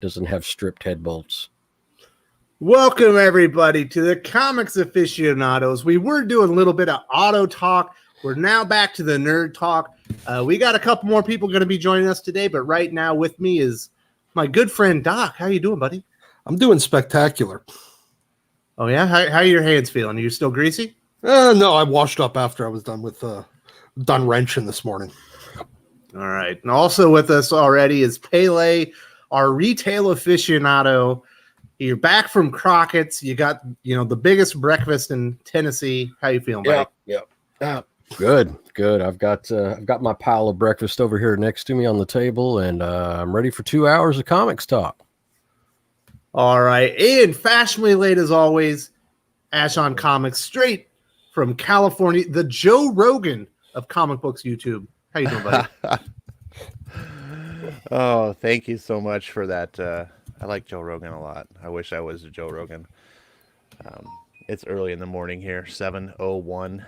doesn't have stripped head bolts. Welcome, everybody, to the Comics Aficionados. We were doing a little bit of auto talk. We're now back to the nerd talk. We got a couple more people going to be joining us today, but right now with me is my good friend Doc. How you doing, buddy? I'm doing spectacular. Oh, yeah? How are your hands feeling? Are you still greasy? No, I washed up after I was done with done wrenching this morning. All right. And also with us already is Pele, our retail aficionado. You're back from Crockett's. You got, the biggest breakfast in Tennessee. How you feeling, buddy? Yeah. Good. I've got my pile of breakfast over here next to me on the table, and I'm ready for 2 hours of comics talk. All right. And fashionably late as always, Ash on Comics, straight from California, the Joe Rogan of comic books YouTube. How you doing, buddy? Oh, thank you so much for that. I like Joe Rogan a lot. I wish I was a Joe Rogan. It's early in the morning here, 7:01.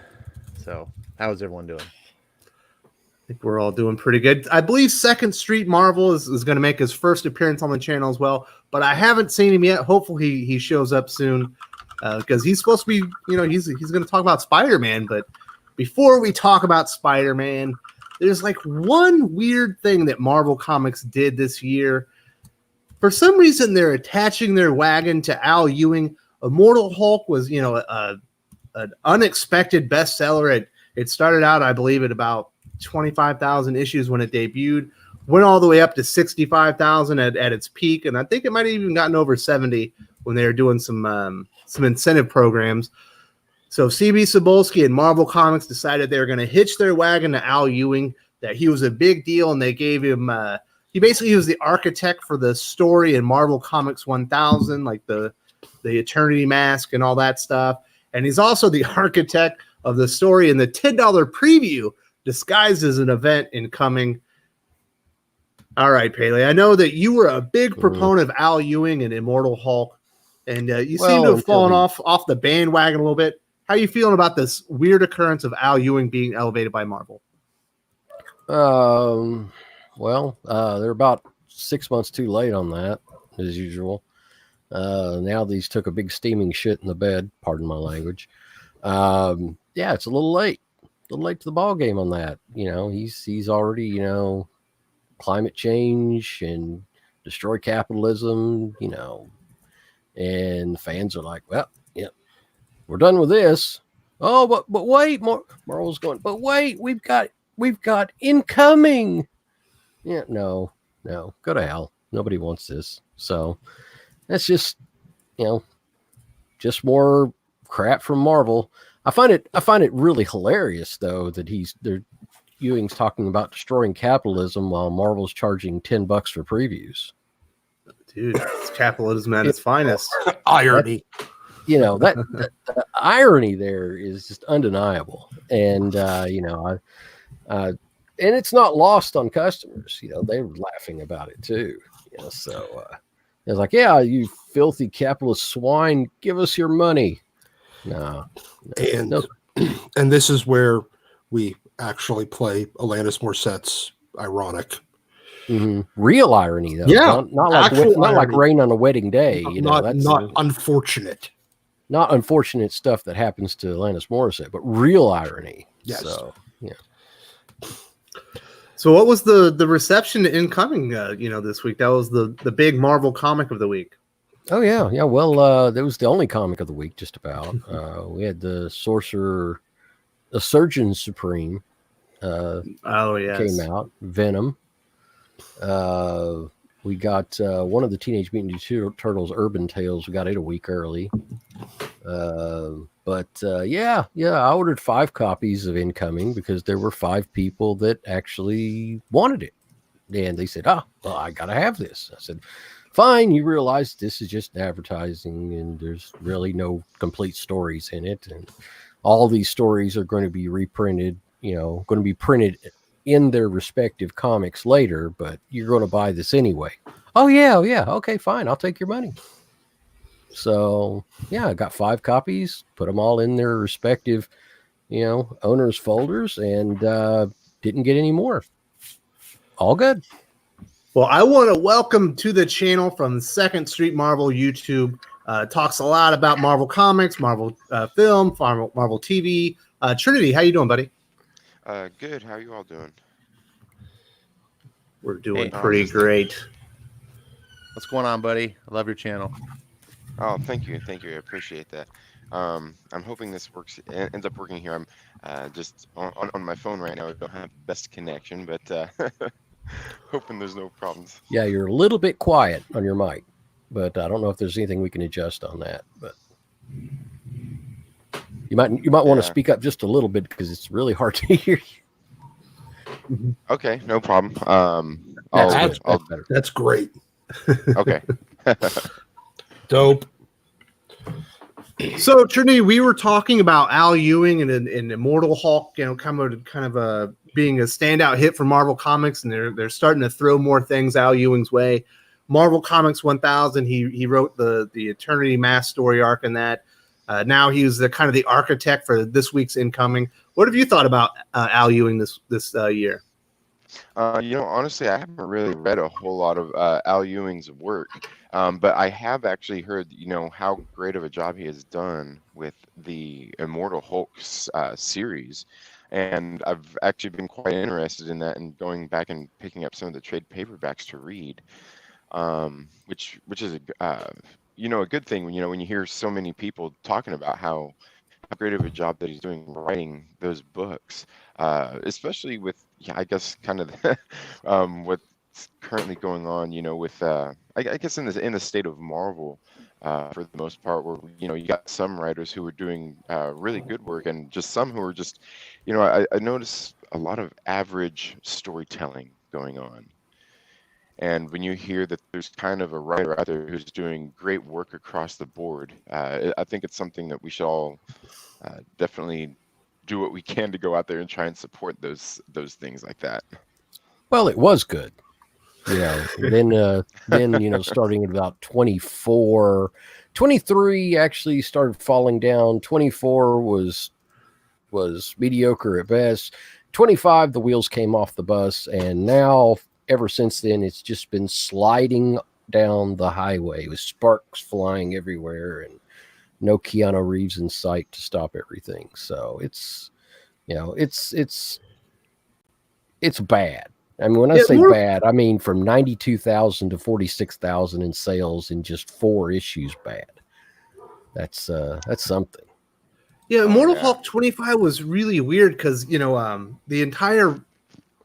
So, how's everyone doing? I think we're all doing pretty good. I believe Second Street Marvel is going to make his first appearance on the channel as well, but I haven't seen him yet. Hopefully he shows up soon because he's supposed to be, he's going to talk about Spider-Man. But before we talk about Spider-Man, there's like one weird thing that Marvel Comics did this year. For some reason, they're attaching their wagon to Al Ewing. Immortal Hulk was, an unexpected bestseller. It started out, I believe, at about 25,000 issues when it debuted. Went all the way up to 65,000 at its peak, and I think it might have even gotten over 70 when they were doing some incentive programs. So CB Cebulski and Marvel Comics decided they were going to hitch their wagon to Al Ewing, that he was a big deal, and they gave him he was the architect for the story in Marvel Comics 1000, like the Eternity Mask and all that stuff. And he's also the architect of the story in the $10 preview disguised as an event incoming. All right, Pele, I know that you were a big proponent of Al Ewing and Immortal Hulk, and you seem to have fallen off the bandwagon a little bit. How are you feeling about this weird occurrence of Al Ewing being elevated by Marvel? They're about 6 months too late on that, as usual. Now these took a big steaming shit in the bed, pardon my language. It's a little late to the ball game on that. He's already, climate change and destroy capitalism, and the fans are like, well, yeah, we're done with this. Oh, but wait, Marvel's going, but wait, we've got incoming. Yeah, no, go to hell. Nobody wants this. So that's just, just more crap from Marvel. I find it really hilarious though that Ewing's talking about destroying capitalism while Marvel's charging $10 for previews. Dude, it's capitalism at its finest. Irony. The irony there is just undeniable. And and it's not lost on customers. They were laughing about it too. So it's like, yeah, you filthy capitalist swine, give us your money. No. And this is where we actually play Alanis Morissette's ironic. Mm-hmm. Real irony, though. Yeah, not like rain on a wedding day. That's not unfortunate. Not unfortunate stuff that happens to Alanis Morissette, but real irony. Yes. So, yeah. So what was the reception to Incoming, this week? That was the big Marvel comic of the week. Oh, yeah. Yeah, well, that was the only comic of the week, just about. We had the Sorcerer, the Surgeon Supreme came out. Venom. We got one of the Teenage Mutant Ninja Turtles Urban Tales. We got it a week early. But I ordered 5 copies of Incoming because there were 5 people that actually wanted it. And they said, I got to have this. I said, fine. You realize this is just advertising and there's really no complete stories in it. And all these stories are going to be reprinted, going to be printed in their respective comics later, but you're going to buy this anyway. Oh, yeah. Okay, fine. I'll take your money. So, I got 5 copies, put them all in their respective, owners' folders, and didn't get any more. All good. Well, I want to welcome to the channel from Second Street Marvel YouTube. Talks a lot about Marvel Comics, Marvel film, Marvel TV. Trinity, how you doing, buddy? Good. How you all doing? We're doing Hey. pretty great. What's going on, buddy? I love your channel. Oh, thank you. Thank you. I appreciate that. I'm hoping this works. Ends up working here. I'm just on my phone right now. I don't have the best connection, but hoping there's no problems. Yeah, you're a little bit quiet on your mic, but I don't know if there's anything we can adjust on that. But you might want to speak up just a little bit because it's really hard to hear you. Okay, no problem. That's better. That's great. Okay. Dope. So, Trinity, we were talking about Al Ewing and Immortal Hulk, kind of being a standout hit for Marvel Comics, and they're starting to throw more things Al Ewing's way. Marvel Comics 1000, he wrote the Eternity Mass story arc in that. Now he's the architect for this week's incoming. What have you thought about Al Ewing this year? Honestly, I haven't really read a whole lot of Al Ewing's work, but I have actually heard, how great of a job he has done with the Immortal Hulk series, and I've actually been quite interested in that and going back and picking up some of the trade paperbacks to read, which is a good thing when you hear so many people talking about how great of a job that he's doing writing those books, especially with I guess kind of what's currently going on, with I guess in the state of Marvel, for the most part, where you got some writers who are doing really good work and just some who are just, I notice a lot of average storytelling going on. And when you hear that there's kind of a writer out there who's doing great work across the board, I think it's something that we should all definitely do what we can to go out there and try and support those things like that. Well, it was good. Then starting at about 24, 23 actually started falling down. 24 was mediocre at best. 25, the wheels came off the bus, and now ever since then, it's just been sliding down the highway with sparks flying everywhere and no Keanu Reeves in sight to stop everything. So it's bad. I mean, when I say bad, I mean from 92,000 to 46,000 in sales in just 4 issues. Bad. That's something. Yeah, Immortal Hulk 25 was really weird because the entire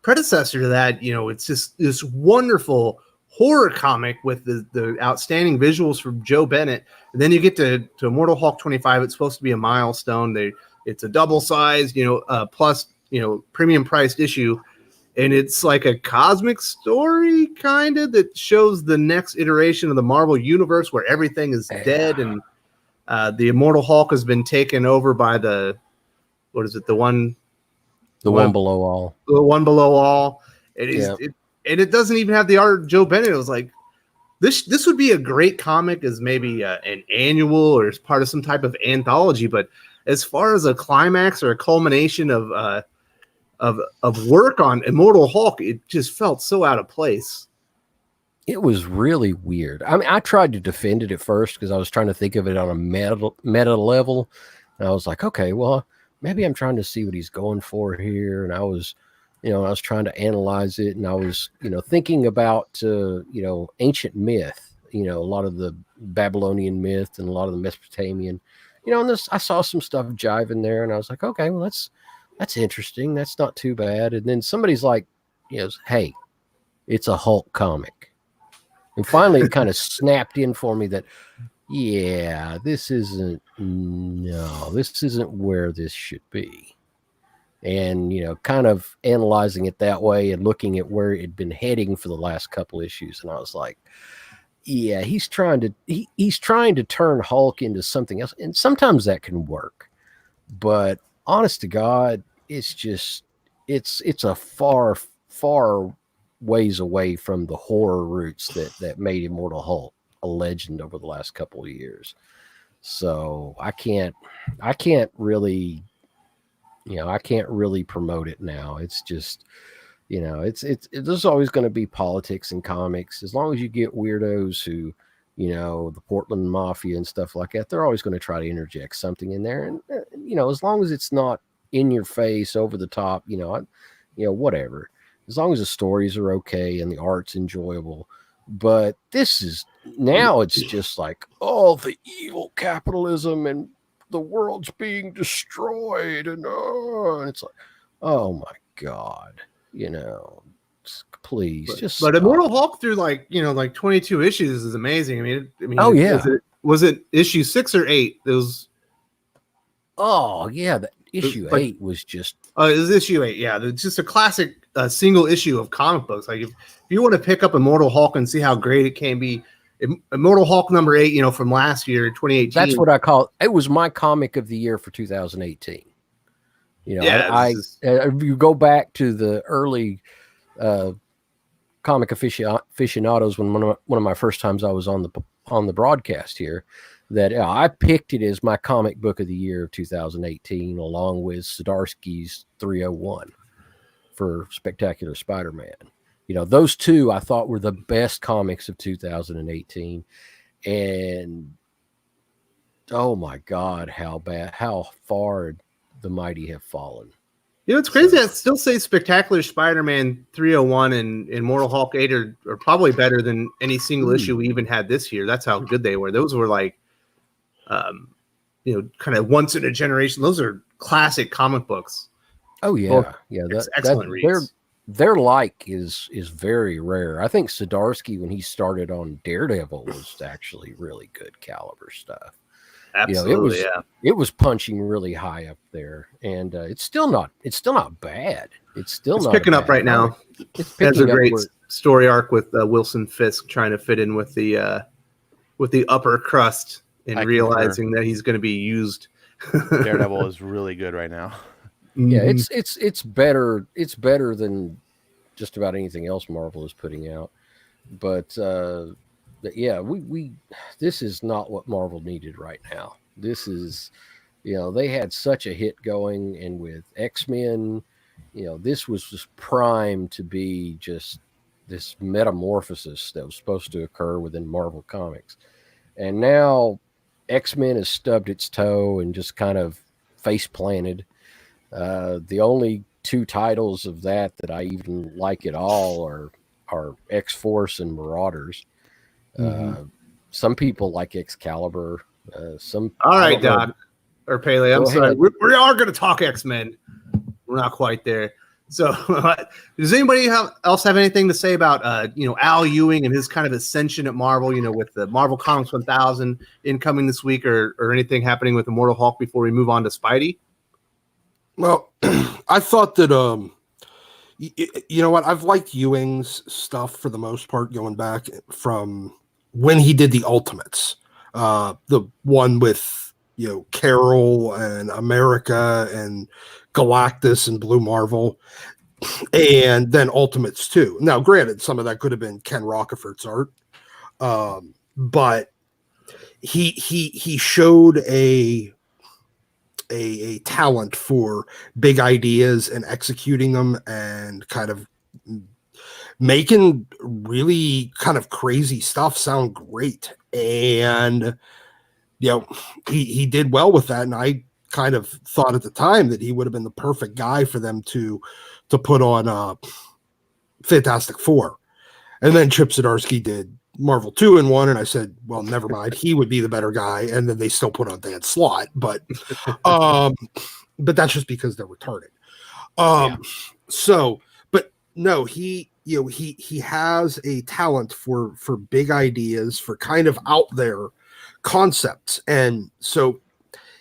predecessor to that, it's just this wonderful horror comic with the outstanding visuals from Joe Bennett. And then you get to Immortal Hulk 25. It's supposed to be a milestone. It's a double size, plus, premium priced issue. And it's like a cosmic story kind of that shows the next iteration of the Marvel universe where everything is dead. And the Immortal Hulk has been taken over by the one below all. The one below all. It doesn't even have the art of Joe Bennett. It was like, this would be a great comic as maybe an annual or as part of some type of anthology. But as far as a climax or a culmination of work on Immortal Hulk, it just felt so out of place. It was really weird. I mean, I tried to defend it at first because I was trying to think of it on a meta level. And I was like, okay, well, maybe I'm trying to see what he's going for here. And I was trying to analyze it, and I was, thinking about, ancient myth, a lot of the Babylonian myth and a lot of the Mesopotamian, and I saw some stuff jiving there, and I was like, okay, well, that's interesting. That's not too bad. And then somebody's like, hey, it's a Hulk comic. And finally it kind of snapped in for me that, yeah, this isn't where this should be. And, kind of analyzing it that way and looking at where it had been heading for the last couple issues. And I was like, yeah, he's trying to turn Hulk into something else. And sometimes that can work. But honest to God, it's just, it's a far, far ways away from the horror roots that made Immortal Hulk a legend over the last couple of years. So I can't really promote it now. It's just, there's always going to be politics in comics. As long as you get weirdos who, the Portland Mafia and stuff like that, they're always going to try to interject something in there. And, as long as it's not in your face, over the top, whatever. As long as the stories are okay and the art's enjoyable. But now it's just like, oh, the evil capitalism and the world's being destroyed. And it's like, oh my God, please just But stop. Immortal Hulk through like 22 issues is amazing. I mean, Oh, yeah. Was it issue 6 or 8? It was. Oh yeah, the issue like, 8 was just. It was issue 8. Yeah, it's just a classic single issue of comic books. Like if you want to pick up Immortal Hulk and see how great it can be, Immortal Hulk number 8, from last year, 2018. That's what I call it. It was my comic of the year for 2018. If you go back to the early comic aficionados, when one of my first times I was on the broadcast here, that I picked it as my comic book of the year of 2018, along with Zdarsky's 301 for Spectacular Spider-Man. Those two I thought were the best comics of 2018, and oh my God, how far the mighty have fallen. It's crazy. I'd still say Spectacular Spider-Man 301 and Immortal Hulk 8 are probably better than any single issue we even had this year. That's how good they were. Those were like, kind of once in a generation. Those are classic comic books. Oh yeah, excellent reads. Their like is very rare. I think Zdarsky, when he started on Daredevil, was actually really good caliber stuff. Absolutely, it was punching really high up there, and it's still not bad. It's picking up right now. It's There's a great story arc with Wilson Fisk trying to fit in with the upper crust and realizing that he's going to be used. Daredevil is really good right now. Yeah, it's better. It's better than just about anything else Marvel is putting out. But yeah, we this is not what Marvel needed right now. This is, they had such a hit going, and with X-Men, this was just primed to be just this metamorphosis that was supposed to occur within Marvel Comics. And now X-Men has stubbed its toe and just kind of face planted. The only two titles of that I even like at all are X-Force and Marauders. Some people like Excalibur. All right, Doc or Pele. I'm sorry. We are going to talk X-Men. We're not quite there. So, does anybody else have anything to say about Al Ewing and his kind of ascension at Marvel? With the Marvel Comics 1000 incoming this week, or anything happening with Immortal Hulk before we move on to Spidey? Well, I thought that you know what? I've liked Ewing's stuff for the most part, going back from when he did the Ultimates, the one with Carol and America and Galactus and Blue Marvel, and then Ultimates too. Now, granted, some of that could have been Ken Rockefeller's art, but he showed a talent for big ideas and executing them and kind of making really kind of crazy stuff sound great. And he did well with that, and I kind of thought at the time that he would have been the perfect guy for them to put on Fantastic Four. And then Chip Zdarsky did Marvel 2-in-1, and I said, well, never mind, he would be the better guy. And then they still put on Dan Slott, but that's just because they're retarded. So, but no, he has a talent for big ideas, for kind of out there concepts. And so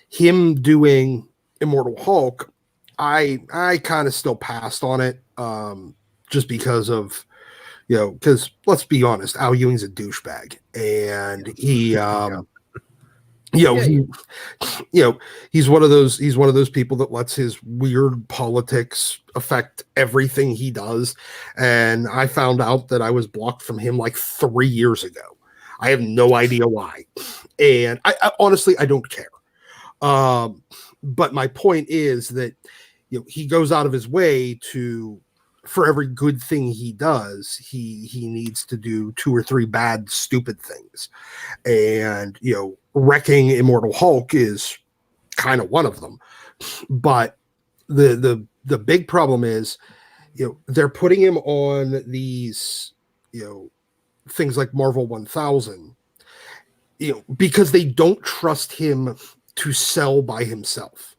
him doing Immortal Hulk, I kind of still passed on it, just because of, because let's be honest, Al Ewing's a douchebag, and he, he's one of those people that lets his weird politics affect everything he does. And I found out that I was blocked from him like 3 years ago. I have no idea why, and I honestly, I don't care. But my point is that he goes out of his way to for every good thing he does, he needs to do 2 or 3 bad, stupid things. And, wrecking Immortal Hulk is kind of one of them. But the big problem is, they're putting him on these, things like Marvel 1000, because they don't trust him to sell by himself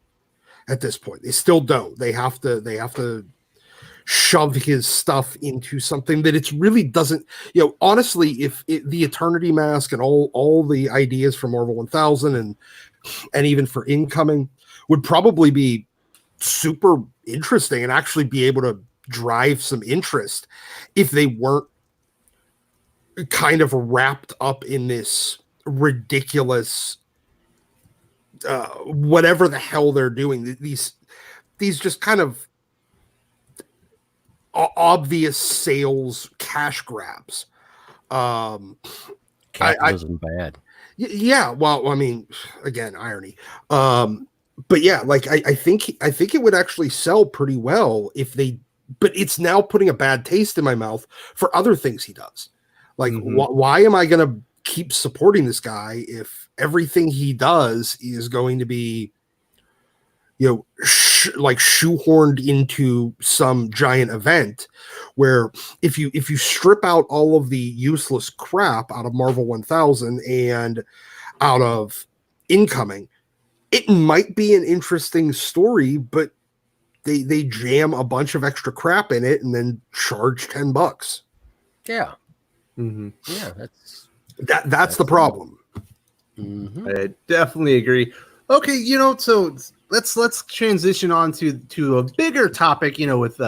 at this point. They still don't. They have to shove his stuff into something that it really doesn't, honestly, if the Eternity Mask and all the ideas for Marvel 1000 and even for Incoming would probably be super interesting and actually be able to drive some interest if they weren't kind of wrapped up in this ridiculous whatever the hell they're doing, these just kind of obvious sales cash grabs. Capitalism bad. Yeah, well, I mean, again, irony. But yeah, like I think it would actually sell pretty well if they, but it's now putting a bad taste in my mouth for other things he does. Like, why am I going to keep supporting this guy if everything he does is going to be, like shoehorned into some giant event where if you strip out all of the useless crap out of Marvel 1000 and out of Incoming, it might be an interesting story, but they jam a bunch of extra crap in it and then charge $10. Yeah. Mm-hmm. Yeah, that's the problem. Mm-hmm. I definitely agree. Okay, so let's transition on to a bigger topic, with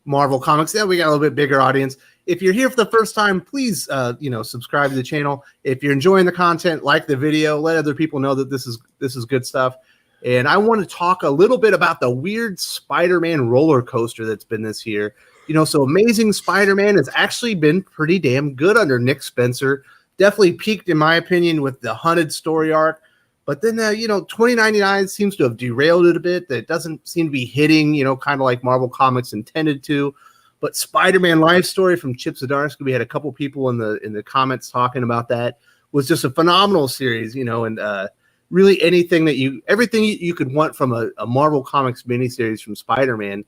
Marvel Comics. Yeah, we got a little bit bigger audience. If you're here for the first time, please subscribe to the channel. If you're enjoying the content, like the video, let other people know that this is good stuff. And I want to talk a little bit about the weird Spider-Man roller coaster that's been this year. So Amazing Spider-Man has actually been pretty damn good under Nick Spencer. Definitely peaked, in my opinion, with the Hunted story arc. But then, 2099 seems to have derailed it a bit. That doesn't seem to be hitting, kind of like Marvel Comics intended to. But Spider-Man Life Story from Chip Zdarsky, we had a couple people in the comments talking about that, was just a phenomenal series, and really everything you could want from a Marvel Comics miniseries from Spider-Man.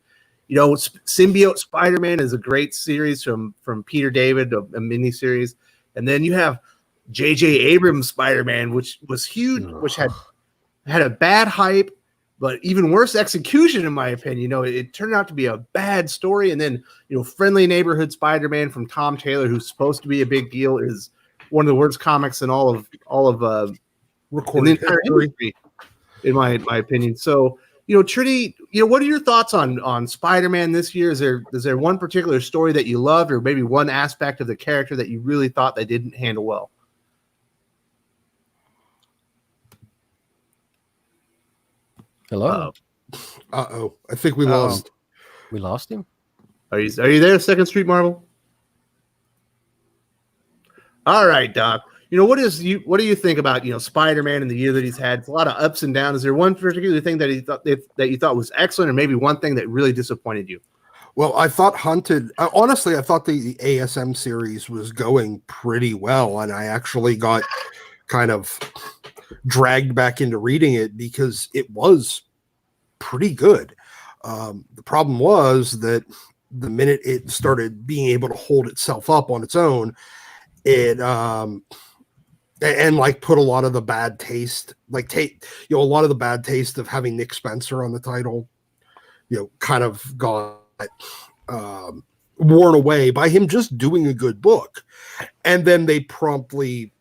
Symbiote Spider-Man is a great series from Peter David, a miniseries. And then you have J.J. Abrams Spider-Man, which was huge, which had a bad hype, but even worse execution, in my opinion. It turned out to be a bad story. And then, Friendly Neighborhood Spider-Man from Tom Taylor, who's supposed to be a big deal, is one of the worst comics in all of recording history, in my opinion. So, Trinity, what are your thoughts on Spider-Man this year? Is there one particular story that you loved, or maybe one aspect of the character that you really thought they didn't handle well? Hello. I think we lost. We lost him. Are you there, Second Street Marvel? All right, Doc. What do you think about Spider-Man and the year that he's had? It's a lot of ups and downs. Is there one particular thing that you thought was excellent, or maybe one thing that really disappointed you? Well, I thought Hunted. Honestly, I thought the ASM series was going pretty well, and I actually got kind of dragged back into reading it because it was pretty good. The problem was that the minute it started being able to hold itself up on its own, it and like put a lot of the bad taste, a lot of the bad taste of having Nick Spencer on the title, kind of got worn away by him just doing a good book. And then they promptly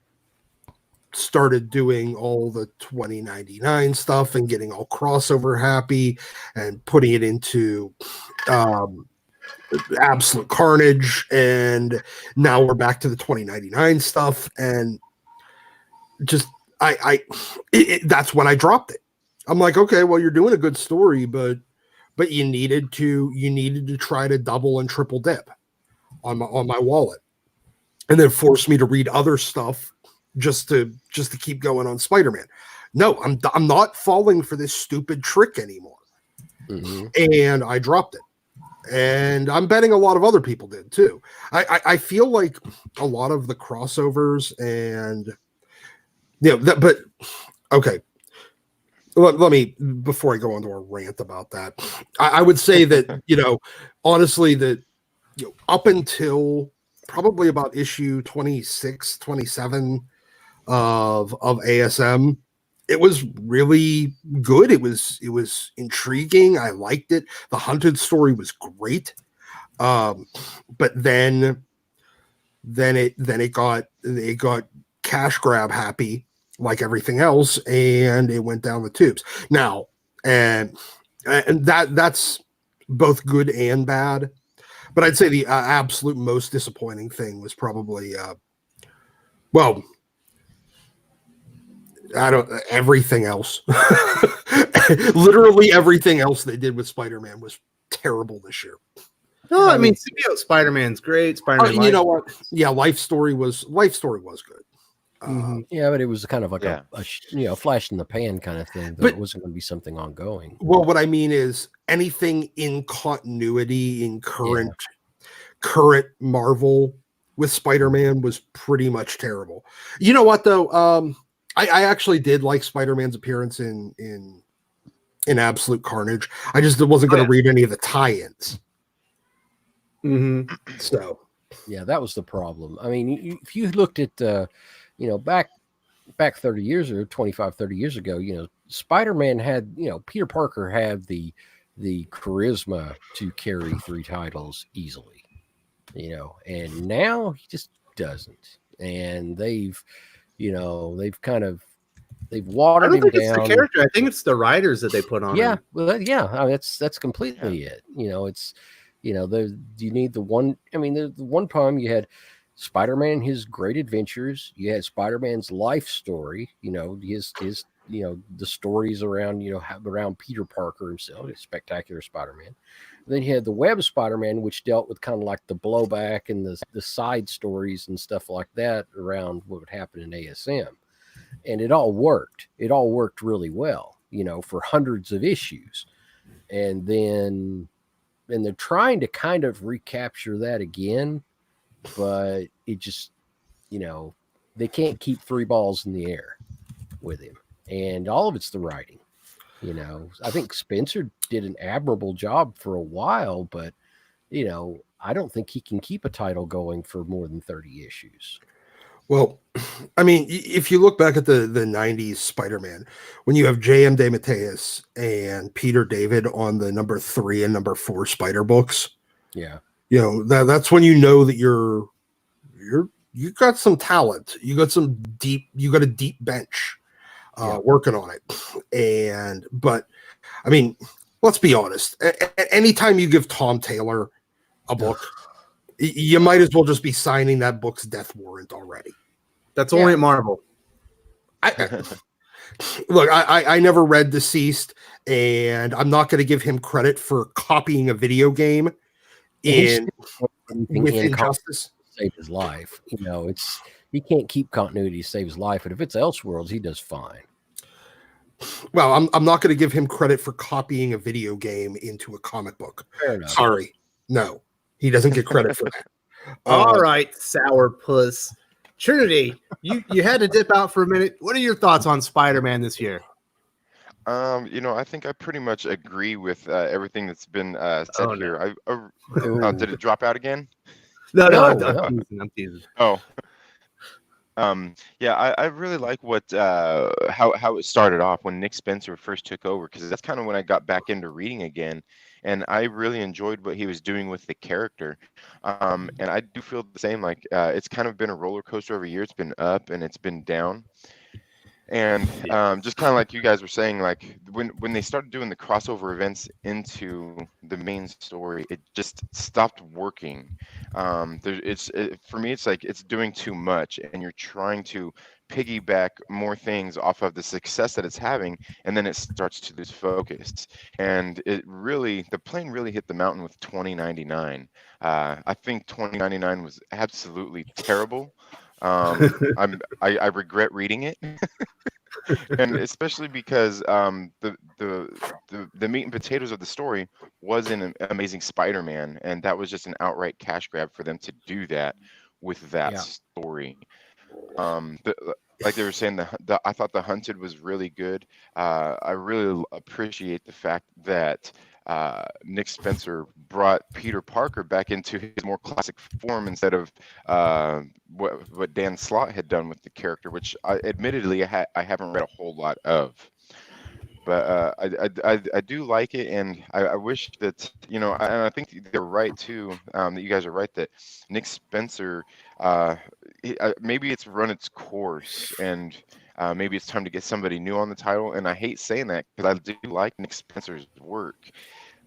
started doing all the 2099 stuff and getting all crossover happy and putting it into absolute carnage. And now we're back to the 2099 stuff. And just that's when I dropped it. I'm like, okay, well, you're doing a good story, but you needed to try to double and triple dip on my wallet, and then force me to read other stuff just to keep going on Spider-Man. No, I'm not falling for this stupid trick anymore. Mm-hmm. And I dropped it. And I'm betting a lot of other people did too. I feel like a lot of the crossovers and but okay. Let me, before I go on to a rant about that, I would say that, honestly, that up until probably about issue 26, 27 of ASM, it was really good. It was intriguing. I liked it. The Hunted story was great. But then it got cash grab happy, like everything else, and it went down the tubes. Now, and that's both good and bad. But I'd say the absolute most disappointing thing was probably, everything else. Literally everything else they did with Spider-Man was terrible this year. No, I mean, symbiote Spider-Man's great. Spider-Man. You know what? Yeah, Life Story was good. Yeah, but it was kind of like a flash in the pan kind of thing. But it wasn't going to be something ongoing. Well, what I mean is anything in continuity in current Marvel with Spider-Man was pretty much terrible. You know what though? I actually did like Spider-Man's appearance in Absolute Carnage. I just wasn't going to read any of the tie-ins. So yeah, that was the problem. I mean, if you looked at back 30 years or 25, 30 years ago, Spider-Man had, Peter Parker had the charisma to carry 3 titles easily, and now he just doesn't. And they've watered him down. I don't think it's the character. I think it's the writers that they put on. Yeah, him. well, yeah, I mean, that's completely it. It's you need the one. I mean, the one time you had Spider-Man, his great adventures. You had Spider-Man's life story. His the stories around around Peter Parker himself, his spectacular Spider-Man. Then you had the Web Spider-Man, which dealt with kind of like the blowback and the side stories and stuff like that around what would happen in ASM. And it all worked. It all worked really well, for hundreds of issues. And they're trying to kind of recapture that again, but it just, they can't keep 3 balls in the air with him. And all of it's the writing. I think Spencer did an admirable job for a while, but, I don't think he can keep a title going for more than 30 issues. Well, I mean, if you look back at the 90s Spider-Man, when you have J.M. DeMatteis and Peter David on the number 3 and number 4 Spider books, yeah, that's when you know that you got some talent. You got a deep bench working on it. But I mean, let's be honest. Anytime you give Tom Taylor a book, you might as well just be signing that book's death warrant already. That's only at Marvel. Look, I never read Deceased, and I'm not going to give him credit for copying a video game with Injustice. Save his life. He can't keep continuity to save his life, but if it's Elseworlds, he does fine. Well, I'm not going to give him credit for copying a video game into a comic book. Fair enough. Sorry. No, he doesn't get credit for that. All right, sourpuss. Trinity, you had to dip out for a minute. What are your thoughts on Spider-Man this year? I think I pretty much agree with everything that's been said here. Did it drop out again? No, I'm teasing. Oh. I really like how it started off when Nick Spencer first took over, because that's kind of when I got back into reading again, and I really enjoyed what he was doing with the character. And I do feel the same. Like it's kind of been a roller coaster every year. It's been up and it's been down. And just kind of like you guys were saying, like when they started doing the crossover events into the main story, it just stopped working. For me, it's like it's doing too much, and you're trying to piggyback more things off of the success that it's having, and then it starts to lose focus. And the plane really hit the mountain with 2099. I think 2099 was absolutely terrible. I regret reading it. And especially because the meat and potatoes of the story was in Amazing Spider-Man, and that was just an outright cash grab for them to do that with that Yeah. story. Like they were saying, I thought the Hunted was really good. I really appreciate the fact that Nick Spencer brought Peter Parker back into his more classic form instead of what Dan Slott had done with the character, which admittedly I haven't read a whole lot of. But I do like it, and I wish that, and I think they're right too, that you guys are right that Nick Spencer, maybe it's run its course, and maybe it's time to get somebody new on the title. And I hate saying that because I do like Nick Spencer's work,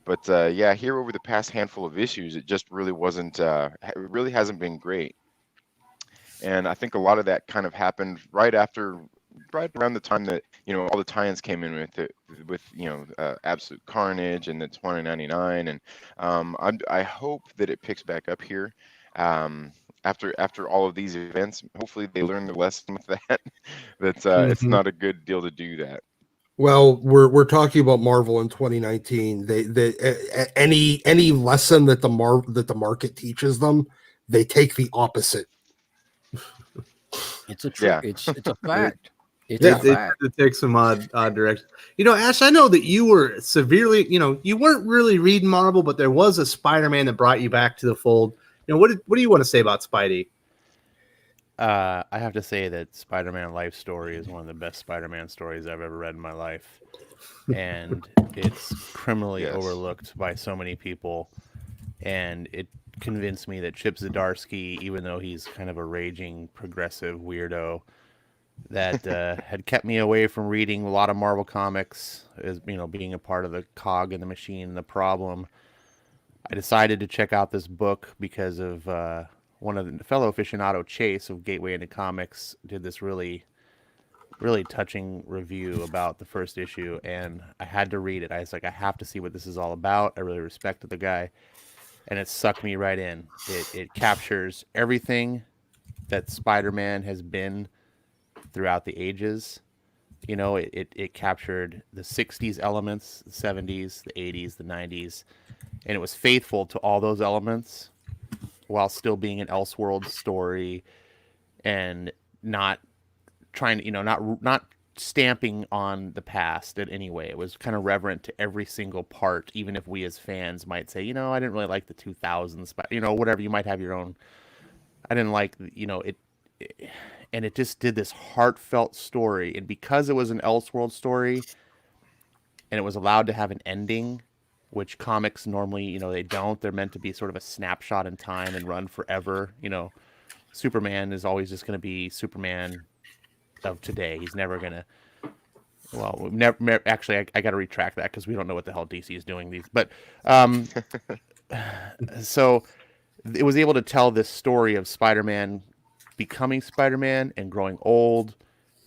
but yeah, here over the past handful of issues, it just really wasn't, it really hasn't been great. And I think a lot of that kind of happened right around the time that all the tie-ins came in with it, with Absolute Carnage and the 2099, and I hope that it picks back up here after all of these events. Hopefully they learn the lesson with that. That it's Mhm. not a good deal to do that. Well, we're talking about Marvel in 2019. Any lesson that the market teaches them, they take the opposite. It's a Yeah. it's a fact. It's a Yeah. It fact. tend to take some odd direction. Ash, I know that you were severely, you weren't really reading Marvel, but there was a Spider-Man that brought you back to the fold. What do you want to say about Spidey? I have to say that Spider-Man Life Story is one of the best Spider-Man stories I've ever read in my life, and it's criminally Yes. overlooked by so many people. And it convinced me that Chip Zdarsky, even though he's kind of a raging progressive weirdo, that had kept me away from reading a lot of Marvel comics, as being a part of the cog in the machine, the problem. I decided to check out this book because of one of the fellow aficionado, Chase of Gateway into Comics, did this really touching review about the first issue, and I had to read it. I was like, I have to see what this is all about. I really respected the guy, and it sucked me right in. It captures everything that Spider-Man has been throughout the ages. It captured the 60s elements, the 70s, the 80s, the 90s, and it was faithful to all those elements while still being an Elseworld story and not trying to, not stamping on the past in any way. It was kind of reverent to every single part, even if we as fans might say, I didn't really like the 2000s, but whatever, you might have your own. I didn't like, it, and it just did this heartfelt story. And because it was an Elseworld story and it was allowed to have an ending, which comics normally, they don't. They're meant to be sort of a snapshot in time and run forever. Superman is always just going to be Superman of today. He's never going to. Well, we've never actually, I got to retract that because we don't know what the hell DC is doing these. But so it was able to tell this story of Spider-Man becoming Spider-Man and growing old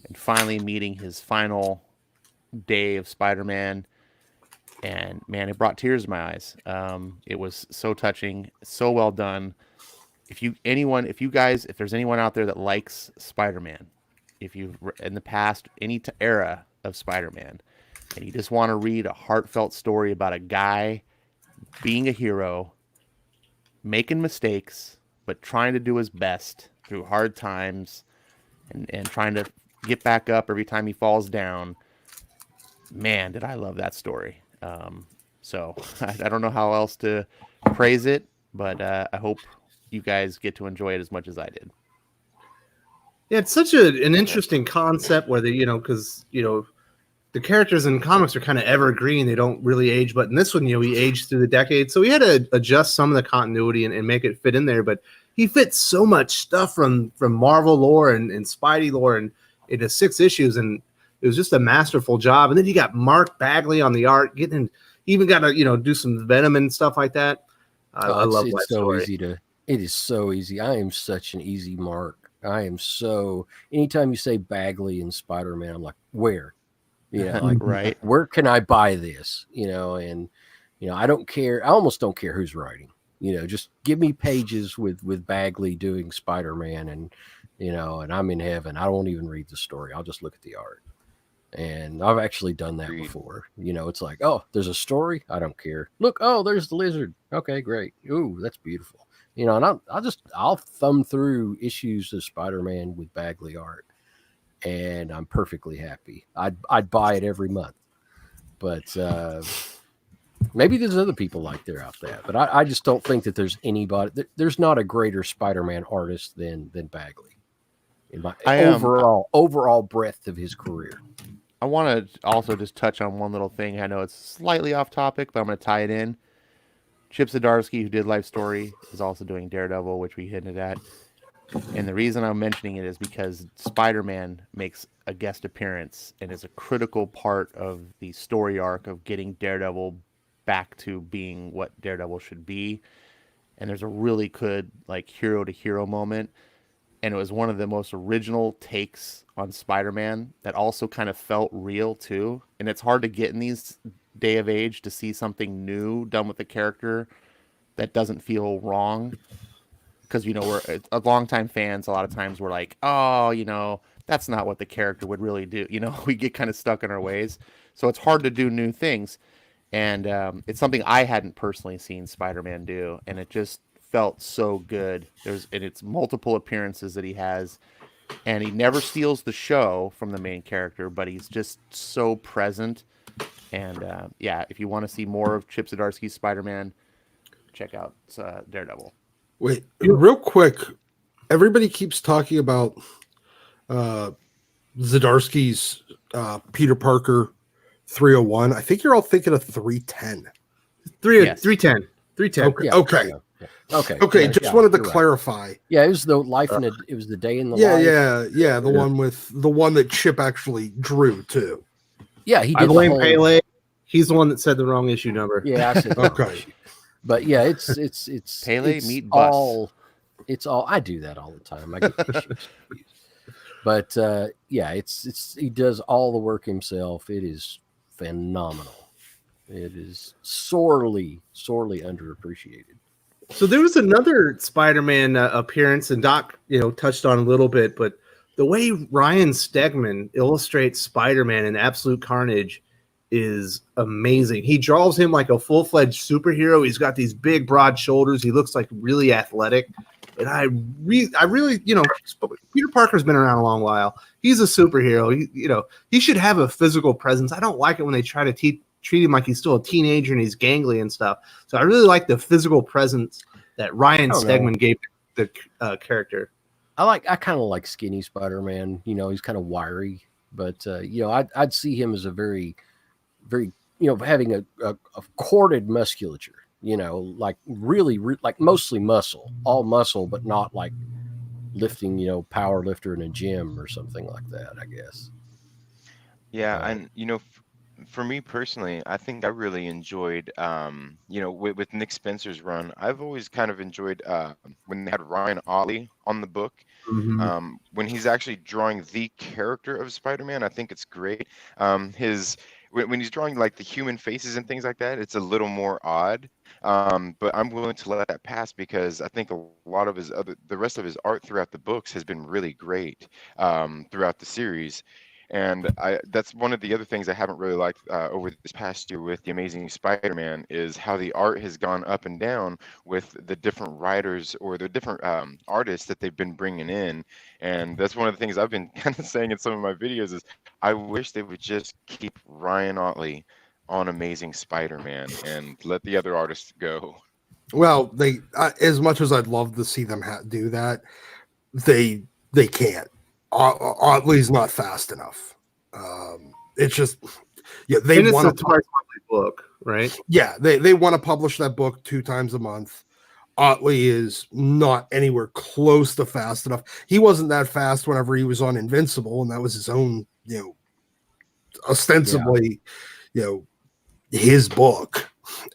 and finally meeting his final day of Spider-Man. And man, it brought tears to my eyes. It was so touching, so well done. If there's anyone out there that likes Spider-Man, if you've in the past any era of Spider-Man, and you just want to read a heartfelt story about a guy being a hero, making mistakes, but trying to do his best through hard times, and trying to get back up every time he falls down, man, did I love that story. So I don't know how else to praise it, but I hope you guys get to enjoy it as much as I did. Yeah, it's such an interesting concept where because the characters in comics are kind of evergreen; they don't really age. But in this one, he aged through the decades, so we had to adjust some of the continuity and make it fit in there. But he fits so much stuff from Marvel lore and Spidey lore and into 6 issues, and it was just a masterful job. And then you got Mark Bagley on the art, even got to do some Venom and stuff like that. I love that story. It is so easy. I am such an easy mark. Anytime you say Bagley and Spider-Man, I'm like, where? Right. Where can I buy this? I don't care. I almost don't care who's writing. Just give me pages with Bagley doing Spider-Man, and I'm in heaven. I won't even read the story. I'll just look at the art. And I've actually done that Agreed. before. You know, it's like, oh, there's a story. I don't care. Look, oh, there's the lizard. Okay, great. Ooh, that's beautiful. You know, and I'll thumb through issues of Spider-Man with Bagley art, and I'm perfectly happy. I'd buy it every month. But maybe there's other people like they're out there. But I just don't think that there's anybody. There's not a greater Spider-Man artist than Bagley. In my overall breadth of his career. I want to also just touch on one little thing. I know it's slightly off topic, but I'm going to tie it in. Chip Zdarsky, who did Life Story, is also doing Daredevil, which we hinted at. And the reason I'm mentioning it is because Spider-Man makes a guest appearance and is a critical part of the story arc of getting Daredevil back to being what Daredevil should be. And there's a really good like hero to hero moment. And it was one of the most original takes on Spider-Man that also kind of felt real too. And it's hard to get in these day of age to see something new done with the character that doesn't feel wrong. Because, you know, we're a longtime fans. A lot of times we're like, oh, you know, that's not what the character would really do. You know, we get kind of stuck in our ways. So it's hard to do new things. And it's something I hadn't personally seen Spider-Man do. And it just felt so good. And it's multiple appearances that he has, and he never steals the show from the main character, but he's just so present. And yeah, if you want to see more of Chip Zdarsky's Spider-Man, check out Daredevil. Wait, real quick. Everybody keeps talking about Zdarsky's Peter Parker 301. I think you're all thinking of 310. 310. 310. Okay. Yeah, Okay. yeah. Okay. Okay, Yeah, just wanted to you're right. clarify. Yeah, it was the life in it was the day in the Yeah, life. yeah. The one that Chip actually drew too. Yeah, he I did the blame whole, Pele. He's the one that said the wrong issue number. Yeah, I said the wrong Okay. issue. But yeah, it's Pele it's meet bus. all it's all I do that all the time. I get issues confused. But yeah, it's he does all the work himself. It is phenomenal. It is sorely underappreciated. So there was another Spider-Man appearance, and Doc, touched on a little bit, but the way Ryan Stegman illustrates Spider-Man in Absolute Carnage is amazing. He draws him like a full-fledged superhero. He's got these big, broad shoulders. He looks like really athletic. And I really, Peter Parker's been around a long while. He's a superhero. He should have a physical presence. I don't like it when they try to treat him like he's still a teenager and he's gangly and stuff. So I really like the physical presence that Ryan Stegman gave the character. I kind of like skinny Spider-Man. He's kind of wiry, but I'd see him as a very, very, having a corded musculature. Like really, like mostly muscle, all muscle, but not like lifting, power lifter in a gym or something like that, I guess. Yeah, and for me personally, I think I really enjoyed, with Nick Spencer's run. I've always kind of enjoyed when they had Ryan Otley on the book. Mm-hmm. When he's actually drawing the character of Spider-Man, I think it's great. When he's drawing like the human faces and things like that, it's a little more odd. But I'm willing to let that pass because I think a lot of the rest of his art throughout the books has been really great throughout the series. And that's one of the other things I haven't really liked over this past year with The Amazing Spider-Man is how the art has gone up and down with the different writers or the different artists that they've been bringing in. And that's one of the things I've been kind of saying in some of my videos is I wish they would just keep Ryan Otley on Amazing Spider-Man and let the other artists go. Well, they as much as I'd love to see them do that, they can't. Otley's not fast enough. It's just, they want to twice monthly book, right? Yeah, they want to publish that book 2 times a month. Otley is not anywhere close to fast enough. He wasn't that fast whenever he was on Invincible, and that was his own, ostensibly, his book.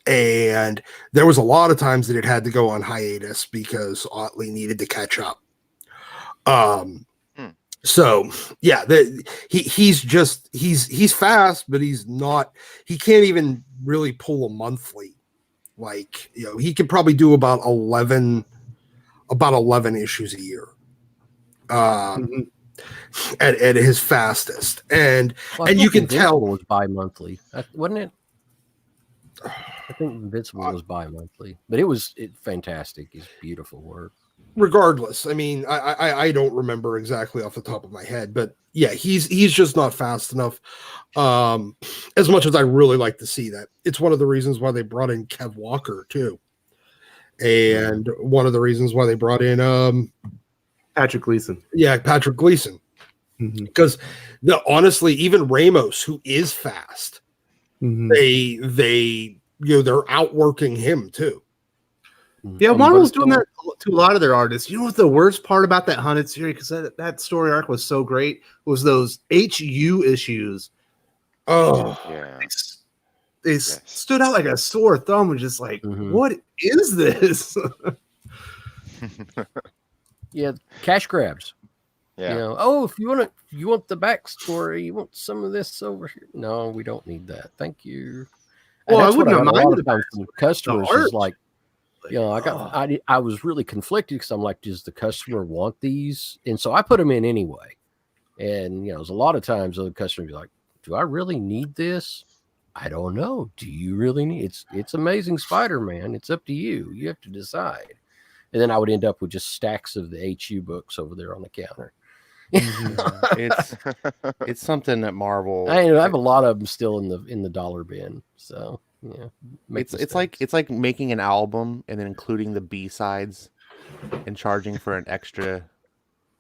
And there was a lot of times that it had to go on hiatus because Otley needed to catch up. So yeah, he's fast, but he can't even really pull a monthly. Like, he could probably do about 11 issues a year. at his fastest, and Well, I you think can Invincible tell. was bi-monthly, wasn't it? I think Invincible was bi-monthly, but it was fantastic. It's beautiful work. Regardless, I mean, I don't remember exactly off the top of my head, but yeah, he's just not fast enough. As much as I really like to see that, it's one of the reasons why they brought in Kev Walker too, and one of the reasons why they brought in Patrick Gleason. Yeah, Patrick Gleason. Because honestly, even Ramos, who is fast, they they're outworking him too. Yeah, Marvel's doing that to a lot of their artists. You know what the worst part about that Hunted series, because that story arc was so great, was those HU issues. Oh, Yeah. They stood out like a sore thumb, and just like, what is this? Yeah, cash grabs. Yeah. You know, oh, if you want the backstory, you want some of this over here. No, we don't need that. Thank you. And Well, I that's what wouldn't have got a lot minded of times from customers art. is like, you know, I was really conflicted because I'm like, does the customer want these? And so I put them in anyway. And you know, there's a lot of times the customer be like, do I really need this? I don't know. Do you really need it's Amazing Spider-Man? It's up to you. You have to decide. And then I would end up with just stacks of the HU books over there on the counter. It's something that Marvel. I have a lot of them still in the dollar bin. So yeah, it's like making an album and then including the B-sides and charging for an extra.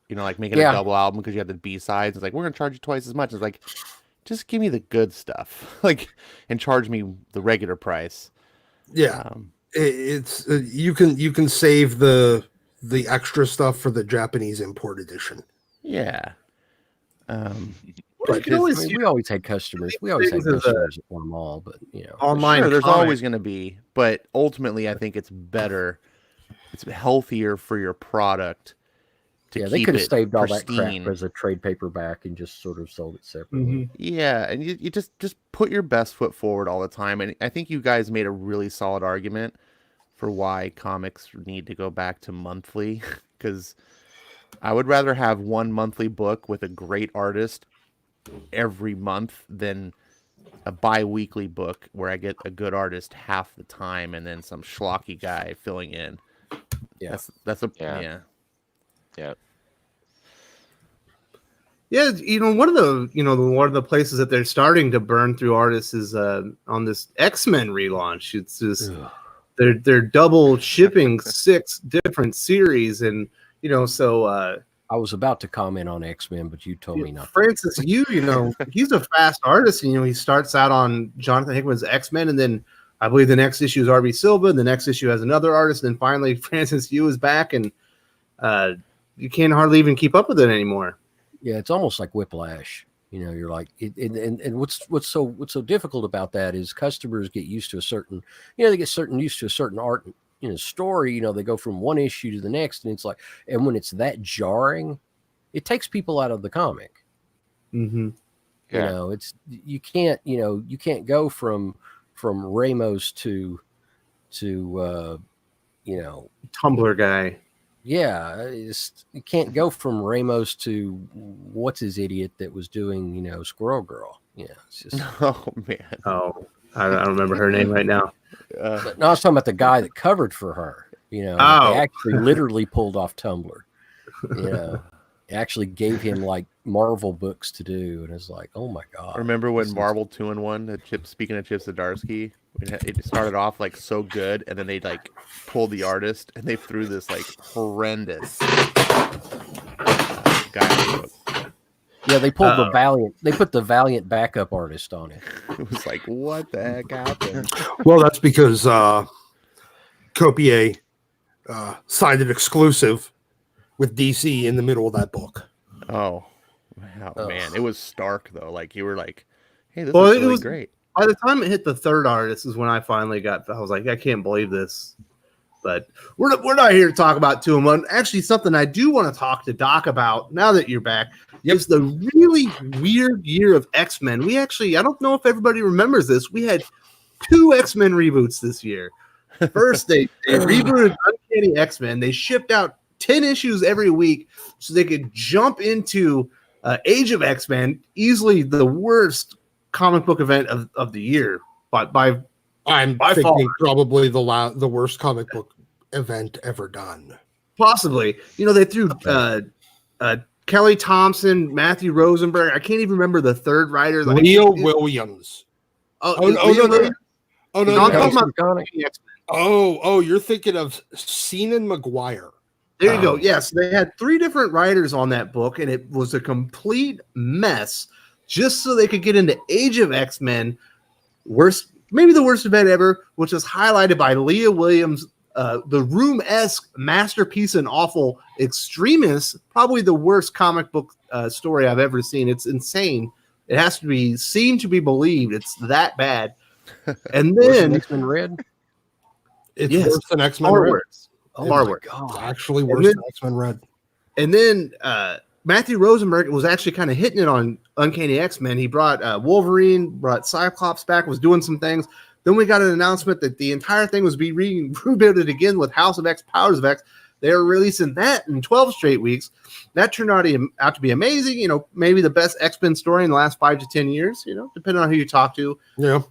You know, like making a double album because you have the B-sides. It's like we're gonna charge you twice as much. It's like, just give me the good stuff, like, and charge me the regular price. Yeah, it's you can save the extra stuff for the Japanese import edition. Yeah. But we always had customers. We always had customers that want them all, but you know, online. Sure, there's always going to be, but ultimately, I think it's better. It's healthier for your product. They could have saved all that crap as a trade paperback and just sort of sold it separately. Yeah, and you just put your best foot forward all the time, and I think you guys made a really solid argument for why comics need to go back to monthly, because I would rather have one monthly book with a great artist every month than a bi-weekly book where I get a good artist half the time and then some schlocky guy filling in. Yeah, Yeah, you know, one of the places that they're starting to burn through artists is on this X-Men relaunch. It's just they're double shipping 6 different series, and you know, so I was about to comment on X-Men, but you told me not. Francis Yu, you know, he's a fast artist, and you know, he starts out on Jonathan Hickman's X-Men, and then I believe the next issue is RB Silva, and the next issue has another artist, and then finally Francis Yu is back, and you can't hardly even keep up with it anymore. Yeah, it's almost like Whiplash. You know, you're like, and what's so difficult about that is customers get used to a certain, you know, they get used to a certain art, you know, story. You know, they go from one issue to the next, and it's like, and when it's that jarring, it takes people out of the comic. Mm-hmm. You know, you can't go from Ramos to you know, Tumblr guy. Yeah, you can't go from Ramos to what's his idiot that was doing, you know, Squirrel Girl. Yeah, it's just. Oh man. Oh, I don't remember her name right now. But no, I was talking about the guy that covered for her. You know, they actually literally pulled off Tumblr. You know, actually gave him like Marvel books to do, and it's like, oh my god. Remember when Marvel 2-in-1? Speaking of Chip Zdarsky, it started off like so good, and then they like pulled the artist, and they threw this like horrendous guy. Yeah, they pulled the Valiant. They put the Valiant backup artist on it. It was like, what the heck happened? Well, that's because Copier signed an exclusive with DC in the middle of that book. Oh man, it was stark though. Like you were like, hey, this is really great. By the time it hit the third artist is when I finally I was like, I can't believe this. But we're not here to talk about 2-in-1. Actually, something I do want to talk to Doc about now that you're back is the really weird year of X-Men. We actually, I don't know if everybody remembers this. We had 2 X-Men reboots this year. First, they rebooted Uncanny X-Men. They shipped out 10 issues every week so they could jump into Age of X-Men, easily the worst comic book event of the year. By I'm by thinking far. probably the worst comic book event ever done. Possibly. They threw Kelly Thompson, Matthew Rosenberg. I can't even remember the third writer. Leo Williams. Oh, Oh, Leo no. Williams? Oh, no, No, I'm no. talking about Connie. Oh, you're thinking of Seanan McGuire. There you go. Yes, they had 3 different writers on that book, and it was a complete mess just so they could get into Age of X-Men, maybe the worst event ever, which is highlighted by Leah Williams, the Room-esque masterpiece and awful Extremis, probably the worst comic book story I've ever seen. It's insane. It has to be seen to be believed. It's that bad. And then X-Men Red. It's Yes, worse than X-Men far Red. worse. Oh Far my worse. It's God. actually And worse then- than X-Men Red. And then Matthew Rosenberg was actually kind of hitting it on Uncanny X-Men. He brought Wolverine, brought Cyclops back, was doing some things. Then we got an announcement that the entire thing was being rebooted again with House of X, Powers of X. They were releasing that in 12 straight weeks. That turned out to be amazing. Maybe the best X-Men story in the last 5 to 10 years, depending on who you talk to. Yeah.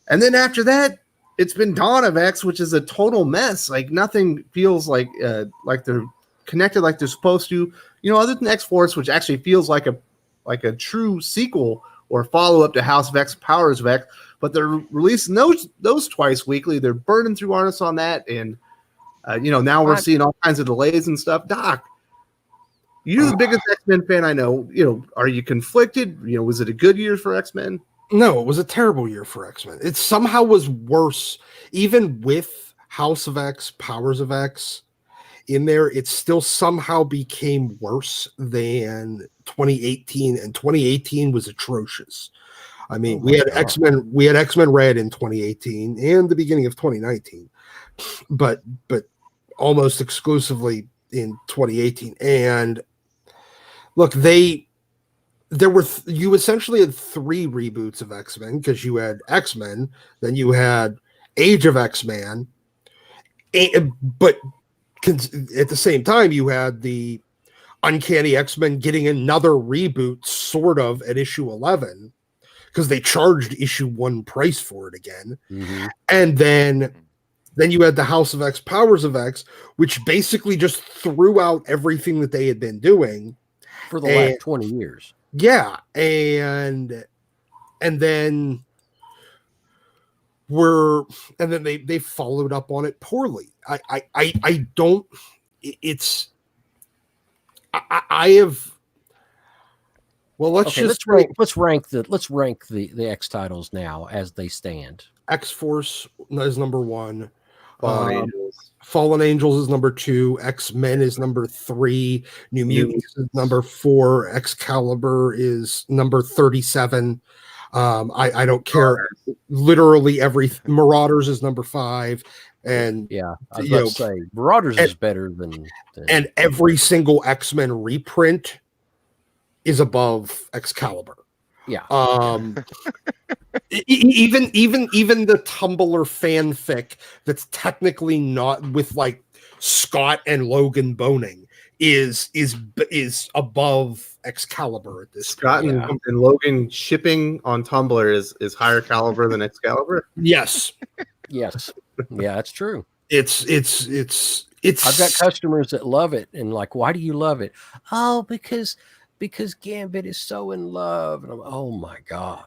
And then after that, it's been Dawn of X, which is a total mess. Like nothing feels like they're connected like they're supposed to. Other than X-Force, which actually feels like a true sequel or follow up to House of X, Powers of X. But they're releasing those twice weekly. They're burning through artists on that, and now we're seeing all kinds of delays and stuff. Doc, you're the biggest X-Men fan I know. Are you conflicted? Was it a good year for X-Men? No, it was a terrible year for X-Men. It somehow was worse, even with House of X, Powers of X in there. It still somehow became worse than 2018, and 2018 was atrocious. I mean, we had X-Men Red in 2018 and the beginning of 2019, but almost exclusively in 2018. And look, you essentially had 3 reboots of X-Men, because you had X-Men, then you had Age of X-Men, but at the same time you had the Uncanny X-Men getting another reboot sort of at issue 11, because they charged issue 1 price for it again. Mm-hmm. And then you had the House of X, Powers of X, which basically just threw out everything that they had been doing For the last 20 years. Yeah, and then they followed up on it poorly. I don't. It's. I have. Well, let's rank the X titles now as they stand. X-Force is number 1. Fallen Angels is number 2. X-Men is number 3. New Mutants is number 4. Excalibur is number 37. I don't care. Literally Marauders is number 5. And yeah, I was about to say Marauders is better than and every single X-Men reprint is above Excalibur. Yeah. Even the Tumblr fanfic that's technically not with like Scott and Logan boning is above Excalibur at this Scott point. And Logan shipping on Tumblr is higher caliber than Excalibur. Yes. Yes. Yeah, that's true. It's I've got customers that love it, and like, why do you love it? Oh, because Gambit is so in love. And I'm, oh my God.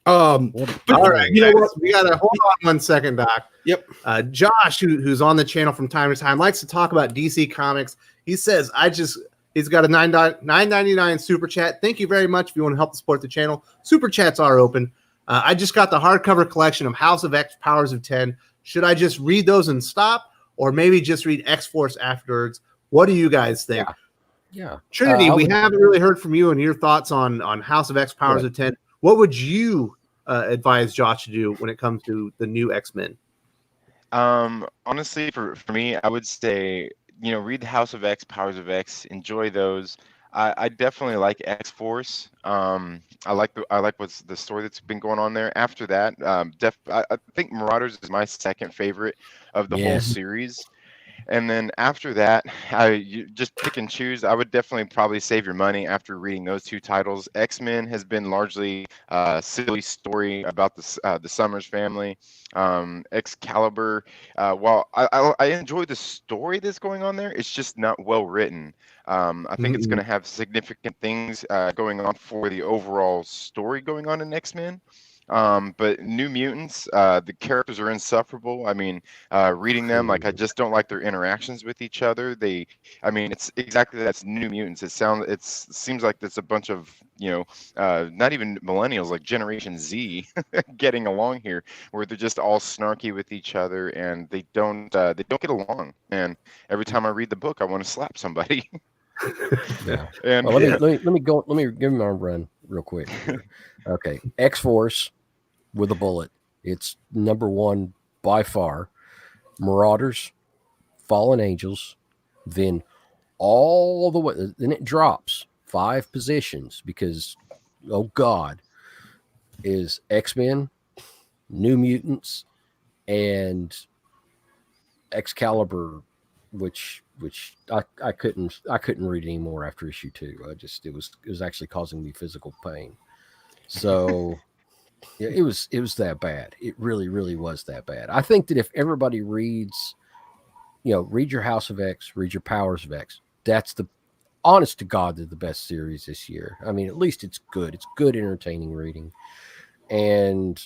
All right, you know what? We gotta hold on 1 second, Doc. Yep. Josh, who's on the channel from time to time, likes to talk about DC Comics. He says, he's got a $9.99 super chat. Thank you very much if you want to help support the channel. Super chats are open. I just got the hardcover collection of House of X, Powers of 10. Should I just read those and stop, or maybe just read X-Force afterwards? What do you guys think? Yeah. Trinity, we haven't really heard from you and your thoughts on House of X, Powers of 10. What would you advise Josh to do when it comes to the new X-Men? Honestly, for me, I would say, read the House of X, Powers of X, enjoy those. I definitely like X-Force. I like what's the story that's been going on there. After that, I think Marauders is my second favorite of the whole series. And then after that, you just pick and choose. I would definitely probably save your money after reading those two titles. X-Men has been largely a silly story about the Summers family. Excalibur, while I enjoy the story that's going on there, it's just not well written. I think it's going to have significant things going on for the overall story going on in X-Men. But New Mutants, the characters are insufferable. I mean, reading them, like I just don't like their interactions with each other. I mean, it's exactly that's New Mutants. It seems like there's a bunch of not even millennials, like Generation Z, getting along here, where they're just all snarky with each other and they don't get along. And every time I read the book, I want to slap somebody. Yeah. And Well, let me give him a run real quick. Okay, X Force with a bullet. It's number one by far. Marauders, Fallen Angels, then all the way. Then it drops 5 positions because, oh God, is X-Men, New Mutants, and Excalibur, which I couldn't read anymore after issue 2. It was actually causing me physical pain. So yeah, it was that bad. It really, really was that bad. I think that if everybody reads, read your House of X, read your Powers of X, that's the honest to God, they're the best series this year. I mean, at least it's good. It's good, entertaining reading. And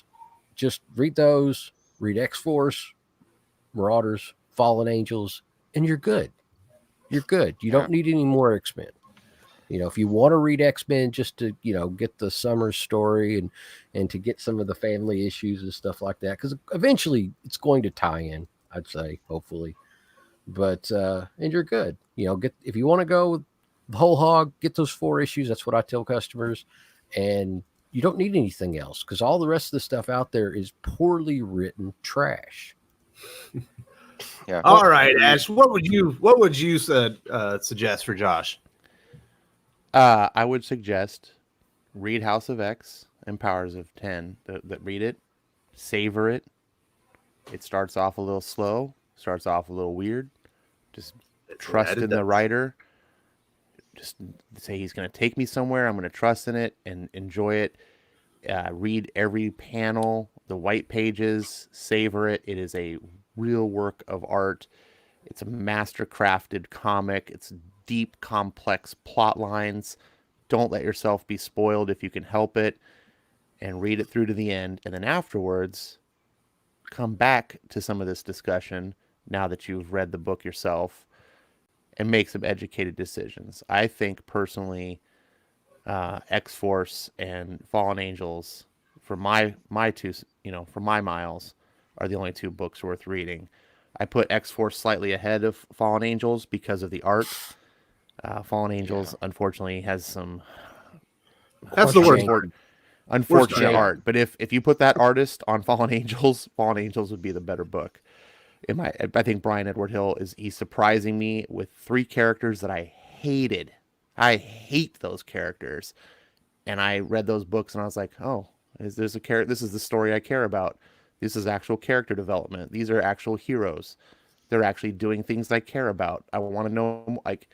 just read those, read X-Force, Marauders, Fallen Angels, and you're good. You're good. You don't need any more X-Men. If you want to read X-Men just to, get the Summers story and to get some of the family issues and stuff like that, because eventually it's going to tie in, I'd say, hopefully. But and you're good. If you want to go with the whole hog, get those 4 issues. That's what I tell customers. And you don't need anything else because all the rest of the stuff out there is poorly written trash. Yeah. All right, Ash. What would you suggest for Josh? I would suggest read House of X and Powers of 10. That read it, savor it. It starts off a little slow, starts off a little weird. Just trust in the writer. Just say he's going to take me somewhere. I'm going to trust in it and enjoy it. Read every panel, the white pages, savor it. It is a real work of art. It's a master crafted comic. It's deep, complex plot lines. Don't let yourself be spoiled if you can help it, and read it through to the end. And then afterwards, come back to some of this discussion now that you've read the book yourself and make some educated decisions. I think personally, X-Force and Fallen Angels, for my two, for my miles, are the only 2 books worth reading. I put X-Force slightly ahead of Fallen Angels because of the art. Fallen Angels, unfortunately, has some that's the word. Unfortunate art. But if you put that artist on Fallen Angels would be the better book. I think Brian Edward Hill he's surprising me with 3 characters that I hated. I hate those characters. And I read those books and I was like, oh, this is the story I care about. This is actual character development. These are actual heroes. They're actually doing things I care about. I want to know, like,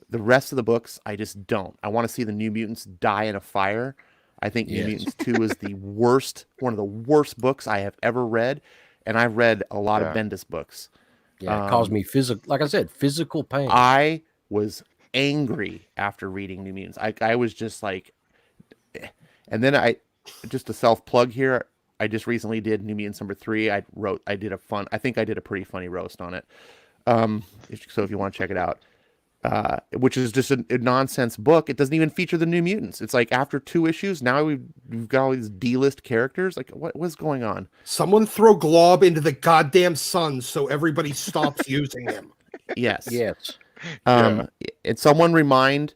the rest of the books, I just don't. I want to see the New Mutants die in a fire. I think New Mutants 2 is one of the worst books I have ever read. And I've read a lot of Bendis books. Yeah, it caused me physical pain. I was angry after reading New Mutants. I was just like, and then just a self-plug here, I just recently did New Mutants number 3. I did a pretty funny roast on it. So if you want to check it out, which is just a nonsense book. It doesn't even feature the New Mutants. It's like after 2 issues, now we've got all these D-list characters. Like, what's going on? Someone throw Glob into the goddamn sun so everybody stops using him. Yes. Yes. And someone remind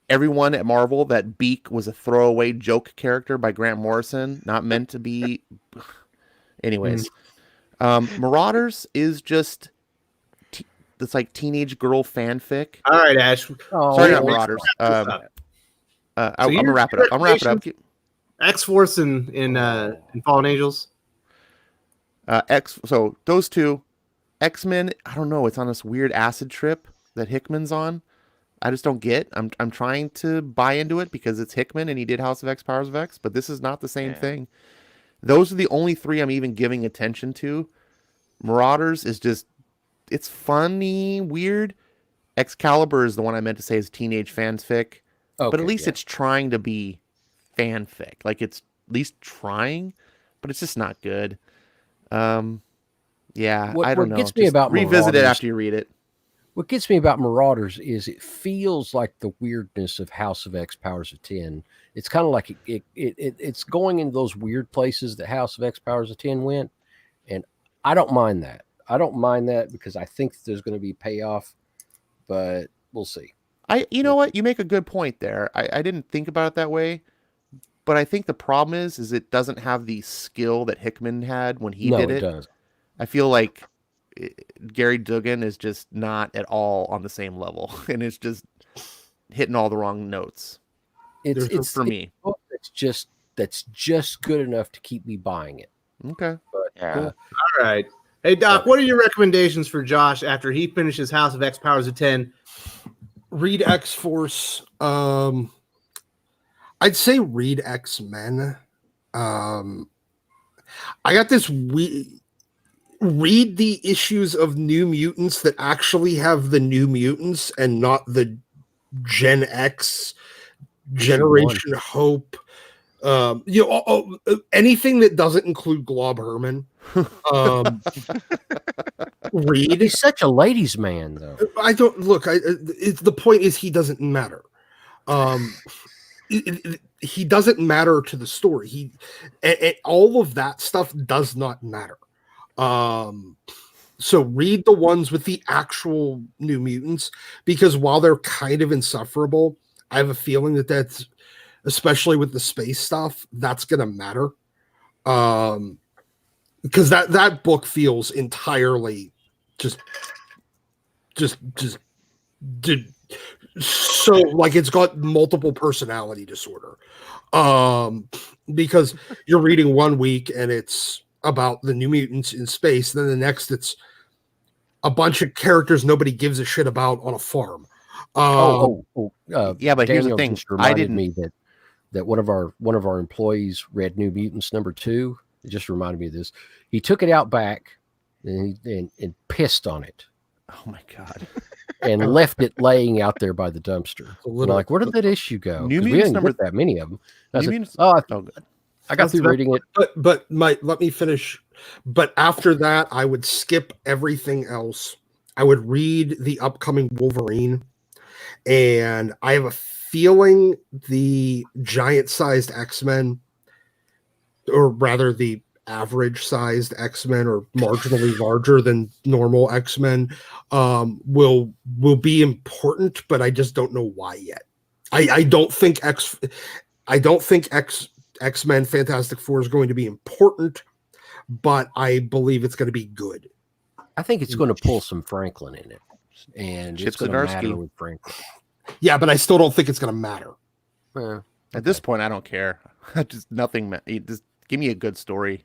everyone at Marvel that Beak was a throwaway joke character by Grant Morrison, not meant to be. Anyways, Marauders is just it's like teenage girl fanfic. All right, Ash. Sorry, not Marauders. I'm gonna wrap it up. X-Force and Fallen Angels. So those 2, X-Men, I don't know, it's on this weird acid trip that Hickman's on. I just don't get. I'm trying to buy into it because it's Hickman and he did House of X, Powers of X, but this is not the same Yeah. thing. Those are the only three I'm even giving attention to. Marauders is just, it's funny, weird. Excalibur is the one I meant to say is teenage fanfic, but at least it's trying to be fanfic. Like it's at least trying, but it's just not good. Yeah, What I don't know. gets me Just about revisit it Marauders- after you read it. What gets me about Marauders is it feels like the weirdness of House of X, Powers of 10. It's kind of like it's going into those weird places that House of X, Powers of 10 went, and I don't mind that. I don't mind that because I think there's going to be payoff, but we'll see. You know what? You make a good point there. I didn't think about it that way, but I think the problem is it doesn't have the skill that Hickman had when he did it. No, it does. I feel like Gary Duggan is just not at all on the same level, and it's just hitting all the wrong notes. It's for me. That's just good enough to keep me buying it. Okay. But Yeah. cool. All right. Hey, Doc, what are your recommendations for Josh after he finishes House of X Powers of 10? Read X-Force. I'd say read X-Men. I got this read the issues of New Mutants that actually have the New Mutants and not the Gen X, Generation Hope. Anything that doesn't include Glob Herman. Read. He's such a ladies' man, though. I don't look. The point is he doesn't matter. He doesn't matter to the story. All of that stuff does not matter. So read the ones with the actual New Mutants, because while they're kind of insufferable, I have a feeling that's, especially with the space stuff, that's gonna matter. Because that book feels entirely just so like it's got multiple personality disorder. Because you're reading one week and it's about the New Mutants in space, then the next it's a bunch of characters nobody gives a shit about on a farm. Yeah, but here's the Daniel thing. just reminded didn't- me that one of our employees read New Mutants #2. It just reminded me of this. He took it out back and pissed on it Oh my god. and left it laying out there by the dumpster. A And little- like, where did that issue go? New 'Cause we Mutants didn't get that many of them. I New said, Mutants- oh, Oh, good. I got through reading it. But let me finish. But after that, I would skip everything else. I would read the upcoming Wolverine, and I have a feeling the giant-sized X-Men, or rather the average-sized X-Men, or marginally larger than normal X-Men, will be important. But I just don't know why yet. I don't think X-Men Fantastic Four is going to be important, but I believe it's going to be good. I think it's going to pull some Franklin in it, and Chip it's going to Zdarsky. matter with Franklin. Yeah, but I still don't think it's going to matter. At this point, I don't care. Just nothing. Just give me a good story.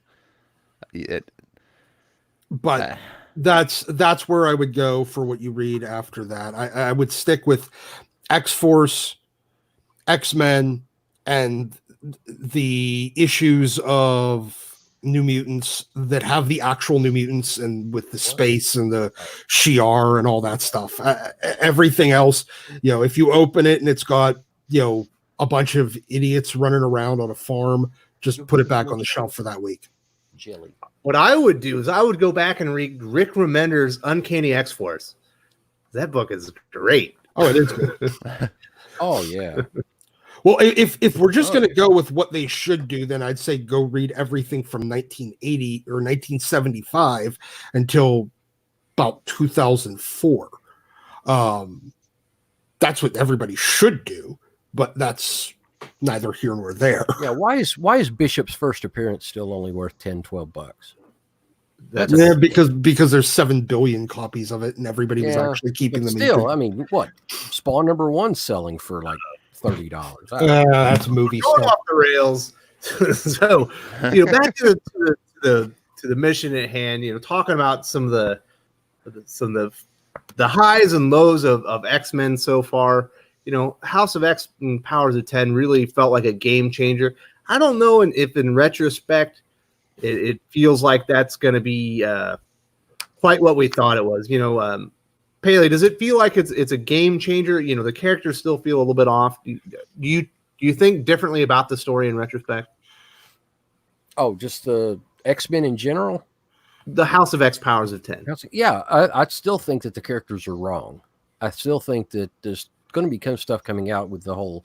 But that's where I would go for what you read after that. I would stick with X-Force, X-Men, and the issues of New Mutants that have the actual New Mutants, and with the space and the Shi'ar and all that stuff. Everything else, if you open it and it's got, a bunch of idiots running around on a farm, just put it back on the shelf for that week. Jelly. What I would do is I would go back and read Rick Remender's Uncanny X-Force. That book is great. Oh, it is good. Oh yeah. Well, if we're just going to go with what they should do, then I'd say go read everything from 1980 or 1975 until about 2004. That's what everybody should do, but that's neither here nor there. Yeah. Why is Bishop's first appearance still only worth $10-12? Yeah, because there's 7 billion copies of it, and everybody was Yeah, actually keeping But them. still, I mean, what? Spawn #1 selling for like $30. That's movie Going stuff. off the rails. So, back to the mission at hand. Talking about some of the So the highs and lows of X-Men so far, House of X and Powers of 10 really felt like a game changer. I don't know if in retrospect it feels like that's going to be quite what we thought it was. Paley, does it feel like it's a game changer? The characters still feel a little bit off. Do you think differently about the story in retrospect? Oh, just the X-Men in general? The House of X Powers of 10. Yeah, I still think that the characters are wrong. I still think that there's going to become stuff coming out with the whole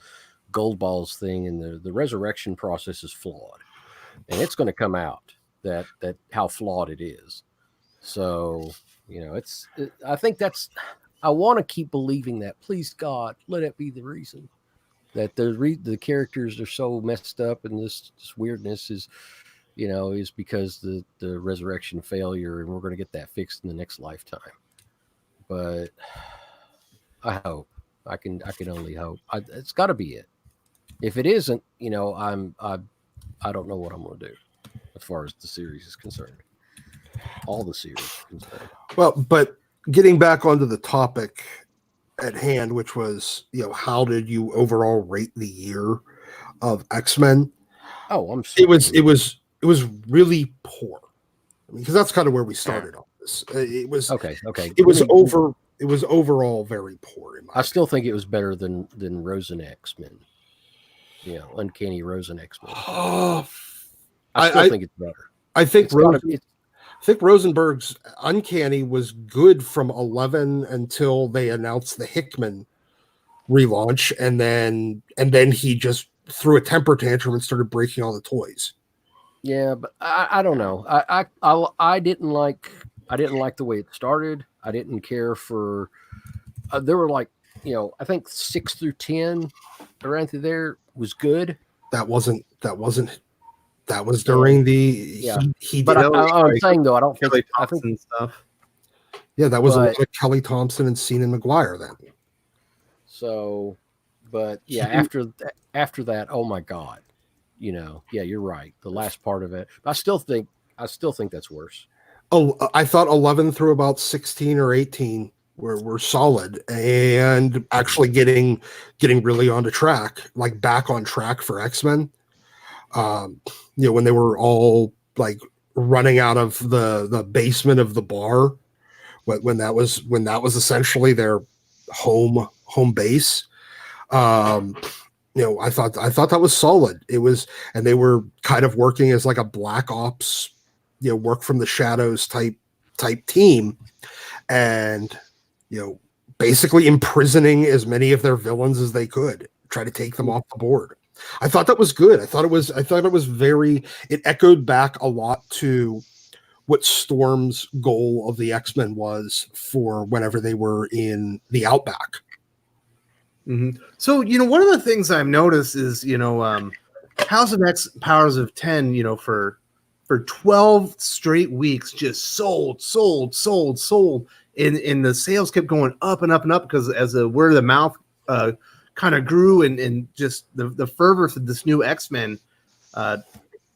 gold balls thing, and the resurrection process is flawed. And it's going to come out that how flawed it is. So, I think I want to keep believing that. Please, God, let it be the reason that the characters are so messed up, and this weirdness is because the resurrection failure, and we're going to get that fixed in the next lifetime. But I hope. I can only hope. It's got to be it. If it isn't, I don't know what I'm going to do as far as the series is concerned. All the series is concerned. Well, but getting back onto the topic at hand, which was, how did you overall rate the year of X-Men? Oh, I'm sorry. It was really poor. Because that's kind of where we started on this. It was okay. It was overall very poor. I still think it was better than Rosen X-Men. Uncanny Rosen X-Men. Oh, I still think it's better. I think Rosenberg's Uncanny was good from 11 until they announced the Hickman relaunch, and then he just threw a temper tantrum and started breaking all the toys. Yeah, but I don't know. I didn't like the way it started. I didn't care for. There were I think 6 through 10 around through there was good. That was during the But I'm saying though, I don't think I think stuff. Yeah, that was a lot of Kelly Thompson and Seanan McGuire then. So, but yeah, after that, oh my God, you're right. The last part of it, I still think that's worse. Oh, I thought 11 through about 16 or 18 were solid and actually getting really onto track, like back on track for X-Men. When they were all like running out of the basement of the bar, when that was essentially their home base. I thought that was solid. It was, and they were kind of working as like a black ops, work from the shadows type team, and basically imprisoning as many of their villains as they could, try to take them off the board. I thought that was good. I thought it was it echoed back a lot to what Storm's goal of the X-Men was for whenever they were in the Outback. Mm-hmm. So, one of the things I've noticed is, House of X Powers of 10, for 12 straight weeks, just sold. And the sales kept going up and up and up because as the word of the mouth kind of grew and just the fervor for this new X-Men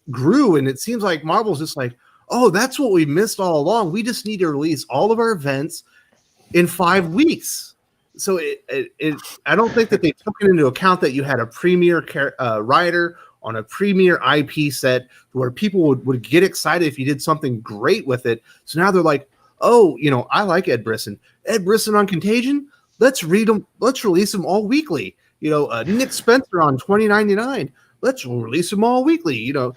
grew. And it seems like Marvel's just like, oh, that's what we missed all along. We just need to release all of our events in 5 weeks. So I don't think that they took it into account that you had a premier writer on a premier IP set where people would get excited if you did something great with it. So now they're like, oh, I like Ed Brisson. Ed Brisson on Contagion? Let's read them. Let's release them all weekly. Nick Spencer on 2099. Let's release them all weekly. Do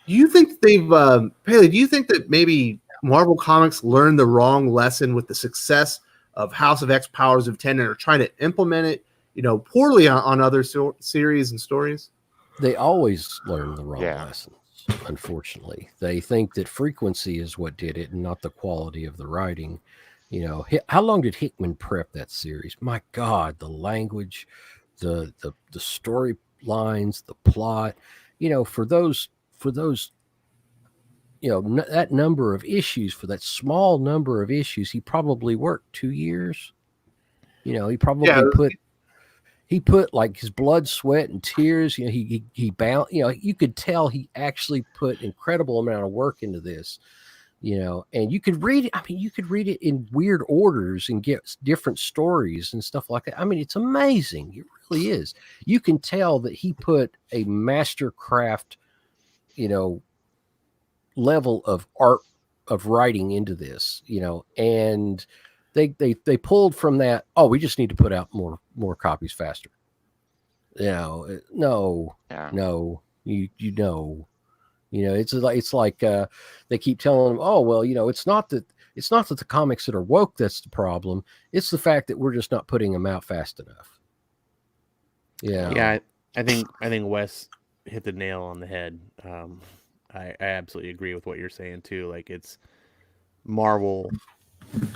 you think they've, Paley, do you think that maybe Marvel Comics learned the wrong lesson with the success of House of X Powers of 10 and are trying to implement it, poorly on other series and stories? They always learn the wrong lessons, unfortunately. They think that frequency is what did it and not the quality of the writing. How long did Hickman prep that series? My God, the language, the storylines, the plot, for those that number of issues, for that small number of issues, he probably worked 2 years. He probably put like his blood, sweat, and tears. He bound. You could tell he actually put incredible amount of work into this. and you could read it. I mean, you could read it in weird orders and get different stories and stuff like that. I mean, it's amazing. It really is. You can tell that he put a mastercraft, level of art of writing into this, and they pulled from that. Oh, we just need to put out more copies faster. No, Yeah. no, it's like they keep telling them, oh, well, it's not that the comics that are woke that's the problem. It's the fact that we're just not putting them out fast enough. Yeah, I think Wes hit the nail on the head. I absolutely agree with what you're saying too. Like, it's Marvel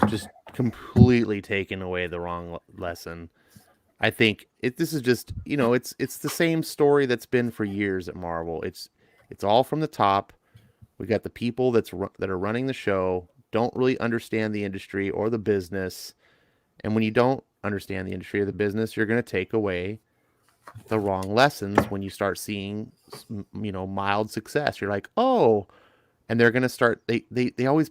just completely taking away the wrong lesson. I think this is just, it's the same story that's been for years at Marvel. It's all from the top. We got the people that are running the show don't really understand the industry or the business. And when you don't understand the industry or the business, you're going to take away the wrong lessons when you start seeing, mild success. You're like, oh, and they're going to start, they always,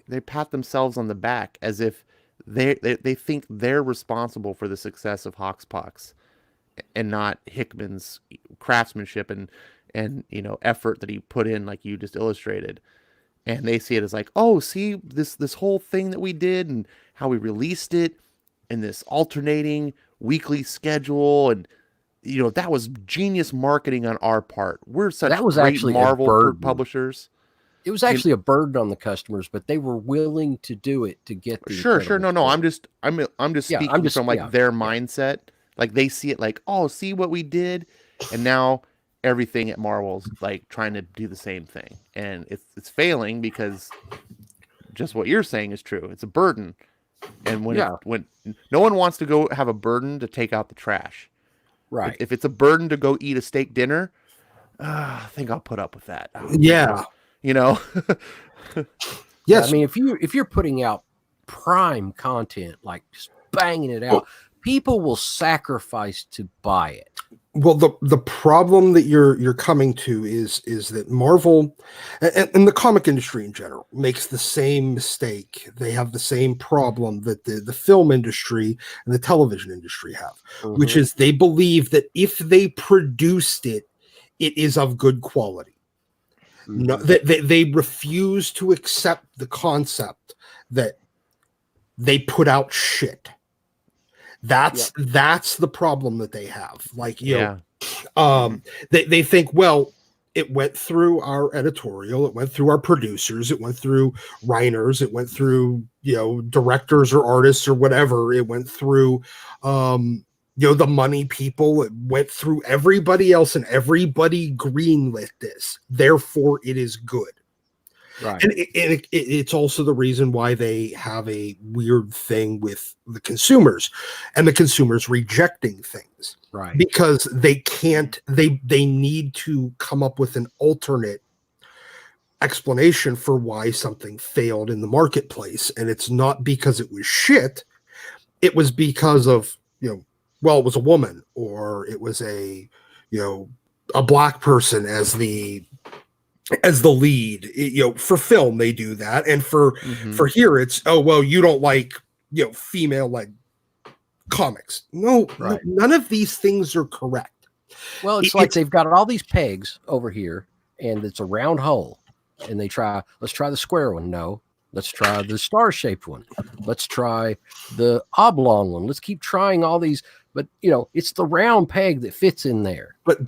they pat themselves on the back as if they think they're responsible for the success of Hoxpox and not Hickman's craftsmanship and effort that he put in, like you just illustrated. And they see it as like, oh, see this whole thing that we did and how we released it in this alternating weekly schedule, and that was genius marketing on our part. We're such that was great actually Marvel publishers. It was actually a burden on the customers, but they were willing to do it to get the Sure. No. story. I'm just speaking from their mindset. Like, they see it like, oh, see what we did, and now everything at Marvel's like trying to do the same thing, and it's failing because just what you're saying is true. It's a burden, and when no one wants to go have a burden to take out the trash, right? If it's a burden to go eat a steak dinner, I think I'll put up with that. Yeah. Yes. I mean, if you're putting out prime content, like just banging it out, people will sacrifice to buy it. Well, the problem that you're coming to is that Marvel and the comic industry in general makes the same mistake. They have the same problem that the film industry and the television industry have, which is they believe that if they produced it, it is of good quality. No, they refuse to accept the concept that they put out shit. That's the problem that they have. Like, they think, well, it went through our editorial, it went through our producers, it went through writers, it went through, directors or artists or whatever. It went through, the money people. It went through everybody else, and everybody greenlit this. Therefore, it is good. Right. And it's also the reason why they have a weird thing with the consumers and the consumers rejecting things. Right. Because they can't, they need to come up with an alternate explanation for why something failed in the marketplace. And it's not because it was shit. It was because of, well, it was a woman, or it was a black person as the lead. For film they do that, and for here it's, oh, well, you don't like female led comics. No, none of these things are correct. Well, it's like they've got all these pegs over here, and it's a round hole, and let's try the square one. No, let's try the star shaped one. Let's try the oblong one. Let's keep trying all these. But it's the round peg that fits in there. But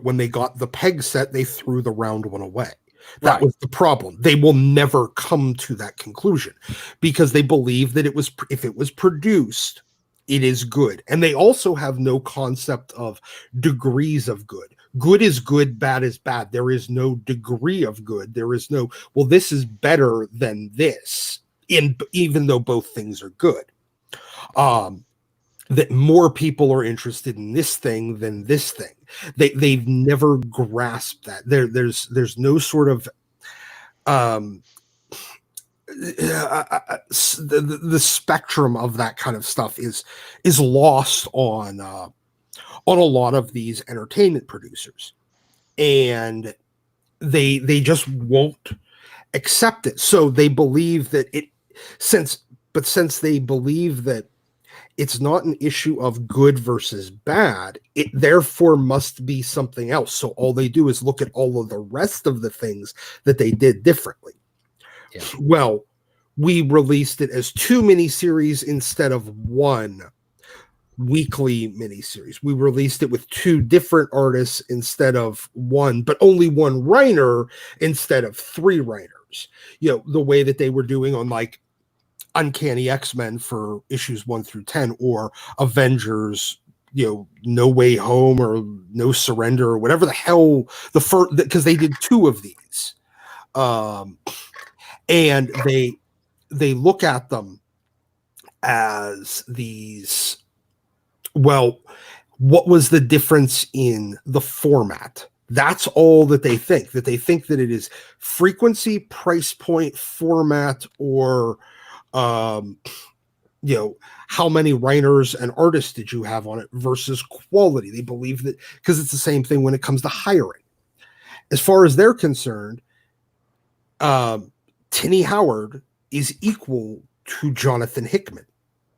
when they got the peg set, they threw the round one away. That was the problem. They will never come to that conclusion because they believe that if it was produced, it is good. And they also have no concept of degrees of good. Good is good, bad is bad. There is no degree of good. There is no, well, this is better than this, even though both things are good. That more people are interested in this thing than this thing. They've never grasped that. There's no sort of the spectrum of that kind of stuff is lost on a lot of these entertainment producers, and they just won't accept it. So they believe that since they believe that it's not an issue of good versus bad, it therefore must be something else. So all they do is look at all of the rest of the things that they did differently. Yeah. Well, we released it as 2 miniseries instead of 1 weekly miniseries. We released it with 2 different artists instead of 1, but only 1 writer instead of 3 writers. You know, the way that they were doing on like Uncanny X-Men for issues 1 through 10, or Avengers, you know, No Way Home or No Surrender or whatever the hell the first, because they did 2 of these. And they look at them as these, well, what was the difference in the format? That's all that they think that it is frequency, price point, format, or you know, how many writers and artists did you have on it versus quality. They believe that, because it's the same thing when it comes to hiring. As far as they're concerned, Tinny Howard is equal to Jonathan Hickman.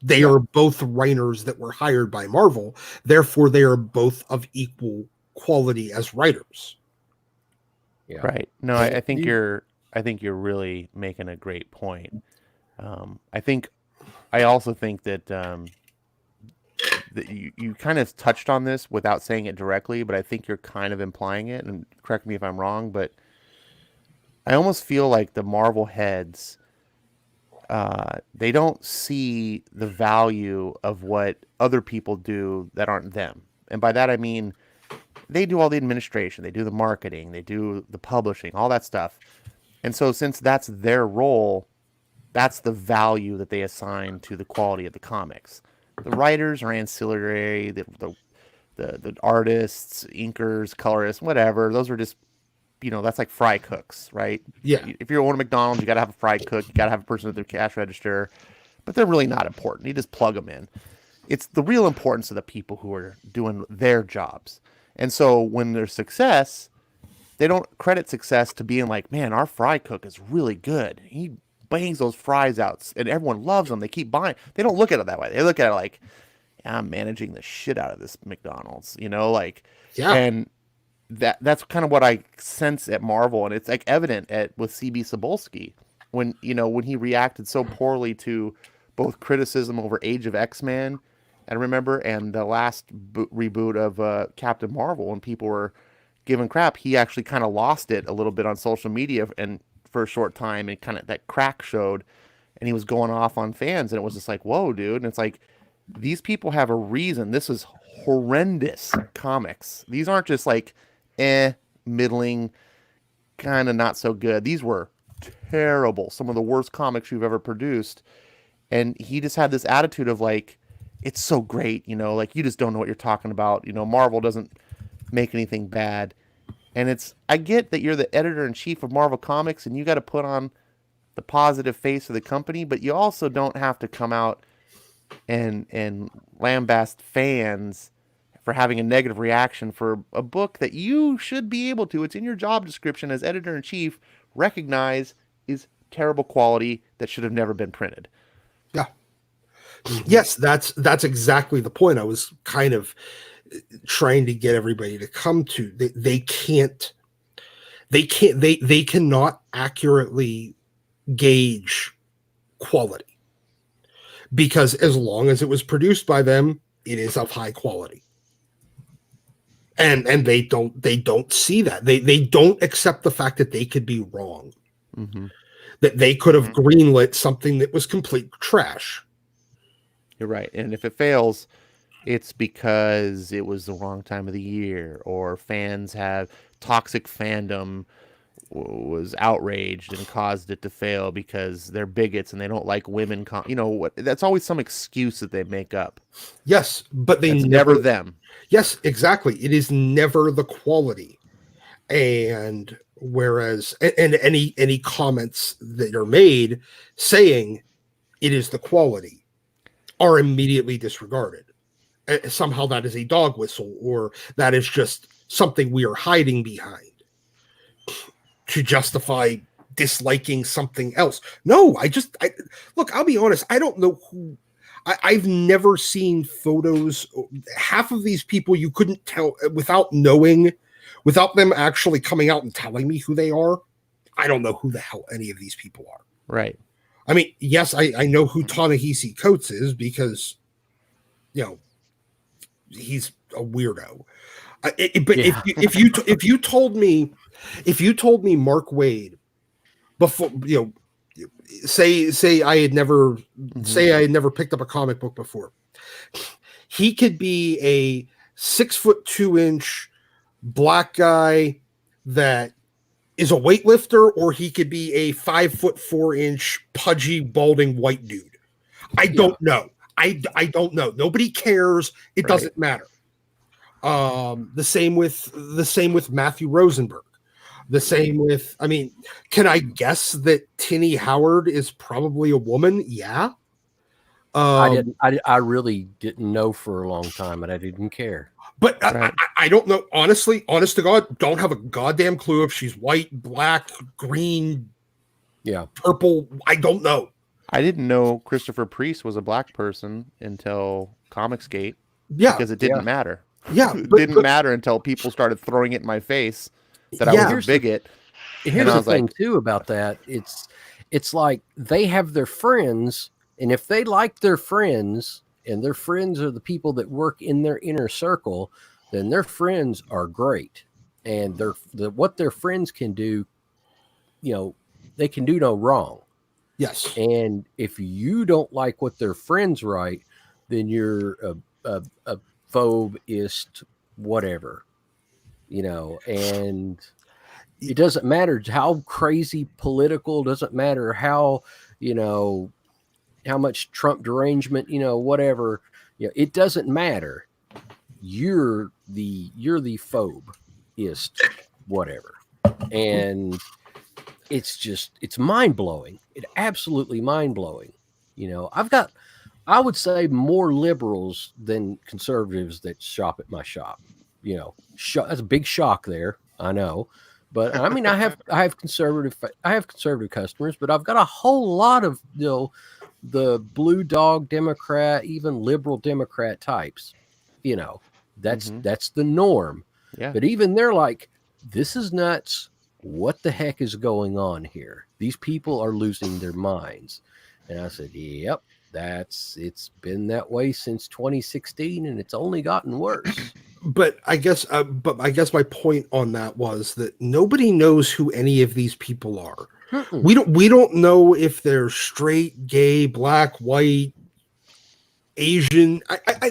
They are both writers that were hired by Marvel. Therefore, they are both of equal quality as writers. Yeah. Right. No, I think you're really making a great point. I also think that that you kind of touched on this without saying it directly, but I think you're kind of implying it, and correct me if I'm wrong, but I almost feel like the Marvel heads, they don't see the value of what other people do that aren't them. And by that I mean they do all the administration, they do the marketing, they do the publishing, all that stuff. And so since that's their role, that's the value that they assign to the quality of the comics. The writers are ancillary, the artists, inkers, colorists, whatever. Those are just, you know, that's like fry cooks, right? Yeah. If you're owning McDonald's, you got to have a fry cook. You got to have a person at the cash register. But they're really not important. You just plug them in. It's the real importance of the people who are doing their jobs. And so when there's success, they don't credit success to being like, man, our fry cook is really good. He bangs those fries out and everyone loves them. They keep buying. They don't look at it that way. They look at it like, I'm managing the shit out of this McDonald's, you know, like, Yeah. and that's kind of what I sense at Marvel. And it's like evident with CB Cebulski when he reacted so poorly to both criticism over Age of X-Men, and remember, and the last reboot of Captain Marvel, when people were giving crap, he actually kind of lost it a little bit on social media and for a short time, and kind of that crack showed, and he was going off on fans, and it was just like, whoa, dude. And it's like, these people have a reason. This is horrendous comics. These aren't just like middling, kind of not so good. These were terrible, some of the worst comics you've ever produced. And he just had this attitude of like, it's so great, you know, like, you just don't know what you're talking about. You know, Marvel doesn't make anything bad. And I get that you're the editor-in-chief of Marvel Comics and you got to put on the positive face of the company, but you also don't have to come out and lambast fans for having a negative reaction for a book that you should be able to, it's in your job description as editor-in-chief, recognize is terrible quality that should have never been printed. Yeah. Yes, that's exactly the point I was kind of trying to get everybody to come to. They cannot accurately gauge quality, because as long as it was produced by them, it is of high quality. And they don't see that. They don't accept the fact that they could be wrong. Mm-hmm. That they could have greenlit something that was complete trash. You're right. And if it fails, it's because it was the wrong time of the year, or fans have toxic fandom was outraged and caused it to fail because they're bigots and they don't like women. You know what? That's always some excuse that they make up. Yes, but it's never them. Yes, exactly. It is never the quality. And whereas, and any comments that are made saying it is the quality are immediately disregarded. Somehow that is a dog whistle, or that is just something we are hiding behind to justify disliking something else. No, look, I'll be honest. I don't know who. I've never seen photos. Half of these people you couldn't tell without them actually coming out and telling me who they are. I don't know who the hell any of these people are. Right. I mean, yes, I know who Ta-Nehisi Coates is because, he's a weirdo. If you told me Mark Waid before, say I had never picked up a comic book before, he could be a 6'2" black guy that is a weightlifter, or he could be a 5'4" pudgy balding white dude. I don't know. I don't know. Nobody cares. It doesn't matter. The same with Matthew Rosenberg. The same with, can I guess that Tinny Howard is probably a woman? Yeah. I really didn't know for a long time, and I didn't care. But I don't know. Honestly, honest to God, don't have a goddamn clue if she's white, black, green, purple. I don't know. I didn't know Christopher Priest was a black person until Comicsgate. Yeah. Because it didn't matter. Yeah. It didn't matter until people started throwing it in my face that I was a bigot. Here's the thing, too, about that. It's like they have their friends, and if they like their friends, and their friends are the people that work in their inner circle, then their friends are great. And what their friends can do, they can do no wrong. Yes. And if you don't like what their friends write, then you're a phobeist, whatever, and it doesn't matter how crazy political, doesn't matter how, how much Trump derangement, whatever, it doesn't matter. You're the phobeist, whatever. And it's mind blowing. It absolutely mind blowing. I would say more liberals than conservatives that shop at my shop. That's a big shock there. I know, but I have conservative customers, but I've got a whole lot of the blue dog Democrat, even liberal Democrat types. That's the norm. Yeah. But even they're like, this is nuts. What the heck is going on here? These people are losing their minds. And I said, yep. It's been that way since 2016, and it's only gotten worse. But I guess my point on that was that nobody knows who any of these people are. Mm-mm. We don't know if they're straight, gay, black, white, Asian.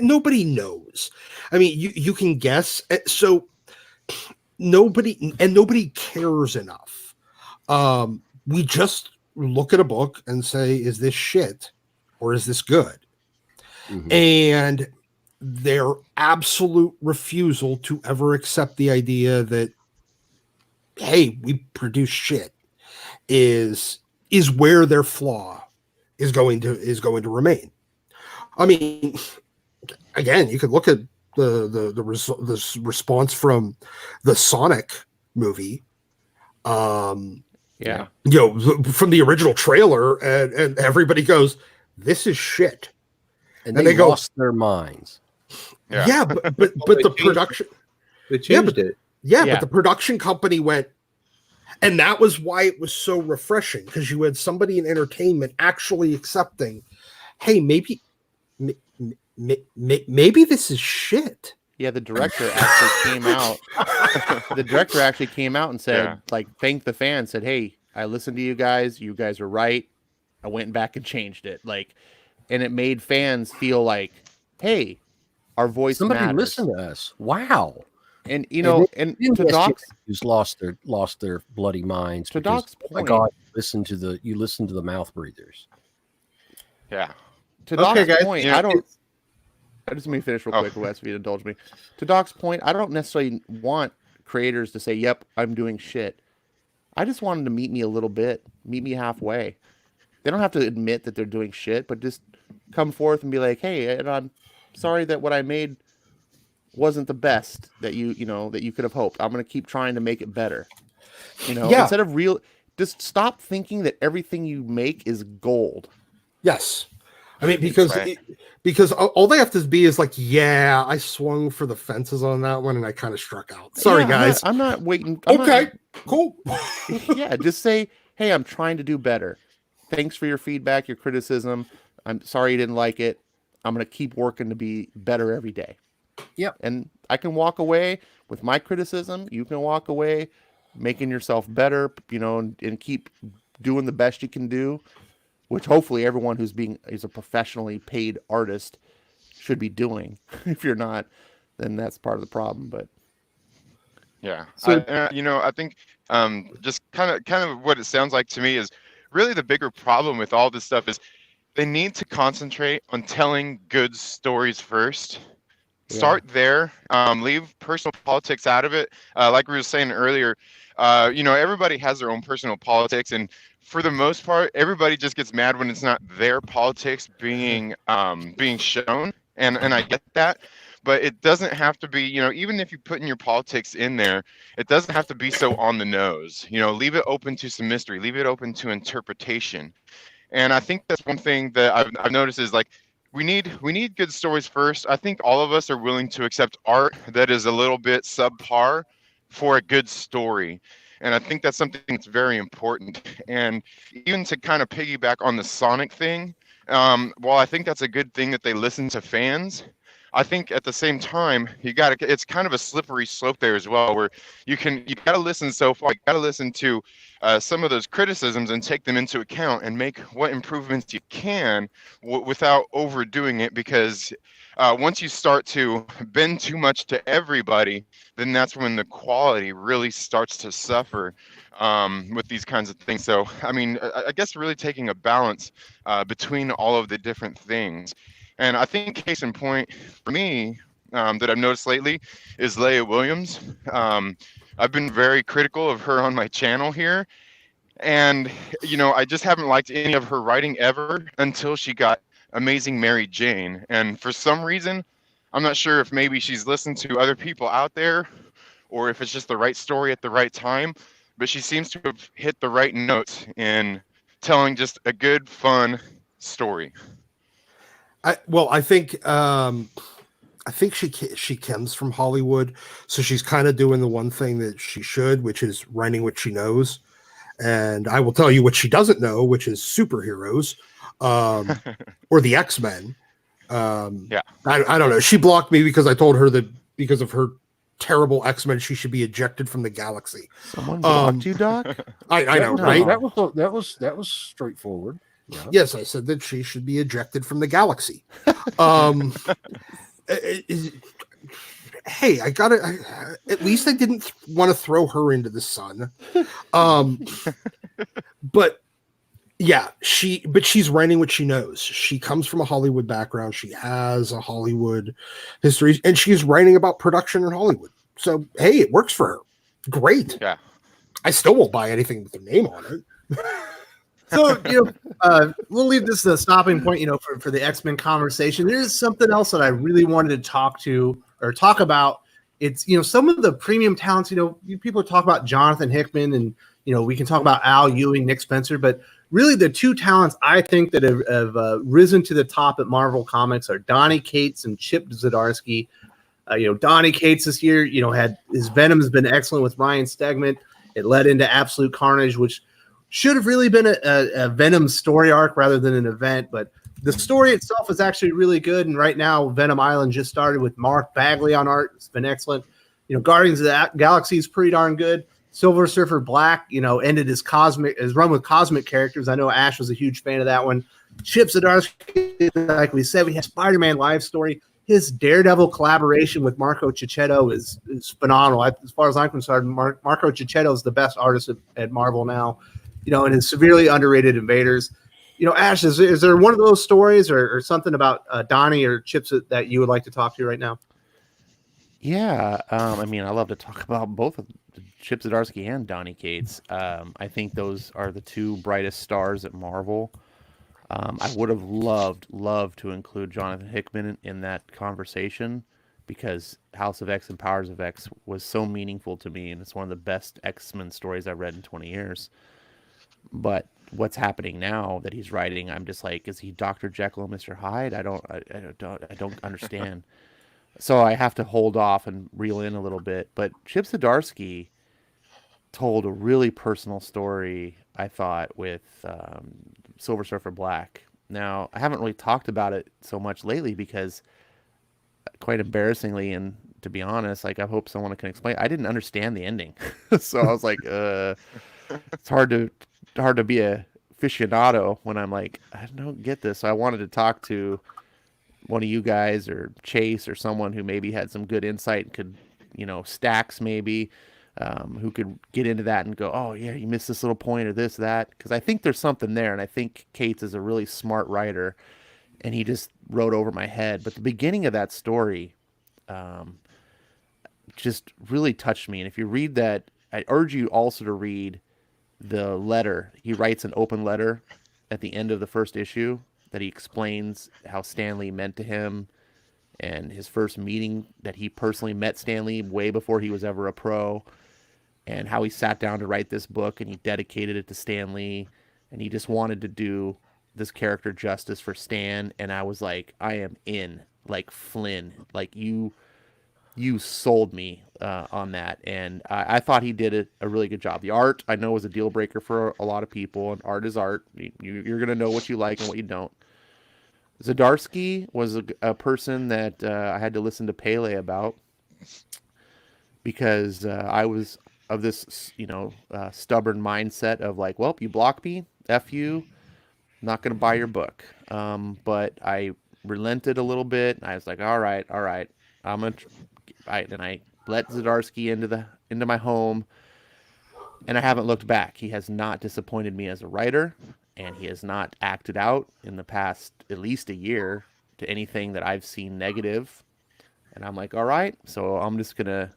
Nobody knows. You can guess. So nobody cares enough. We just look at a book and say, is this shit? Or is this good? Mm-hmm. And their absolute refusal to ever accept the idea that, hey, we produce shit is where their flaw is going to remain. Again, you could look at the response from the Sonic movie. From the original trailer, and everybody goes, this is shit, and they lost their minds. Yeah, but the production, they changed it. Yeah, but the production company went, and that was why it was so refreshing, because you had somebody in entertainment actually accepting, hey, maybe this is shit. Yeah, the director actually came out. The director actually came out and said, thanked the fans, said, hey, I listened to you guys. You guys were right. I went back and changed it. And it made fans feel like, hey, our voice somebody matters. Listen to us. Wow. And to Doc's who's lost their bloody minds. To Doc's point, my God, you listen to the mouth breathers. Yeah. To Doc's point, I just let me finish real quick, Wes, if you'd indulge me. To Doc's point, I don't necessarily want creators to say, yep, I'm doing shit. I just want them to meet me a little bit, meet me halfway. They don't have to admit that they're doing shit, but just come forth and be like, hey, and I'm sorry that what I made wasn't the best that you could have hoped. I'm going to keep trying to make it better. Instead of just stop thinking that everything you make is gold. Yes. I mean, because Right. because all they have to be is like, yeah, I swung for the fences on that one and I kind of struck out. Sorry, Yeah, guys. I'm not waiting. Cool. Yeah, just say, hey, I'm trying to do better. Thanks for your feedback, your criticism. I'm sorry you didn't like it. I'm going to keep working to be better every day. Yep. And I can walk away with my criticism. You can walk away making yourself better, and keep doing the best you can do, which hopefully everyone is a professionally paid artist should be doing. If you're not, then that's part of the problem. But Yeah. So- I think just kind of what it sounds like to me is really the bigger problem with all this stuff is they need to concentrate on telling good stories first. Start there. Leave personal politics out of it. Like we were saying earlier, everybody has their own personal politics, and for the most part, everybody just gets mad when it's not their politics being shown. And I get that, but it doesn't have to be. Even if you put in your politics in there, it doesn't have to be so on the nose. Leave it open to some mystery. Leave it open to interpretation. And I think that's one thing that I've noticed is like we need good stories first. I think all of us are willing to accept art that is a little bit subpar for a good story. And I think that's something that's very important. And even to kind of piggyback on the Sonic thing, while I think that's a good thing that they listen to fans, I think at the same time it's kind of a slippery slope there as well, where you got to listen so far. You got to listen to some of those criticisms and take them into account and make what improvements you can without overdoing it, because once you start to bend too much to everybody, then that's when the quality really starts to suffer with these kinds of things. So, I mean, I guess really taking a balance between all of the different things. And I think case in point for me that I've noticed lately is Leia Williams. I've been very critical of her on my channel here. And, I just haven't liked any of her writing ever until she got Amazing Mary Jane. And for some reason, I'm not sure if maybe she's listened to other people out there or if it's just the right story at the right time, but she seems to have hit the right notes in telling just a good, fun story. I think she comes from Hollywood, so she's kind of doing the one thing that she should, which is writing what she knows. And I will tell you what she doesn't know, which is superheroes, or the X-Men. Yeah. I don't know. She blocked me because I told her that because of her terrible X-Men, she should be ejected from the galaxy. someone blocked you, Doc? I know, No. right? That was straightforward. Yeah. Yes, I said that she should be ejected from the galaxy. Hey, at least I didn't want to throw her into the sun. But yeah, she's writing what she knows. She comes from a Hollywood background. She has a Hollywood history, and she's writing about production in Hollywood. So hey, it works for her. Great. Yeah. I still won't buy anything with her name on it. So, we'll leave this as a stopping point, for the X-Men conversation. There's something else that I really wanted to talk about. It's, some of the premium talents, people talk about Jonathan Hickman and, we can talk about Al Ewing, Nick Spencer, but really the two talents I think that have risen to the top at Marvel Comics are Donny Cates and Chip Zdarsky. Donny Cates this year, had his Venom has been excellent with Ryan Stegman. It led into Absolute Carnage, which should have really been a Venom story arc rather than an event, but the story itself is actually really good. And right now, Venom Island just started with Mark Bagley on art. It's been excellent. Guardians of the Galaxy is pretty darn good. Silver Surfer Black, ended his run with cosmic characters. I know Ash was a huge fan of that one. Chip Zdarsky, like we said, we have Spider-Man Live Story. His Daredevil collaboration with Marco Cicchetto is phenomenal. As far as I'm concerned, Marco Cicchetto is the best artist at Marvel now. And his severely underrated Invaders. Ash, is there one of those stories or something about Donny or Chips that you would like to talk to right now? Yeah, I mean, I love to talk about both of Chip Zdarsky and Donny Cates. I think those are the two brightest stars at Marvel. I would have loved to include Jonathan Hickman in that conversation because House of X and Powers of X was so meaningful to me, and it's one of the best X-Men stories I've read in 20 years. But what's happening now that he's writing, I'm just like, is he Dr. Jekyll and Mr. Hyde? I don't understand. So I have to hold off and reel in a little bit. But Chip Zdarsky told a really personal story, I thought, with Silver Surfer Black. Now, I haven't really talked about it so much lately because, quite embarrassingly, and to be honest, like I hope someone can explain, I didn't understand the ending. So I was like, it's hard to be a aficionado when I'm like, I don't get this. So I wanted to talk to one of you guys or Chase or someone who maybe had some good insight and could, Stacks maybe, who could get into that and go, oh yeah, you missed this little point or this, that. Because I think there's something there. And I think Cates is a really smart writer and he just wrote over my head. But the beginning of that story just really touched me. And if you read that, I urge you also to read the letter. He writes an open letter at the end of the first issue that he explains how Stan Lee meant to him and his first meeting that he personally met Stan Lee way before he was ever a pro, and how he sat down to write this book and he dedicated it to Stan Lee and he just wanted to do this character justice for Stan. And I was like, I am in, like Flynn, like you sold me on that. And I thought he did a really good job. The art, I know, is a deal breaker for a lot of people, and art is art. You're going to know what you like and what you don't. Zdarsky was a person that I had to listen to Pele about because I was of this, stubborn mindset of like, well, you block me, F you, I'm not going to buy your book. But I relented a little bit. I was like, all right, I'm going to and I let Zdarsky into my home, and I haven't looked back. He has not disappointed me as a writer, and he has not acted out in the past at least a year to anything that I've seen negative. And I'm like, all right, so I'm just gonna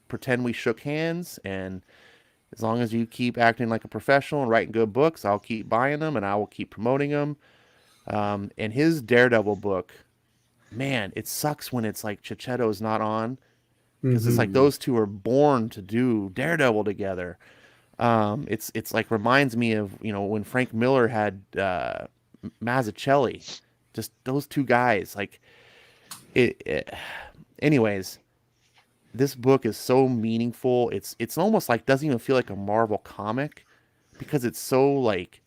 pretend we shook hands, and as long as you keep acting like a professional and writing good books, I'll keep buying them and I will keep promoting them. And his Daredevil book, man, it sucks when it's like Chichetto's not on, because it's like those two are born to do Daredevil together. It's like reminds me of when Frank Miller had Mazzucchelli, just those two guys. Like anyways, this book is so meaningful. It's almost like doesn't even feel like a Marvel comic because it's so like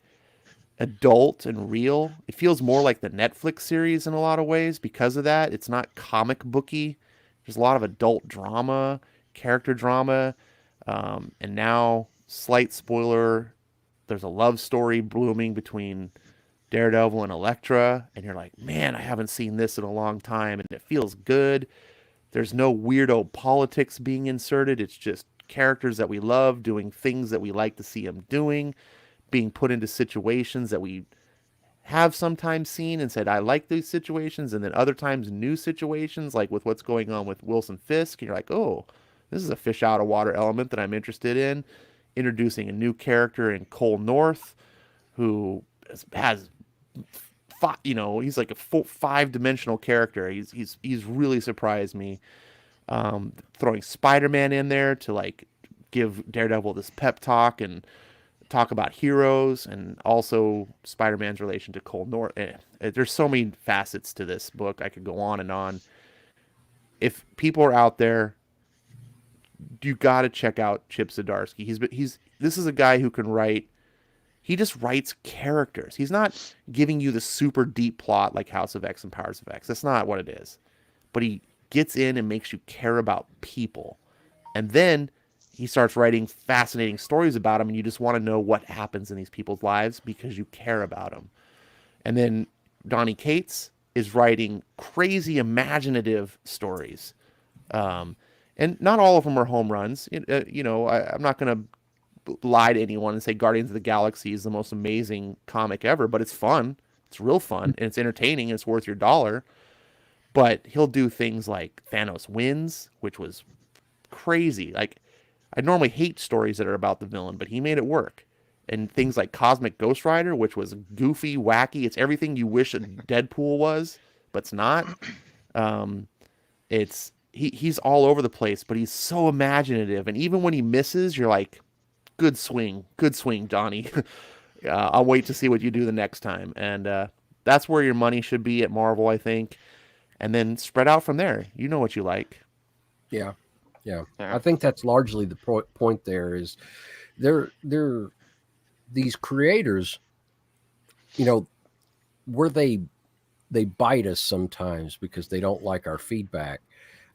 adult and real. It feels more like the Netflix series in a lot of ways because of that. It's not comic booky. There's a lot of adult drama, character drama, and now, slight spoiler, there's a love story blooming between Daredevil and Elektra, and you're like, man, I haven't seen this in a long time, and it feels good. There's no weirdo politics being inserted. It's just characters that we love doing things that we like to see them doing, being put into situations that we have sometimes seen and said, I like these situations, and then other times new situations, like with what's going on with Wilson Fisk, and you're like, oh, this is a fish out of water element that I'm interested in. Introducing a new character in Cole North, who has he's like a five-dimensional character. He's really surprised me. Throwing Spider-Man in there to like give Daredevil this pep talk and talk about heroes, and also Spider-Man's relation to Cole North. There's so many facets to this book. I could go on and on. If people are out there, you got to check out Chip Zdarsky. This is a guy who can write. He just writes characters. He's not giving you the super deep plot like House of X and Powers of X. That's not what it is. But he gets in and makes you care about people. And then he starts writing fascinating stories about them, and you just want to know what happens in these people's lives because you care about them. And then Donny Cates is writing crazy imaginative stories. And not all of them are home runs. I'm not going to lie to anyone and say Guardians of the Galaxy is the most amazing comic ever, but it's fun. It's real fun, and it's entertaining, and it's worth your dollar. But he'll do things like Thanos Wins, which was crazy. Like, I normally hate stories that are about the villain, but he made it work. And things like Cosmic Ghost Rider, which was goofy, wacky. It's everything you wish a Deadpool was, but it's not. He's all over the place, but he's so imaginative. And even when he misses, you're like, good swing, Donnie. I'll wait to see what you do the next time. And that's where your money should be at Marvel, I think. And then spread out from there. You know what you like. Yeah. Yeah. Yeah. I think that's largely the point there is they're these creators, you know, where they bite us sometimes because they don't like our feedback.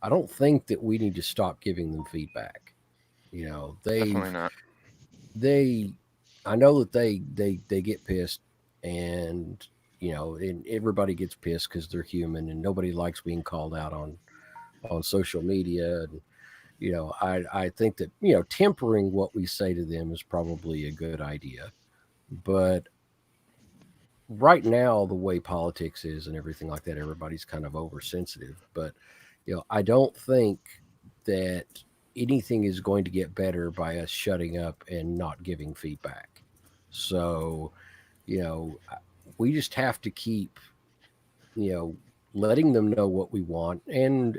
I don't think that we need to stop giving them feedback. You know, Definitely not. I know that they get pissed, and and everybody gets pissed because they're human, and nobody likes being called out on social media. And I think that tempering what we say to them is probably a good idea, but right now the way politics is and everything like that, everybody's kind of oversensitive. But I don't think that anything is going to get better by us shutting up and not giving feedback. So we just have to keep letting them know what we want, and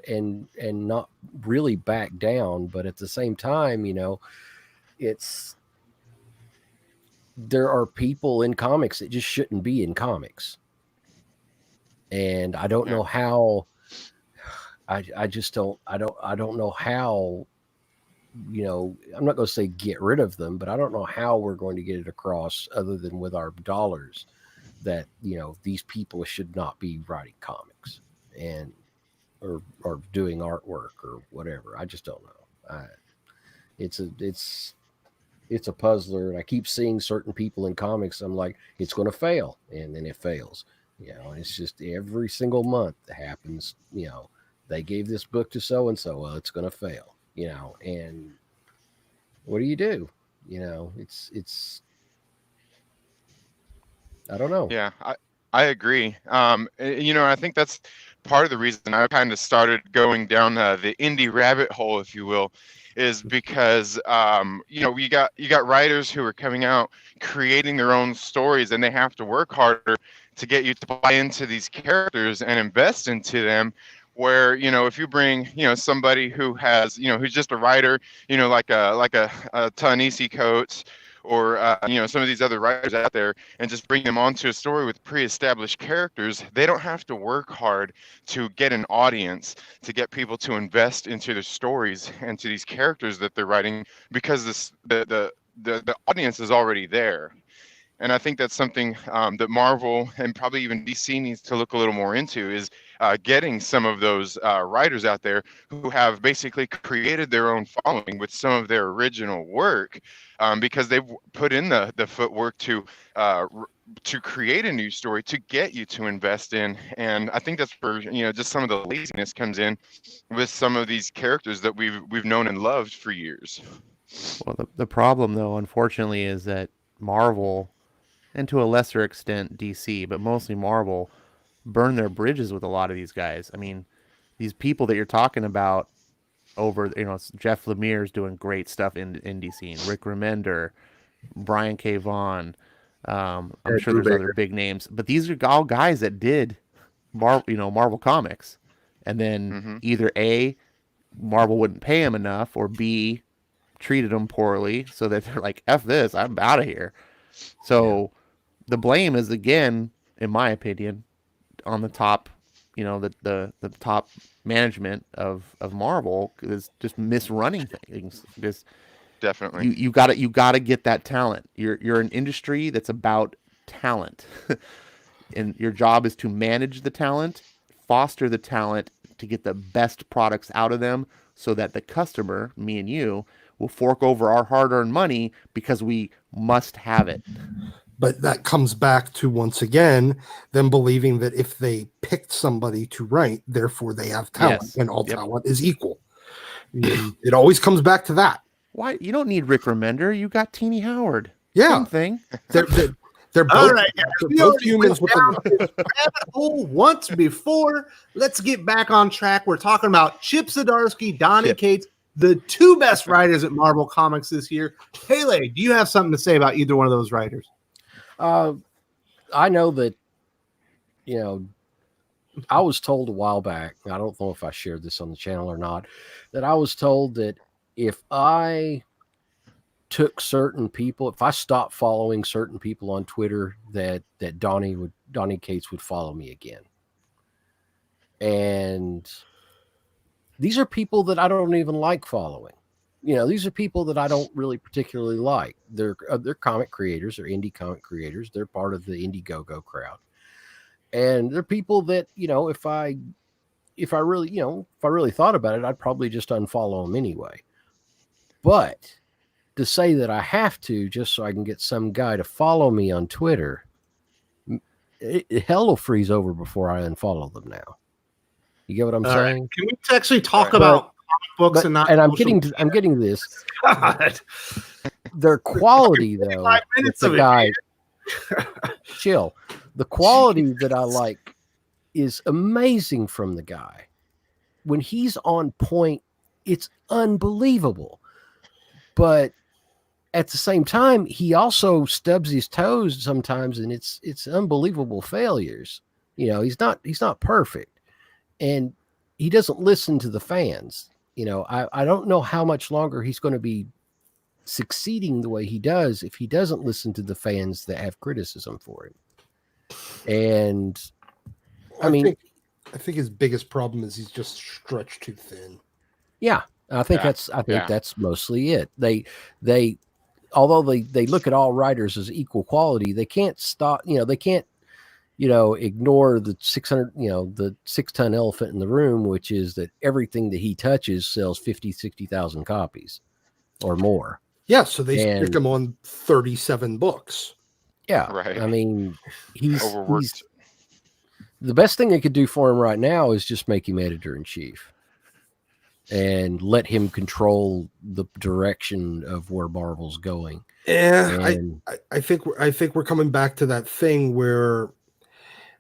not really back down. But at the same time, it's there are people in comics that just shouldn't be in comics. And I don't know how. I just don't. I don't know how. I'm not going to say get rid of them, but I don't know how we're going to get it across other than with our dollars that these people should not be writing comics and or doing artwork or whatever. I just don't know. It's a puzzler, and I keep seeing certain people in comics. I'm like, it's going to fail, and then it fails. And it's just every single month that happens. They gave this book to so and so. Well, it's going to fail. And what do you do? It's I don't know. Yeah, I agree. I think that's part of the reason I kind of started going down the indie rabbit hole, if you will, is because you got writers who are coming out creating their own stories, and they have to work harder to get you to buy into these characters and invest into them. Where if you bring somebody who has who's just a writer, like a Ta-Nehisi Coates, or some of these other writers out there, and just bring them onto a story with pre-established characters, they don't have to work hard to get an audience, to get people to invest into their stories and to these characters that they're writing, because the audience is already there. And I think that's something that Marvel and probably even DC needs to look a little more into, is getting some of those writers out there who have basically created their own following with some of their original work, because they've put in the footwork to create a new story, to get you to invest in. And I think that's where just some of the laziness comes in with some of these characters that we've known and loved for years. Well, the problem, though, unfortunately, is that Marvel, and to a lesser extent DC, but mostly Marvel, burn their bridges with a lot of these guys. I mean, these people that you're talking about over, Jeff Lemire's doing great stuff in indie scene. Rick Remender, Brian K. Vaughan. I'm sure there's other big names, but these are all guys that did Marvel Comics, and then either A, Marvel wouldn't pay them enough, or B, treated them poorly, so that they're like, F this, I'm out of here. So the blame is, again, in my opinion, on the top, the top management of Marvel, is just misrunning things. Just Definitely. you gotta get that talent. You're an industry that's about talent, and your job is to manage the talent, foster the talent, to get the best products out of them, so that the customer, me and you, will fork over our hard-earned money because we must have it. But that comes back to, once again, them believing that if they picked somebody to write, therefore they have talent, Yes. and all talent is equal. It always comes back to that. Why? You don't need Rick Remender. You got Teenie Howard. Yeah. Same thing. They're both, All right, they're both humans with rabbit hole once before. Let's get back on track. We're talking about Chip Zdarsky, Donny Cates, the two best writers at Marvel Comics this year. Pele, do you have something to say about either one of those writers? I know that, I was told a while back, I don't know if I shared this on the channel or not, that I was told that if I took certain people, if I stopped following certain people on Twitter, that Donny Cates would follow me again. And these are people that I don't even like following. These are people that I don't really particularly like. They're comic creators, they're indie comic creators. They're part of the Indiegogo crowd. And they're people that, if I really thought about it, I'd probably just unfollow them anyway. But to say that I have to just so I can get some guy to follow me on Twitter, hell will freeze over before I unfollow them now. You get what I'm saying? Right. Can we actually talk about comic books and not? And I'm getting this. God. Their quality, though. 5 minutes the of guy. Chill. The quality that I like is amazing from the guy. When he's on point, it's unbelievable. But at the same time, he also stubs his toes sometimes, and it's unbelievable failures. He's not perfect. And he doesn't listen to the fans. I don't know how much longer he's going to be succeeding the way he does if he doesn't listen to the fans that have criticism for him. And I think his biggest problem is he's just stretched too thin. Yeah, I think that's mostly it. They although they look at all writers as equal quality, they can't stop. They can't ignore the 600, the 6-ton elephant in the room, which is that everything that he touches sells 50,000-60,000 copies or more. Yeah, so they stick him on 37 books. Yeah, right. I mean, he's overworked. The best thing they could do for him right now is just make him editor-in-chief and let him control the direction of where Marvel's going. Yeah, I think we're coming back to that thing where,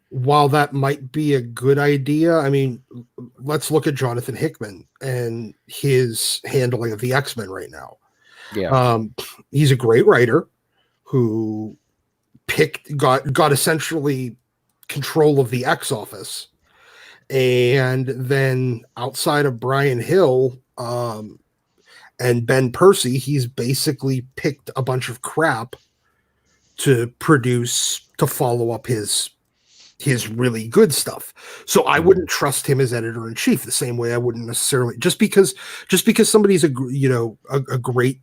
while that might be a good idea, I mean, let's look at Jonathan Hickman and his handling of the X-Men right now. Yeah, he's a great writer who got essentially control of the X office, and then outside of Brian Hill and Ben Percy, he's basically picked a bunch of crap to follow up his really good stuff. So I wouldn't trust him as editor-in-chief the same way I wouldn't necessarily just because somebody's a great,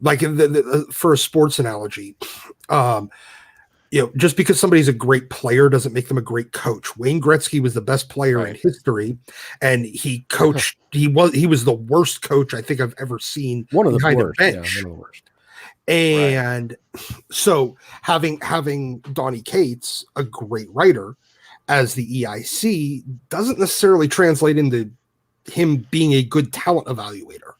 like for a sports analogy, just because somebody's a great player doesn't make them a great coach. Wayne Gretzky was the best player in history, and he coached. he was the worst coach I think I've ever seen. One of the behind worst. a bench. Yeah, one of the worst. And so having Donny Cates, a great writer, as the EIC doesn't necessarily translate into him being a good talent evaluator.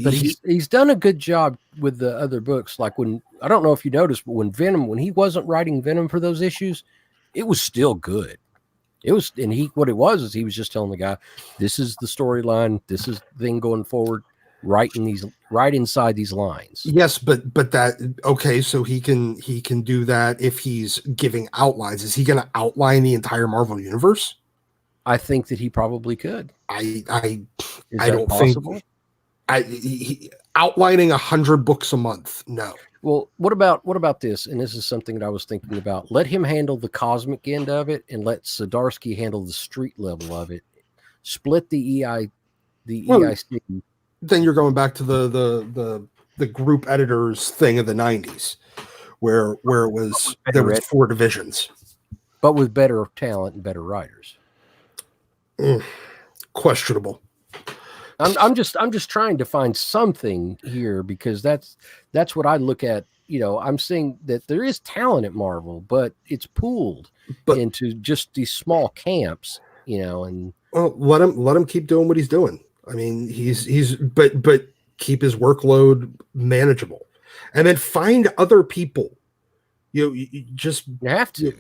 But he's done a good job with the other books. Like when, I don't know if you noticed, but when he wasn't writing Venom for those issues, it was still good. He was just telling the guy, this is the storyline, this is the thing going forward, right inside these lines. Yes, but that, okay, so he can do that if he's giving outlines. Is he going to outline the entire Marvel universe? I think that he probably could. I don't think outlining 100 books a month. No. Well, what about this? And this is something that I was thinking about. Let him handle the cosmic end of it, and let Zdarsky handle the street level of it. Split the EIC. Then you're going back to the group editors thing of the 90s, where it was there was 4 divisions, but with better talent and better writers. Questionable. I'm just trying to find something here, because that's what I look at. I'm seeing that there is talent at Marvel, but it's pooled into just these small camps, and let him keep doing what he's doing. I mean, but keep his workload manageable, and then find other people. You have to.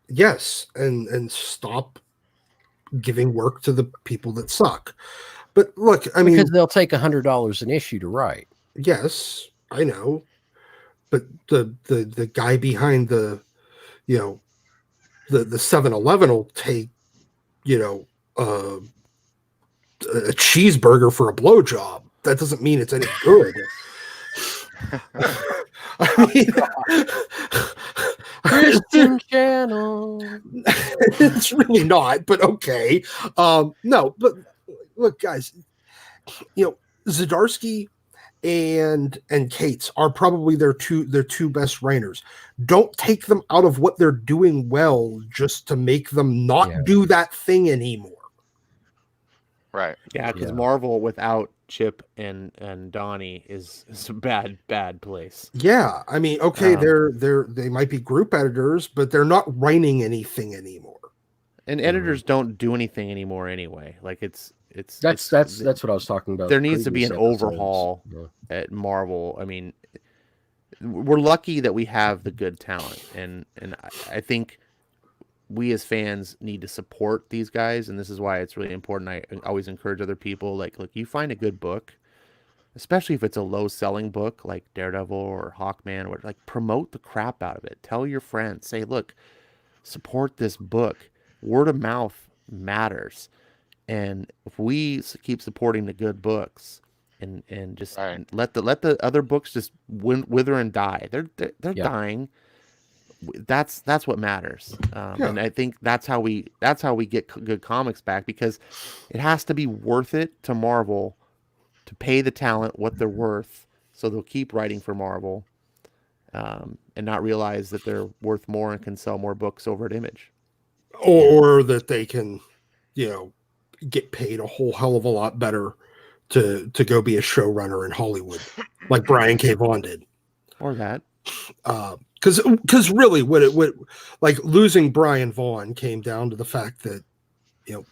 Yes, and stop giving work to the people that suck. But look, I mean, because they'll take $100 an issue to write. Yes, I know, but the guy behind the 7-Eleven will take a cheeseburger for a blowjob. That doesn't mean it's any good. I mean, Christian channel. it's really not, but okay. No, but look, guys, Zdarsky and Cates are probably their two best writers. Don't take them out of what they're doing well just to make them not do that thing anymore. Right. Yeah, because Yeah. Marvel without Chip and Donny is a bad place. Yeah, I mean, okay, they might be group editors, but they're not writing anything anymore. And editors don't do anything anymore anyway. Like that's what I was talking about. There needs to be an previous episodes. overhaul Yeah. at Marvel. I mean, we're lucky that we have the good talent, and I think we as fans need to support these guys, and this is why it's really important. I always encourage other people, like, look, you find a good book, especially if it's a low-selling book like Daredevil or Hawkman, or like, promote the crap out of it. Tell your friends, say, look, support this book. Word of mouth matters, and if we keep supporting the good books and just let the other books just wither and die, they're dying. That's what matters, and I think that's how we get good comics back, because it has to be worth it to Marvel to pay the talent what they're worth, so they'll keep writing for Marvel, and not realize that they're worth more and can sell more books over at Image, or that they can, get paid a whole hell of a lot better to go be a showrunner in Hollywood, like Brian K. Vaughan did, or that. Because really, what like losing Brian Vaughan came down to the fact that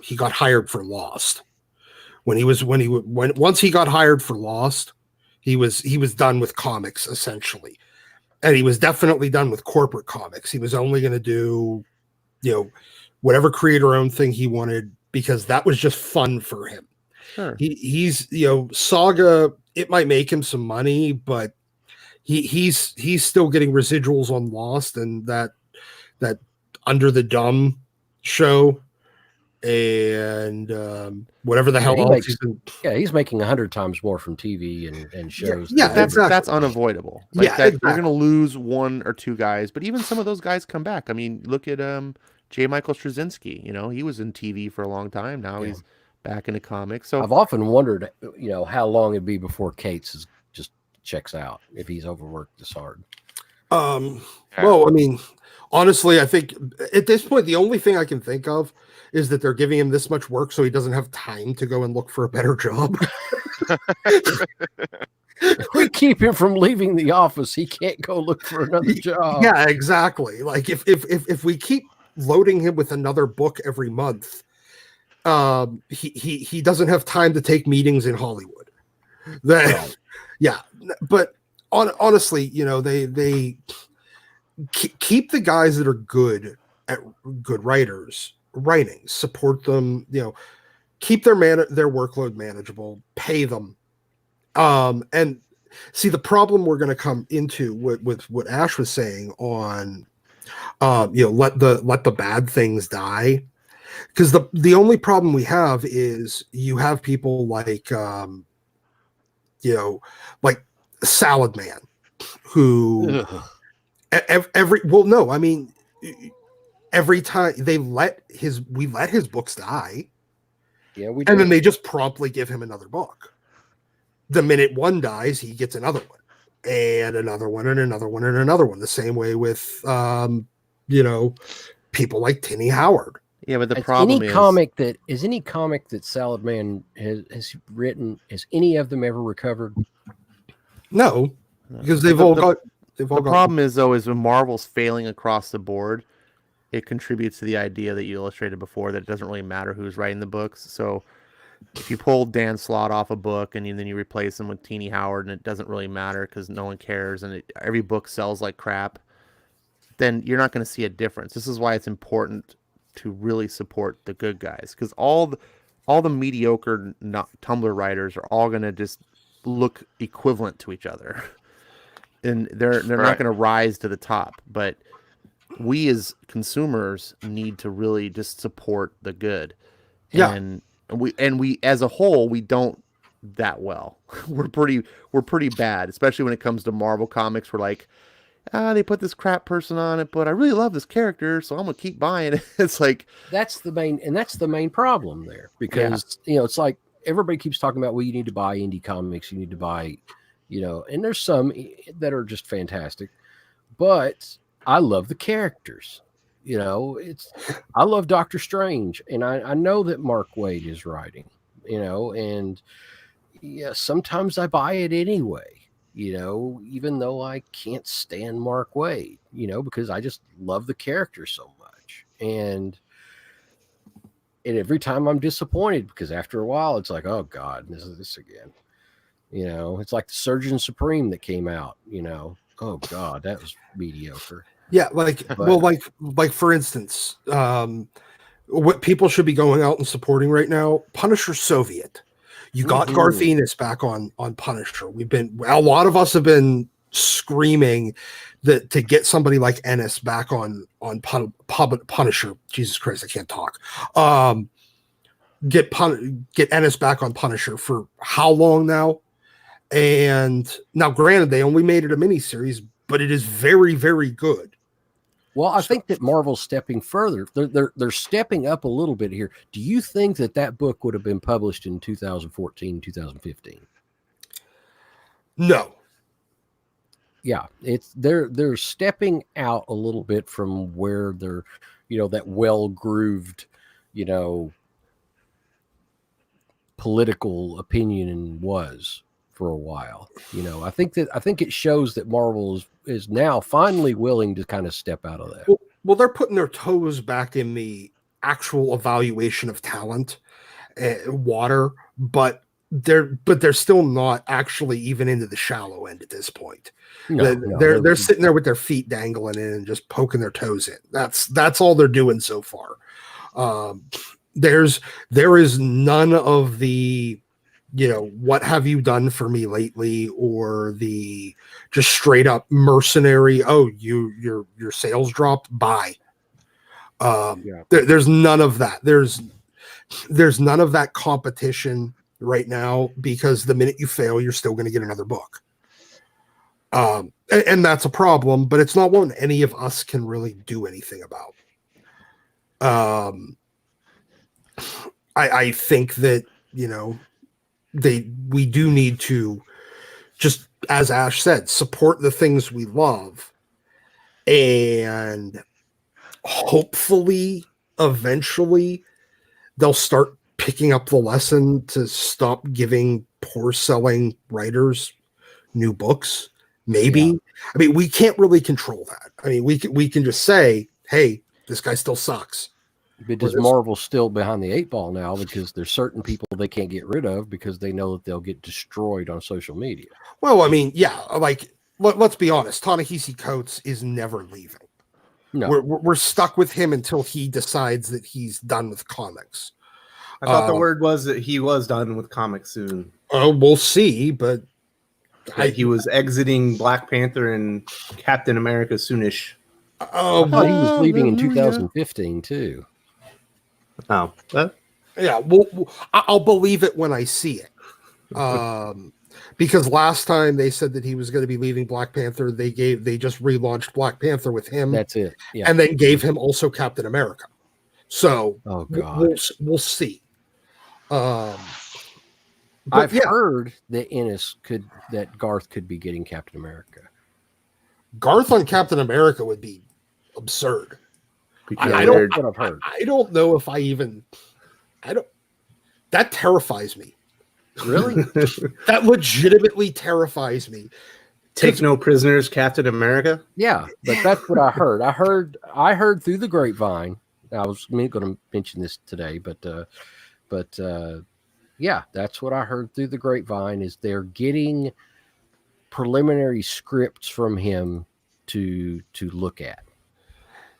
he got hired for Lost. Once he got hired for Lost, he was done with comics essentially, and he was definitely done with corporate comics. He was only going to do whatever creator-owned thing he wanted, because that was just fun for him. Sure. He's Saga. It might make him some money, but he's still getting residuals on Lost and that Under the Dome show, and whatever the hell else he's making 100 times more from TV and shows. Yeah, that's unavoidable. Like exactly. You're going to lose one or two guys, but even some of those guys come back. I mean, look at J. Michael Straczynski. He was in TV for a long time. Now he's back into comics. So I've often wondered, how long it'd be before Cates just checks out if he's overworked this hard. Well, I mean, honestly, I think at this point, the only thing I can think of is that they're giving him this much work so he doesn't have time to go and look for a better job. If we keep him from leaving the office, he can't go look for another job. Yeah, exactly. Like if we keep loading him with another book every month, he doesn't have time to take meetings in Hollywood. But honestly, they keep the guys that are good writers writing, support them, keep their workload manageable, pay them. And see, the problem we're going to come into with what Ash was saying on, let the bad things die. Because the only problem we have is you have people like, like Salad Man, who every time we let his books die. Yeah, we and then they just promptly give him another book. The minute one dies, he gets another one, and another one, and another one, and another one. The same way with people like Tinny Howard. Yeah, but the problem is any comic that Salad Man has written, has any of them ever recovered? No, because the problem is when Marvel's failing across the board, it contributes to the idea that you illustrated before, that it doesn't really matter who's writing the books. So if you pull Dan Slott off a book and then you replace him with Teeny Howard, and it doesn't really matter because no one cares, and every book sells like crap, then you're not going to see a difference. This is why it's important to really support the good guys, because all the mediocre Tumblr writers are all going to just look equivalent to each other, and they're not going to rise to the top. But we as consumers need to really just support the good. And we as a whole, we don't that well. We're pretty bad, especially when it comes to Marvel comics. We're like, they put this crap person on it, but I really love this character, so I'm gonna keep buying it. It's like That's the main problem there, because it's like everybody keeps talking about, well, you need to buy indie comics, you need to buy, and there's some that are just fantastic, but I love the characters. I love Doctor Strange, and I know that Mark Waid is writing, and yeah, sometimes I buy it anyway, even though I can't stand Mark Waid, because I just love the character so much. And every time I'm disappointed, because after a while it's like, oh God, this is this again. It's like the Surgeon Supreme that came out, oh God, that was mediocre. Yeah, like for instance, what people should be going out and supporting right now, Punisher Soviet. You got Garth Ennis back on Punisher. A lot of us have been screaming that to get somebody like Ennis back on Punisher. Jesus Christ, I can't talk. Get Ennis back on Punisher for how long now? And now, granted, they only made it a miniseries, but it is very, very good. Well, I think that Marvel's stepping further. They're stepping up a little bit here. Do you think that book would have been published in 2014, 2015? No. Yeah, they're stepping out a little bit from where they're, that well-grooved, political opinion was for a while. I think it shows that Marvel is now finally willing to kind of step out of that. Well, they're putting their toes back in the actual evaluation of talent, water, but they're still not actually even into the shallow end at this point. They're sitting there with their feet dangling in and just poking their toes in. That's all they're doing so far. There is none of the, what have you done for me lately, or the just straight up mercenary, oh, your sales dropped, bye. There's none of that. There's none of that competition right now, because the minute you fail, you're still going to get another book. And that's a problem, but it's not one any of us can really do anything about. I think that, we do need to, just as Ash said, support the things we love, and hopefully eventually they'll start picking up the lesson to stop giving poor selling writers new books. Maybe. Yeah. I mean, we can't really control that. I mean, we can just say, hey, this guy still sucks. But does Marvel still behind the 8 ball now, because there's certain people they can't get rid of because they know that they'll get destroyed on social media? Well, I mean, yeah, like let's be honest, Ta-Nehisi Coates is never leaving. No, we're stuck with him until he decides that he's done with comics. I thought the word was that he was done with comics soon. Oh, we'll see, but he was exiting Black Panther and Captain America soonish. I thought he was leaving in 2015 too. Oh, yeah. Well, I'll believe it when I see it. Because last time they said that he was going to be leaving Black Panther, they just relaunched Black Panther with him. That's it. Yeah. And then gave him also Captain America. So oh god, we'll see. I've heard that Garth could be getting Captain America. Garth on Captain America would be absurd. I don't know if that terrifies me. Really? That legitimately terrifies me. Take no prisoners, Captain America? Yeah, but that's what I heard. I heard through the grapevine. I was going to mention this today, but yeah, that's what I heard through the grapevine, is they're getting preliminary scripts from him to look at.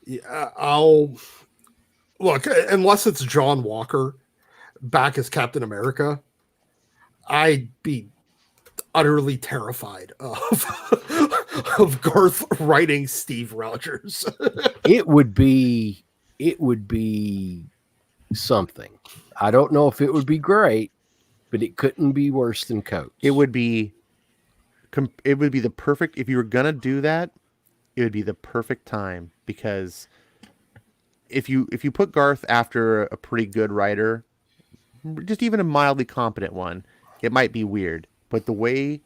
Yeah, I'll look, unless it's John Walker back as Captain America, I'd be utterly terrified of Garth writing Steve Rogers. It would be something. I don't know if it would be great, but it couldn't be worse than Coates. It would be the perfect, if you were gonna do that, it would be the perfect time, because if you put Garth after a pretty good writer, just even a mildly competent one, it might be weird. But the way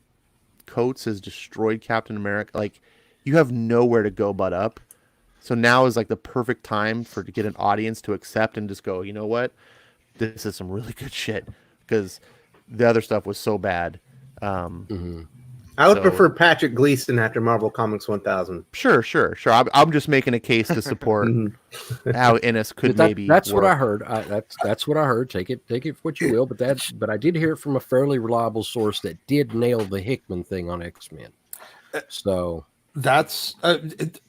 Coates has destroyed Captain America, like, you have nowhere to go but up. So now is like the perfect time to get an audience to accept and just go, you know what, this is some really good shit, because the other stuff was so bad. I would prefer Patrick Gleason after Marvel Comics 1000. Sure. I'm just making a case to support how Ennis could maybe. That's work. what I heard. That's what I heard. Take it for what you will. But I did hear it from a fairly reliable source that did nail the Hickman thing on X-Men. So that's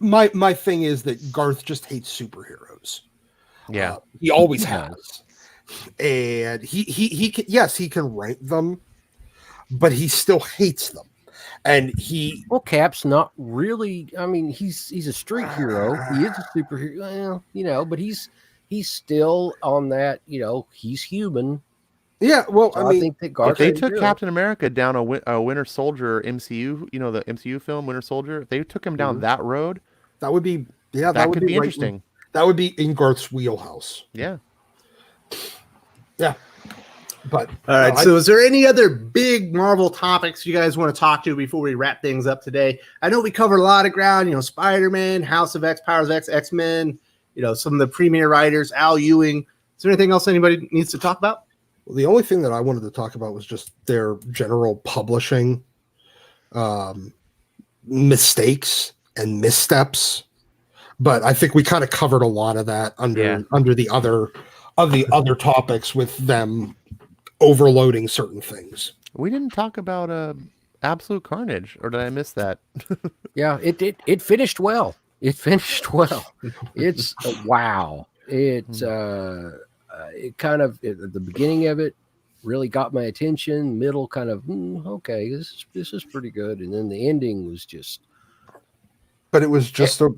my thing is that Garth just hates superheroes. Yeah, he always has, and he can, yes, he can rank them, but he still hates them. And Cap's not really. I mean, he's a street hero. He is a superhero, but he's still on that. He's human. Yeah, well, so I think that Garth, if they took Captain America down a Winter Soldier MCU, the MCU film Winter Soldier, if they took him down that road, that would be that could be interesting. That would be in Garth's wheelhouse. Yeah. But all right, so is there any other big Marvel topics you guys want to talk to before we wrap things up today? I know we covered a lot of ground, Spider-Man, House of X, Powers of X, X-Men, some of the premier writers, Al Ewing. Is there anything else anybody needs to talk about? Well, the only thing that I wanted to talk about was just their general publishing mistakes and missteps. But I think we kind of covered a lot of that under the other topics with them overloading certain things. We didn't talk about Absolute Carnage, or did I miss that? Yeah, it finished well. It finished well. It's wow. It kind of at the beginning of it really got my attention. Middle kind of okay, this is pretty good, and then the ending was just. But it was just a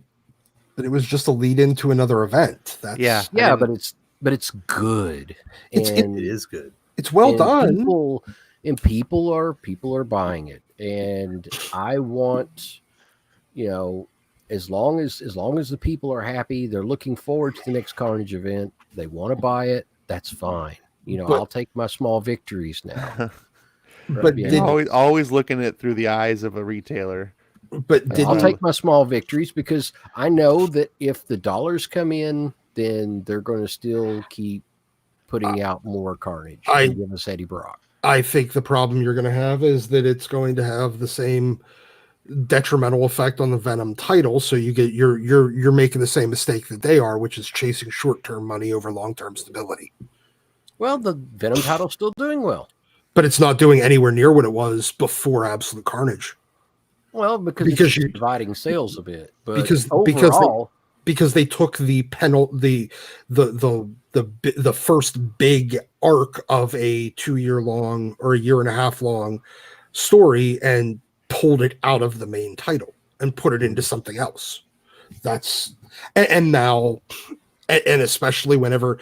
lead into another event. But it's good. It is good. It's well done. People are buying it, and I want, as long as the people are happy, they're looking forward to the next Carnage event. They want to buy it. That's fine. I'll take my small victories now. But always looking at it through the eyes of a retailer. But I'll take my small victories, because I know that if the dollars come in, then they're going to still keep putting out more Carnage and give us Eddie Brock. I think the problem you're going to have is that it's going to have the same detrimental effect on the Venom title. So you're making the same mistake that they are, which is chasing short-term money over long-term stability. Well, the Venom title's still doing well, but it's not doing anywhere near what it was before Absolute Carnage. Well, because you're dividing sales a bit, but because they took the first big arc of a 2-year long or a year and a half long story and pulled it out of the main title and put it into something else. And now, and especially whenever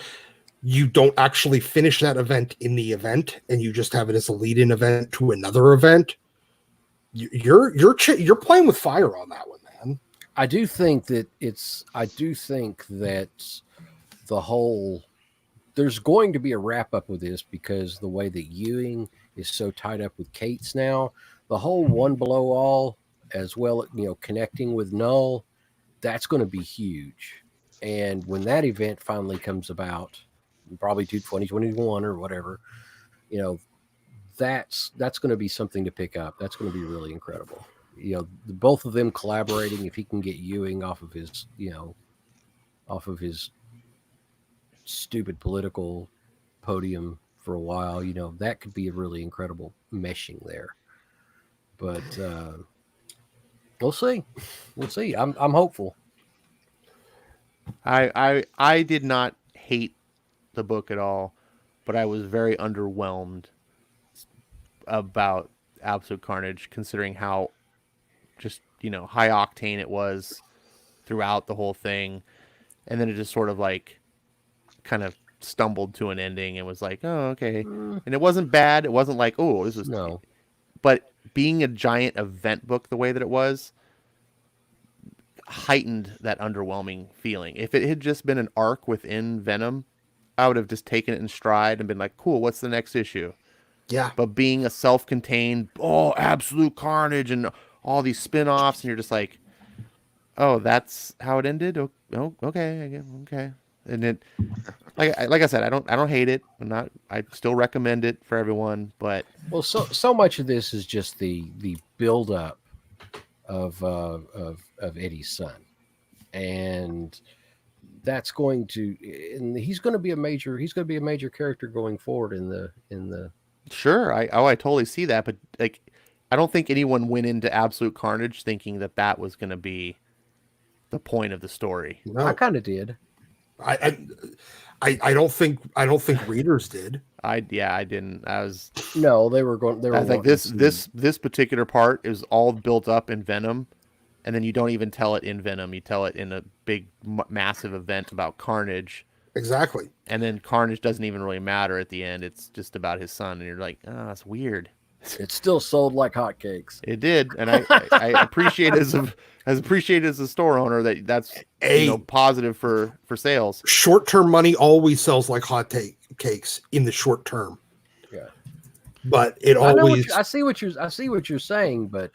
you don't actually finish that event in the event and you just have it as a lead-in event to another event, you're playing with fire on that one, man. I do think that the whole, there's going to be a wrap up with this, because the way that Ewing is so tied up with Cates now, the whole One Below All, as well, connecting with Null, that's going to be huge. And when that event finally comes about, probably to 2021 or whatever, that's going to be something to pick up. That's going to be really incredible. Both of them collaborating, if he can get Ewing off of his stupid political podium for a while, that could be a really incredible meshing there. But we'll see. I'm hopeful. I did not hate the book at all, but I was very underwhelmed about Absolute Carnage, considering how just high octane it was throughout the whole thing, and then it just sort of like kind of stumbled to an ending and was like, oh, okay. Mm, And it wasn't bad. It wasn't like, oh, this is. no. But being a giant event book the way that it was heightened that underwhelming feeling. If it had just been an arc within Venom, I would have just taken it in stride and been like, cool, what's the next issue? Yeah. But being a self-contained, absolute carnage and all these spin-offs, and you're just like, oh, that's how it ended? Oh, okay, okay. And it, like I said, I don't hate it. I still recommend it for everyone, but Well, so much of this is just the build up of Eddie's son, and that's going to, and he's going to be a major character going forward in the. sure, I totally see that, but like, I don't think anyone went into Absolute Carnage thinking that was going to be the point of the story. No, I kind of did. I don't think readers did. I didn't. No, they were going. They were I was like, this particular part is all built up in Venom, and then you don't even tell it in Venom. You tell it in a big, massive event about Carnage. Exactly. And then Carnage doesn't even really matter at the end. It's just about his son, and you're like, oh, that's weird. It still sold like hotcakes. It did, and I appreciate it as a store owner that's positive for sales. Short-term money always sells like cakes in the short term. Yeah, but it always. I see what you're saying, but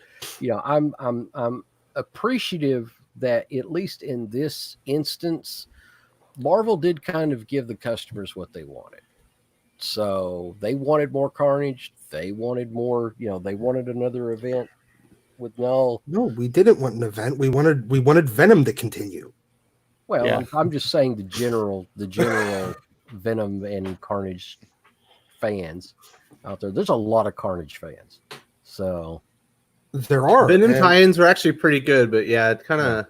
I'm appreciative that at least in this instance, Marvel did kind of give the customers what they wanted. So they wanted more Carnage. They wanted more, they wanted another event with Null. No, we didn't want an event. We wanted Venom to continue. Well, yeah. I'm just saying the general Venom and Carnage fans out there. There's a lot of Carnage fans. So there are. Venom tie-ins were actually pretty good, but yeah, it kind of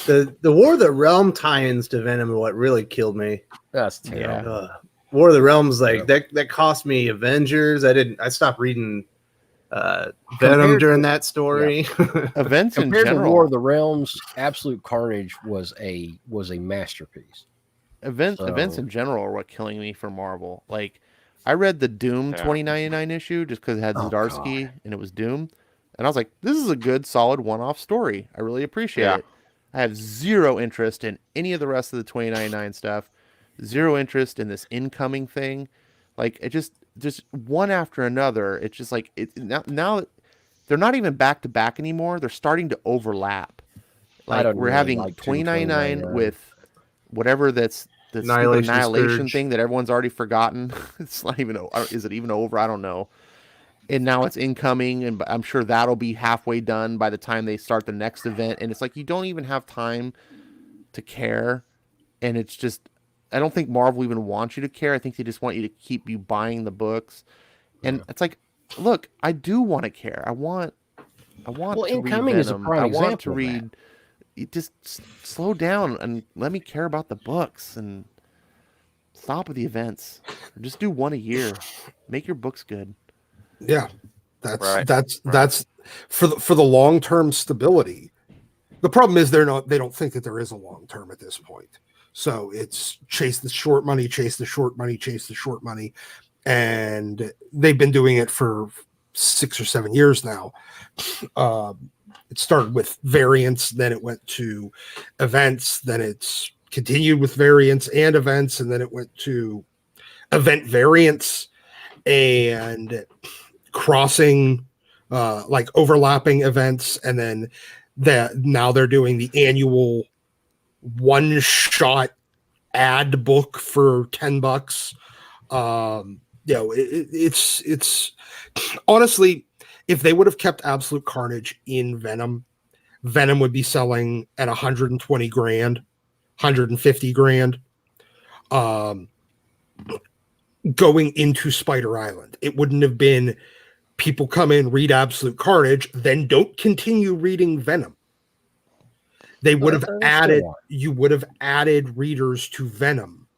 the War of the Realm tie-ins to Venom are what really killed me. that's terrible. Yeah. War of the Realms, like that cost me Avengers. I stopped reading Venom during that story. Yeah. Events in Compared to general, War of the Realms, Absolute Carnage was a masterpiece. events in general are what killing me for Marvel. Like, I read the Doom 2099 issue just because it had Zdarsky and it was Doom, and I was like, this is a good, solid one-off story. I really appreciate it. I have zero interest in any of the rest of the 2099 stuff. Zero interest in this incoming thing. Like, it just one after another. It's just like now they're not even back to back anymore. They're starting to overlap. Like, we're really having like 2099 with whatever that's the annihilation thing that everyone's already forgotten. It's not even, is it even over? I don't know. And now it's incoming, and I'm sure that'll be halfway done by the time they start the next event. And it's like, you don't even have time to care. And it's just, I don't think Marvel even wants you to care. I think they just want you to keep you buying the books. And it's like, look, I do want to care. I want to Incoming read is a Venom. prime I example want to of read. You just slow down and let me care about the books and stop with the events. Or just do one a year. Make your books good. Yeah, that's for the long-term stability. The problem is they don't think that there is a long term at this point. So it's chase the short money, chase the short money, chase the short money. And they've been doing it for 6 or 7 years now. It started with variants, then it went to events, then it's continued with variants and events, and then it went to event variants and crossing, like overlapping events, and then now they're doing the annual one-shot ad book for $10. It's honestly, if they would have kept Absolute Carnage in Venom would be selling at 120 grand, 150 grand. Going into Spider Island, it wouldn't have been people come in, read Absolute Carnage, then don't continue reading Venom. They would have added, you would have added readers to Venom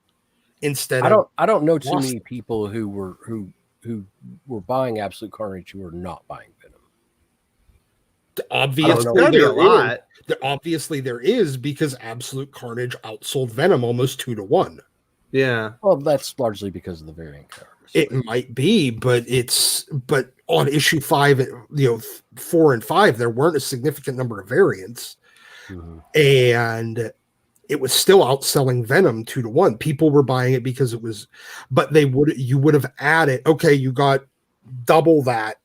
instead. I don't know too many people who were buying Absolute Carnage who were not buying Venom. Obviously there is, because Absolute Carnage outsold Venom almost 2-1. Yeah. Well, that's largely because of the variant covers. It might be, but on issue 5, 4 and 5, there weren't a significant number of variants, and it was still outselling Venom 2-1. People were buying it because it was, but you would have added, okay, you got double that,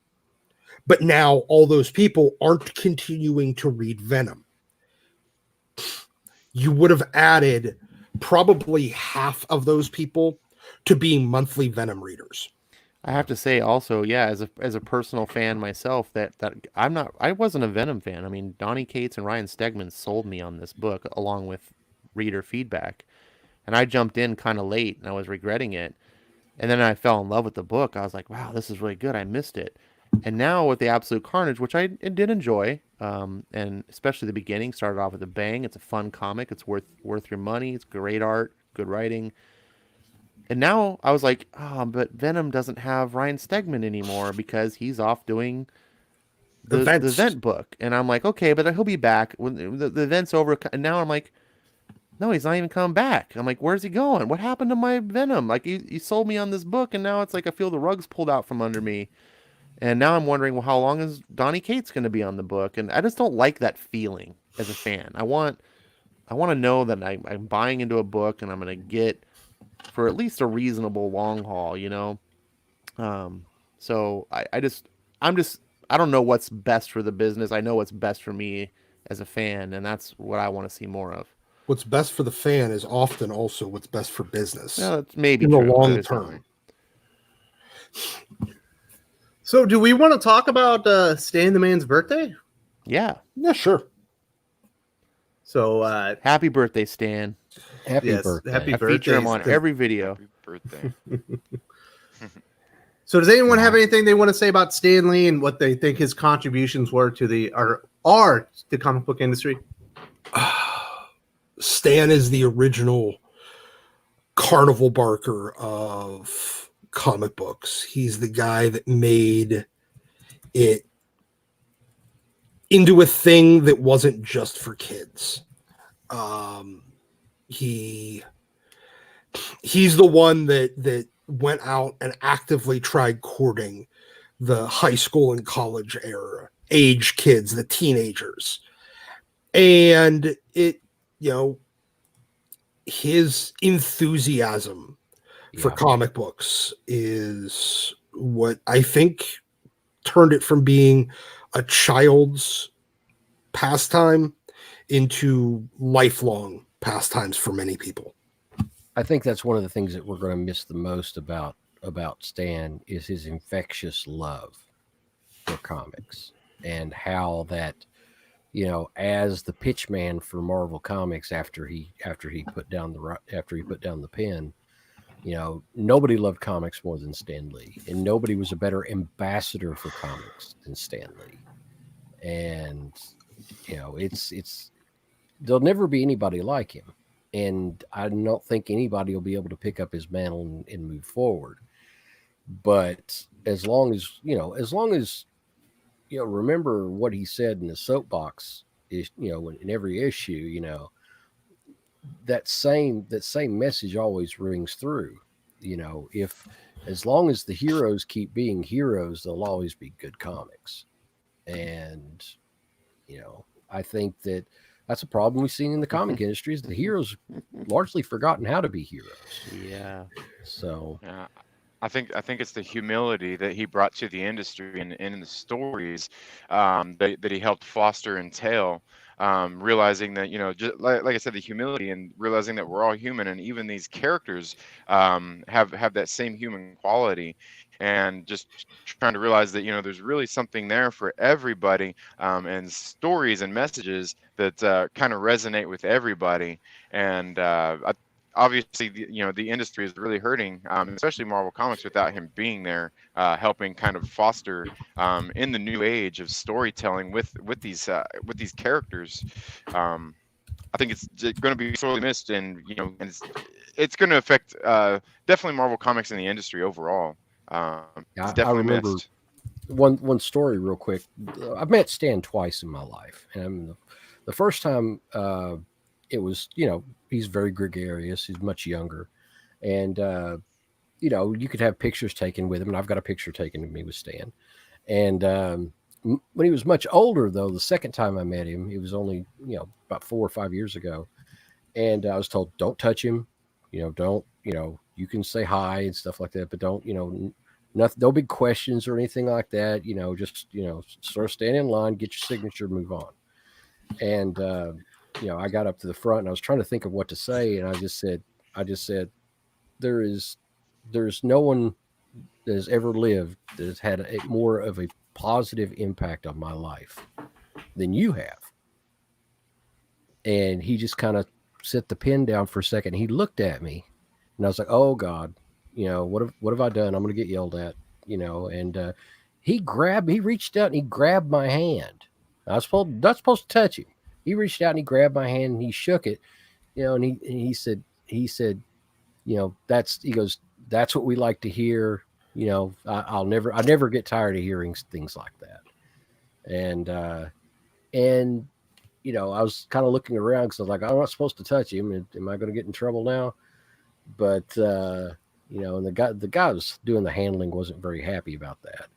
but now all those people aren't continuing to read Venom. You would have added probably half of those people to being monthly Venom readers. I have to say also, yeah, as a personal fan myself, that I wasn't a Venom fan. I mean, Donny Cates and Ryan Stegman sold me on this book along with reader feedback. And I jumped in kind of late and I was regretting it. And then I fell in love with the book. I was like, wow, this is really good. I missed it. And now with the Absolute Carnage, which I did enjoy, and especially the beginning, started off with a bang. It's a fun comic. It's worth your money. It's great art, good writing. And now I was like, oh, but Venom doesn't have Ryan Stegman anymore because he's off doing the event book. And I'm like, okay, but he'll be back when the event's over. And now I'm like, no, he's not even coming back. I'm like, where's he going? What happened to my Venom? Like, he sold me on this book, and now it's like I feel the rug's pulled out from under me. And now I'm wondering, well, how long is Donny Cates going to be on the book? And I just don't like that feeling as a fan. I want to know that I'm buying into a book and I'm going to get for at least a reasonable long haul, So I don't know what's best for the business. I know what's best for me as a fan, and that's what I want to see more of. What's best for the fan is often also what's best for business. Yeah, that's maybe in true. the long term. So, do we want to talk about Stan the Man's birthday? Yeah. Yeah, sure. So, happy birthday, Stan. Happy birthday. Happy I birthday. feature him on every video. Happy birthday. So, does anyone have anything they want to say about Stan Lee and what they think his contributions were to the comic book industry? Stan is the original carnival barker of comic books. He's the guy that made it into a thing that wasn't just for kids. He's the one that went out and actively tried courting the high school and college era age kids, the teenagers. And his enthusiasm for comic books is what I think turned it from being a child's pastime into lifelong pastimes for many people. I think that's one of the things that we're going to miss the most about Stan is his infectious love for comics and how that, as the pitch man for Marvel Comics after he put down the pen, nobody loved comics more than Stan Lee, and nobody was a better ambassador for comics than Stan Lee. And there'll never be anybody like him, and I don't think anybody will be able to pick up his mantle and move forward. But as long as remember what he said in the soapbox is, in every issue, that same message always rings through. If as long as the heroes keep being heroes, there'll always be good comics. And I think that's a problem we've seen in the comic industry is the heroes largely forgotten how to be heroes. Yeah. So Yeah. I think it's the humility that he brought to the industry and in the stories that he helped foster and tell. Realizing that, just like I said, the humility and realizing that we're all human, and even these characters have that same human quality, and just trying to realize that there's really something there for everybody, and stories and messages that kind of resonate with everybody. And obviously, the industry is really hurting, especially Marvel Comics, without him being there, helping kind of foster in the new age of storytelling with these characters. I think it's going to be sorely missed, and and it's going to affect definitely Marvel Comics and the industry overall. It's definitely I remember missed. one story real quick. I've met Stan twice in my life, and the first time it was he's very gregarious. He's much younger, And you could have pictures taken with him, and I've got a picture taken of me with Stan. And when he was much older, though, the second time I met him, it was only about 4 or 5 years ago, and I was told, don't touch him, don't, you can say hi and stuff like that, but don't, nothing, no big questions or anything like that, just sort of stand in line, get your signature, move on. And I got up to the front and I was trying to think of what to say, and I just said, there's no one that has ever lived that has had more of a positive impact on my life than you have. And he just kind of set the pen down for a second. He looked at me, and I was like, "Oh God, what have I done? I'm going to get yelled at." And he reached out and he grabbed my hand. I was not supposed to touch him. He reached out and he grabbed my hand and he shook it, and he said, he goes, that's what we like to hear. I never get tired of hearing things like that. And I was kind of looking around because I was like, I'm not supposed to touch him. Am I going to get in trouble now? But and the guy was doing the handling wasn't very happy about that.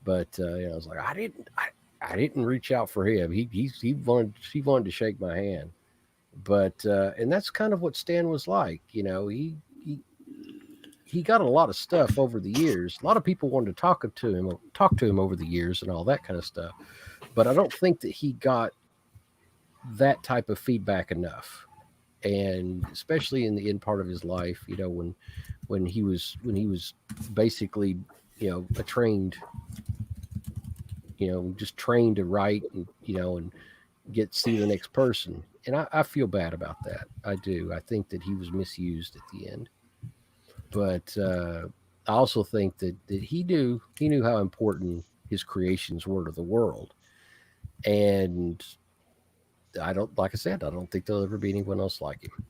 But I was like, I didn't reach out for him. He wanted to shake my hand. But and that's kind of what Stan was like. He got a lot of stuff over the years. A lot of people wanted to talk to him over the years and all that kind of stuff. But I don't think that he got that type of feedback enough. And especially in the end part of his life, when he was basically, a trained, just trained to write and, and get to see the next person. And I feel bad about that. I do. I think that he was misused at the end. But I also think that he knew how important his creations were to the world. And I don't think there'll ever be anyone else like him.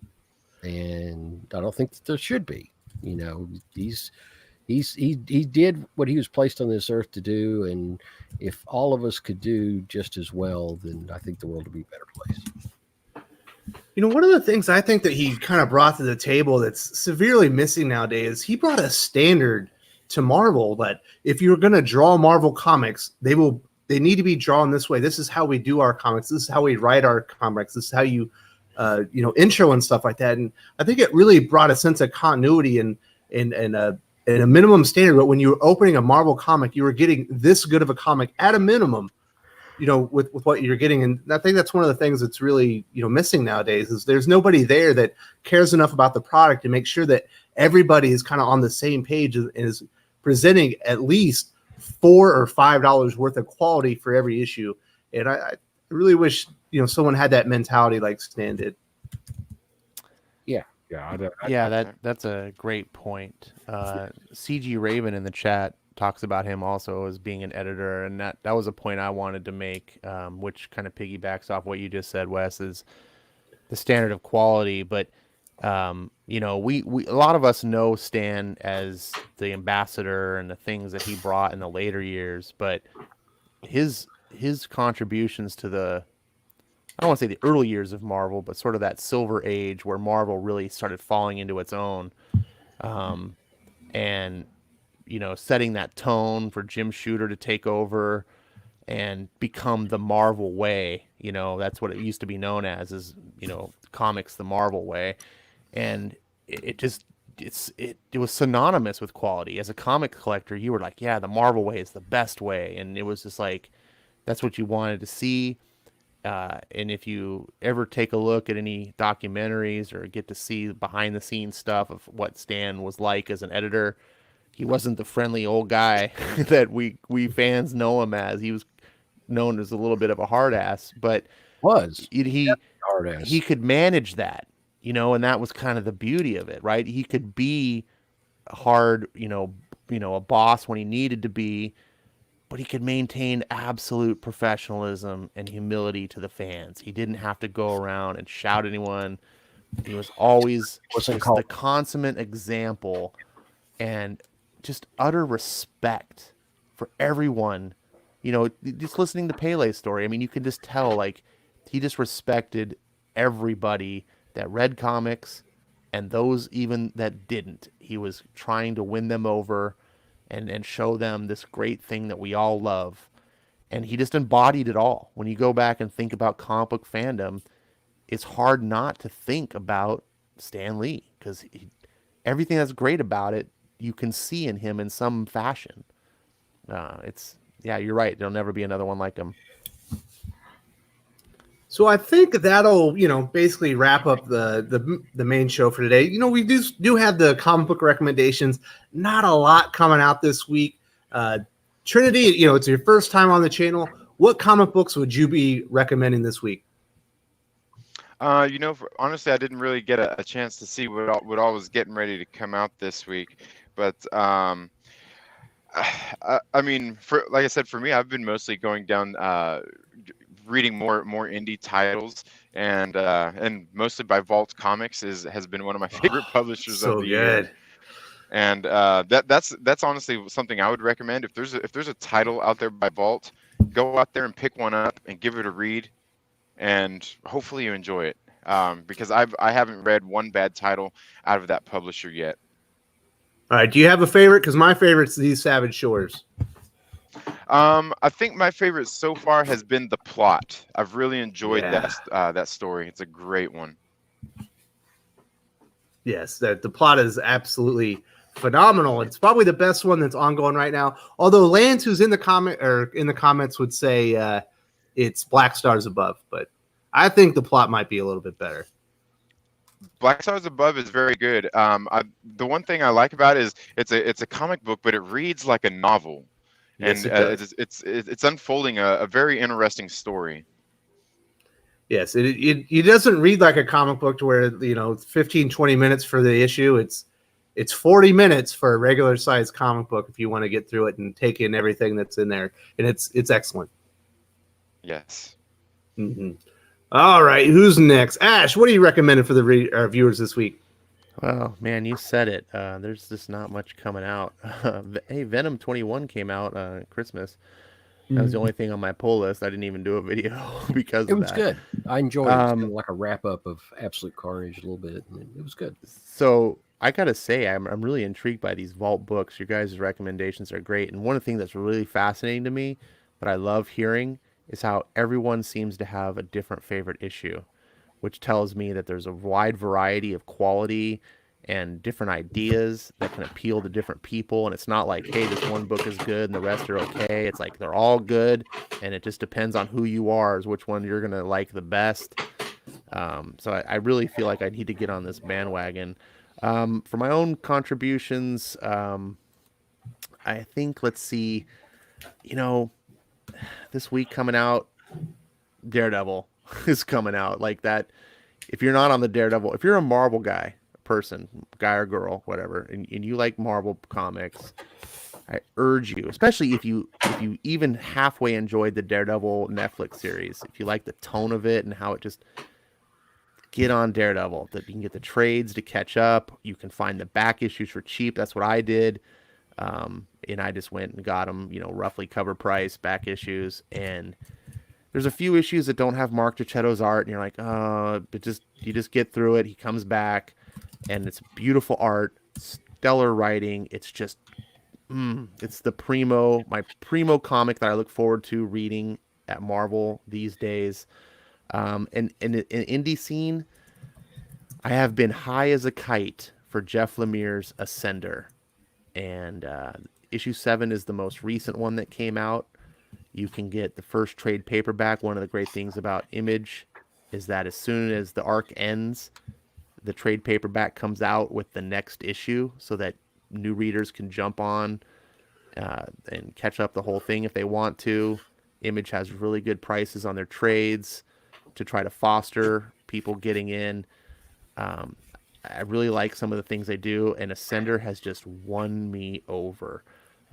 And I don't think that there should be. He did what he was placed on this earth to do. And if all of us could do just as well, then I think the world would be a better place. One of the things I think that he kind of brought to the table that's severely missing nowadays, he brought a standard to Marvel that if you're going to draw Marvel comics, they need to be drawn this way. This is how we do our comics. This is how we write our comics. This is how you, intro and stuff like that. And I think it really brought a sense of continuity and a minimum standard. But when you were opening a Marvel comic, you were getting this good of a comic at a minimum, with what you're getting. And I think that's one of the things that's really, missing nowadays is there's nobody there that cares enough about the product to make sure that everybody is kind of on the same page and is presenting at least $4 or $5 worth of quality for every issue. And I really wish, someone had that mentality like Stan did. Yeah. That's a great point. CG Raven in the chat talks about him also as being an editor, and that was a point I wanted to make, which kind of piggybacks off what you just said, Wes, is the standard of quality. But we a lot of us know Stan as the ambassador and the things that he brought in the later years, but his contributions to I don't want to say the early years of Marvel, but sort of that silver age where Marvel really started falling into its own, and setting that tone for Jim Shooter to take over and become the Marvel way. That's what it used to be known as, is, comics the Marvel way. And it was synonymous with quality. As a comic collector, you were like, yeah, the Marvel way is the best way. And it was just like, that's what you wanted to see. And if you ever take a look at any documentaries or get to see behind the scenes stuff of what Stan was like as an editor, he wasn't the friendly old guy that we fans know him as. He was known as a little bit of a hard ass, but he could manage that, and that was kind of the beauty of it, right? He could be hard, a boss when he needed to be, but he could maintain absolute professionalism and humility to the fans. He didn't have to go around and shout at anyone. He was always just the consummate example and just utter respect for everyone. Just listening to Pele's story, I mean, you can just tell, like, he just respected everybody that read comics And those even that didn't, he was trying to win them over and show them this great thing that we all love. And he just embodied it all. When you go back and think about comic book fandom, it's hard not to think about Stan Lee because everything that's great about it, you can see in him in some fashion. Yeah, you're right. There'll never be another one like him. So I think that'll, basically wrap up the main show for today. We do have the comic book recommendations. Not a lot coming out this week. Trinity, it's your first time on the channel. What comic books would you be recommending this week? Honestly, I didn't really get a chance to see what all was getting ready to come out this week. But I mean, like I said, for me, I've been mostly going down reading more indie titles, and mostly by Vault Comics has been one of my favorite publishers of the year. And that's honestly something I would recommend. If there's a title out there by Vault, go out there and pick one up and give it a read, and hopefully you enjoy it. Because I haven't read one bad title out of that publisher yet. All right, do you have a favorite? Because my favorite's These Savage Shores. I think my favorite so far has been the plot. I've really enjoyed that story. It's a great one. Yes, the plot is absolutely phenomenal. It's probably the best one that's ongoing right now. Although Lance, who's in the comments, would say it's Black Stars Above, but I think the plot might be a little bit better. Black Stars Above is very good. The one thing I like about it is it's a comic book, but it reads like a novel. Yes, and it's unfolding a very interesting story. Yes, it doesn't read like a comic book to where 15, 20 minutes for the issue. It's 40 minutes for a regular size comic book if you want to get through it and take in everything that's in there, and it's excellent. Yes. Mm-hmm. All right, who's next? Ash, what are you recommending for the viewers this week? Well, man, you said it. There's just not much coming out. Hey, Venom 21 came out Christmas. That was the only thing on my pull list. I didn't even do a video because it was good. I enjoyed it. It's kind of like a wrap up of Absolute Carnage a little bit. It was good. So I gotta say, I'm really intrigued by these Vault books. Your guys' recommendations are great, and one of the things that's really fascinating to me, that I love hearing, is how everyone seems to have a different favorite issue, which tells me that there's a wide variety of quality and different ideas that can appeal to different people. And it's not like, hey, this one book is good and the rest are okay. It's like they're all good, and it just depends on who you are as which one you're going to like the best. So I really feel like I need to get on this bandwagon. For my own contributions, I think, let's see, this week coming out, Daredevil is coming out. Like that, if you're not on the Daredevil, if you're a Marvel guy or girl, whatever, and you like Marvel comics, I urge you, especially if you even halfway enjoyed the Daredevil Netflix series, if you like the tone of it and how it just, get on Daredevil. That you can get the trades to catch up. You can find the back issues for cheap. That's what I did. And I just went and got them, roughly cover price back issues. And there's a few issues that don't have Mark Gicchetto's art, and you're like, but you just get through it. He comes back, and it's beautiful art, stellar writing. It's just, it's my primo comic that I look forward to reading at Marvel these days. And in the indie scene, I have been high as a kite for Jeff Lemire's Ascender, and issue 7 is the most recent one that came out. You can get the first trade paperback. One of the great things about Image is that as soon as the arc ends, the trade paperback comes out with the next issue so that new readers can jump on and catch up the whole thing if they want to. Image has really good prices on their trades to try to foster people getting in. I really like some of the things they do, and Ascender has just won me over.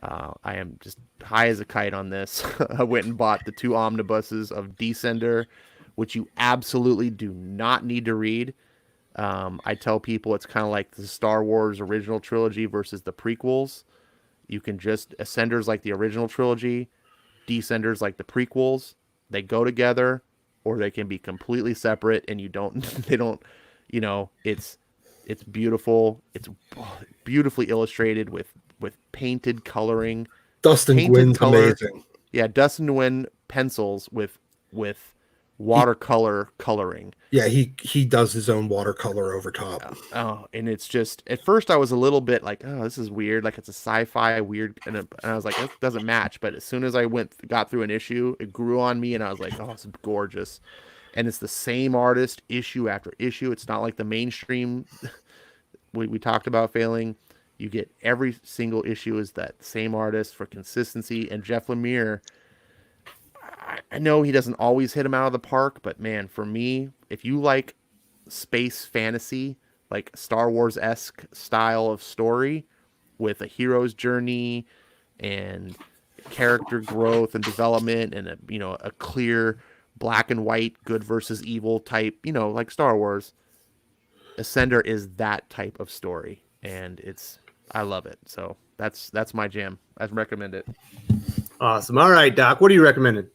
I am just high as a kite on this. I went and bought the 2 omnibuses of Descender, which you absolutely do not need to read. I tell people it's kind of like the Star Wars original trilogy versus the prequels. You can just, Ascender's like the original trilogy, Descender's like the prequels. They go together, or they can be completely separate, and they don't, it's It's beautiful. It's beautifully illustrated with painted coloring. Dustin Painted Gwynn's color. amazing. Yeah, Dustin Nguyen pencils with watercolor coloring. Yeah, he does his own watercolor over top. Oh, and it's just at first I was a little bit like, oh, this is weird, like it's a sci-fi weird, and I was like, this doesn't match. But as soon as I got through an issue, it grew on me, and I was like, oh, it's gorgeous. And it's the same artist issue after issue. It's not like the mainstream we talked about failing. You get every single issue is that same artist for consistency. And Jeff Lemire, I know he doesn't always hit him out of the park, but man, for me, if you like space fantasy, like Star Wars-esque style of story with a hero's journey and character growth and development and a clear black and white good versus evil type, like Star Wars, Ascender is that type of story, and I love it. So that's my jam. I recommend it. Awesome. All right, Doc, what are you recommending?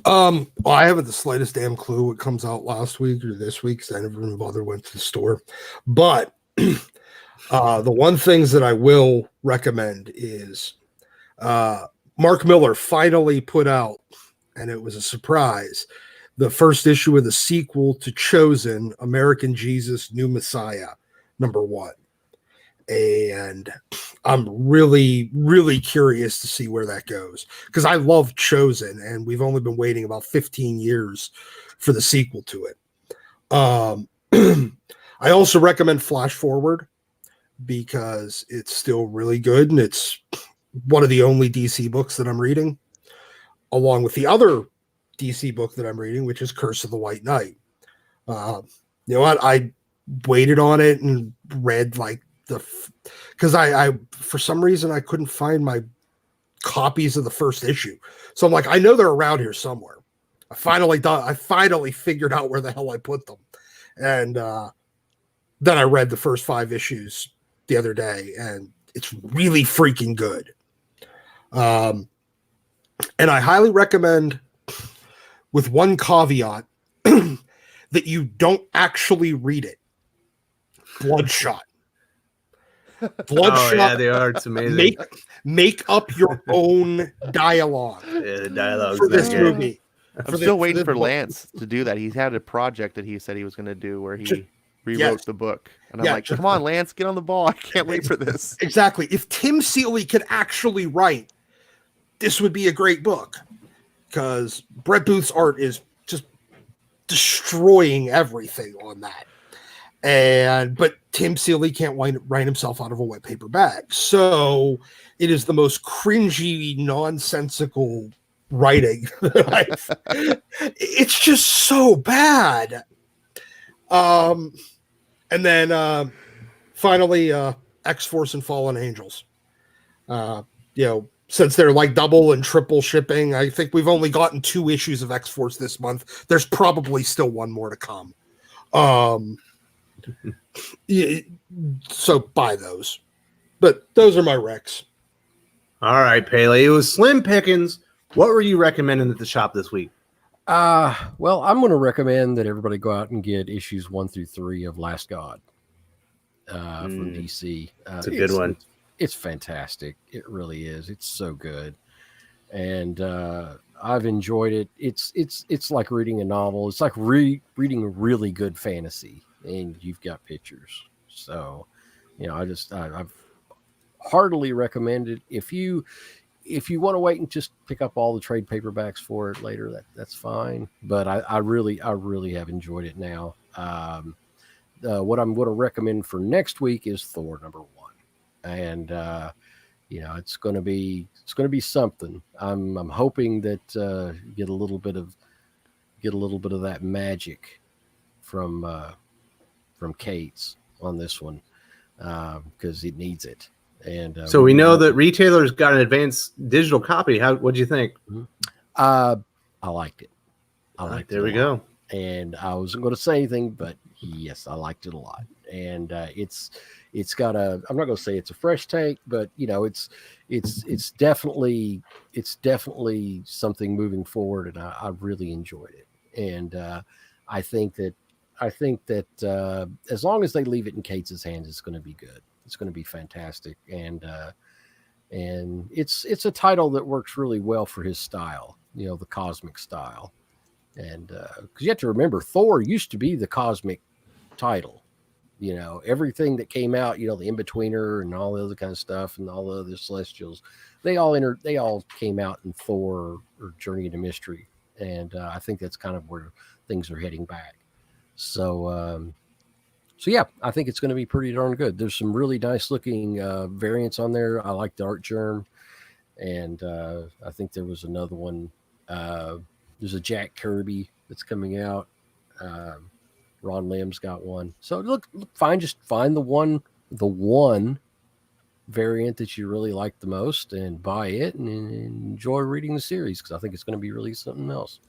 Well, I haven't the slightest damn clue what comes out last week or this week because I never even bothered went to the store. But the one things that I will recommend is Mark Miller finally put out, and it was a surprise, the first issue of the sequel to Chosen, American Jesus, New Messiah, #1. And I'm really, really curious to see where that goes because I love Chosen, and we've only been waiting about 15 years for the sequel to it. I also recommend Flash Forward because it's still really good, and it's one of the only DC books that I'm reading, along with the other DC book that I'm reading, which is Curse of the White Knight. You know what? I waited on it and read like because I for some reason I couldn't find my copies of the first issue, so I'm like, I know they're around here somewhere. I finally figured out where the hell I put them, and then I read the first 5 issues the other day, and it's really freaking good. And I highly recommend, with one caveat, that you don't actually read it. Bloodshot. Oh, yeah, they are. It's amazing. Make up your own dialogue. Yeah, the dialogue for this good. movie. I'm still waiting for Lance to do that. He's had a project that he said he was going to do where he rewrote the book. And I'm like, come on, Lance, get on the ball. I can't wait for this. Exactly. If Tim Seeley could actually write, this would be a great book. Because Brett Booth's art is just destroying everything on that. But Tim Seeley can't write himself out of a wet paper bag. So it is the most cringy, nonsensical writing. It's just so bad. And then finally, X-Force and Fallen Angels. Since they're like double and triple shipping, I think we've only gotten 2 issues of X-Force this month. There's probably still one more to come. So buy those. But those are my recs. All right, Pele. It was slim pickings. What were you recommending at the shop this week? Well, I'm going to recommend that everybody go out and get issues 1 through 3 of Last God from DC. It's a good one. It's fantastic. It really is. It's so good, and I've enjoyed it. It's like reading a novel. It's like reading really good fantasy, and you've got pictures. So, I've heartily recommend it. If you want to wait and just pick up all the trade paperbacks for it later, that's fine. But I really have enjoyed it now. What I'm going to recommend for next week is Thor #1, and it's going to be something. I'm hoping that get a little bit of that magic from Kate's on this one because it needs it. And so we know that retailers got an advanced digital copy. What'd you think? I liked it. There we go. And I wasn't going to say anything, but yes, I liked it a lot. And it's got I'm not going to say it's a fresh take, but it's definitely something moving forward, and I really enjoyed it. And I think that I think that as long as they leave it in Cates' hands, it's going to be good. It's going to be fantastic, and it's a title that works really well for his style. The cosmic style, and because you have to remember, Thor used to be the cosmic title. Everything that came out, the In-Betweener and all the other kind of stuff, and all the other Celestials, they all came out in Thor or Journey into Mystery, and I think that's kind of where things are heading back. So yeah, I think it's going to be pretty darn good. There's some really nice looking variants on there. I like the art germ, and I think there was another one. There's a Jack Kirby that's coming out. Ron Lim's got one. So look fine. Just find the one variant that you really like the most, and buy it, and enjoy reading the series, because I think it's going to be really something else.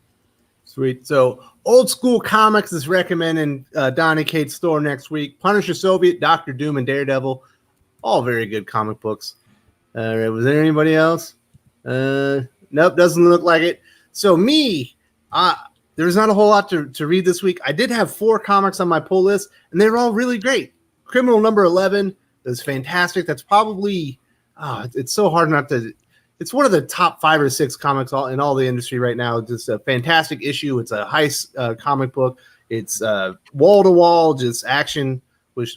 Sweet. So Old School Comics is recommending Donny Cates' store next week. Punisher Soviet, Doctor Doom, and Daredevil. All very good comic books. Was there anybody else? Nope, doesn't look like it. So me, there's not a whole lot to read this week. I did have 4 comics on my pull list, and they were all really great. Criminal number 11 is fantastic. That's probably, it's so hard not to. It's one of the top 5 or 6 comics in all the industry right now. Just a fantastic issue. It's a heist comic book. It's wall to wall, just action, which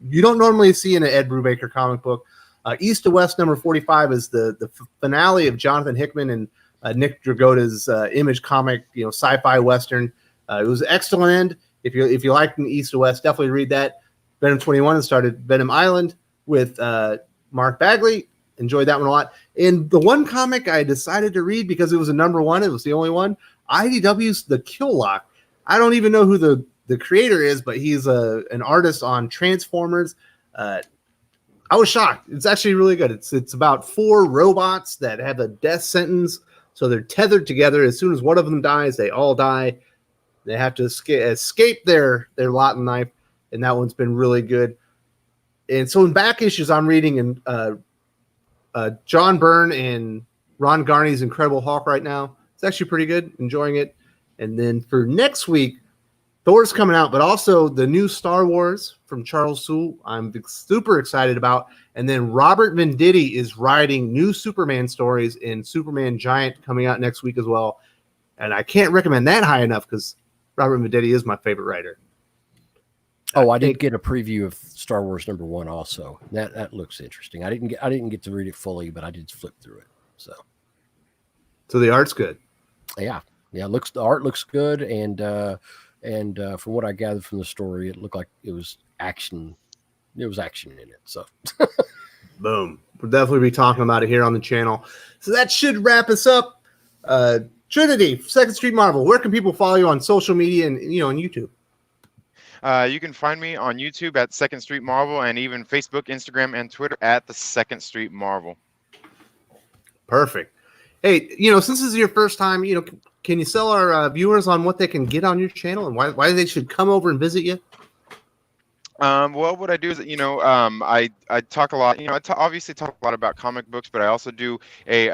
you don't normally see in an Ed Brubaker comic book. East to West number 45 is the finale of Jonathan Hickman and Nick Dragotta's Image comic, sci-fi western. It was an excellent end. If you like East to West, definitely read that. Venom 21 has started Venom Island with Mark Bagley. Enjoyed that one a lot. And the one comic I decided to read because it was a number 1, it was the only one, IDW's The Kill Lock. I don't even know who the creator is, but he's an artist on Transformers. I was shocked. It's actually really good. It's about 4 robots that have a death sentence, so they're tethered together. As soon as one of them dies, they all die. They have to escape their lot in life, and that one's been really good. And so in back issues, I'm reading in John Byrne and Ron Garney's Incredible Hulk right now. It's actually pretty good. Enjoying it. And then for next week, Thor's coming out, but also the new Star Wars from Charles Soule, I'm super excited about. And then Robert Venditti is writing new Superman stories in Superman Giant coming out next week as well. And I can't recommend that high enough because Robert Venditti is my favorite writer. Oh, I did get a preview of Star Wars number 1 also. That looks interesting. I didn't get to read it fully, but I did flip through it. So the art's good. Yeah. The art looks good, and from what I gathered from the story, it looked like it was action. There was action in it. So boom. We'll definitely be talking about it here on the channel. So that should wrap us up. Trinity, Second Street Marvel. Where can people follow you on social media and on YouTube? You can find me on YouTube at Second Street Marvel, and even Facebook, Instagram, and Twitter at the Second Street Marvel. Perfect. Hey, since this is your first time, can you sell our viewers on what they can get on your channel and why they should come over and visit you? Well, what I do is, I talk a lot. Obviously talk a lot about comic books, but I also do a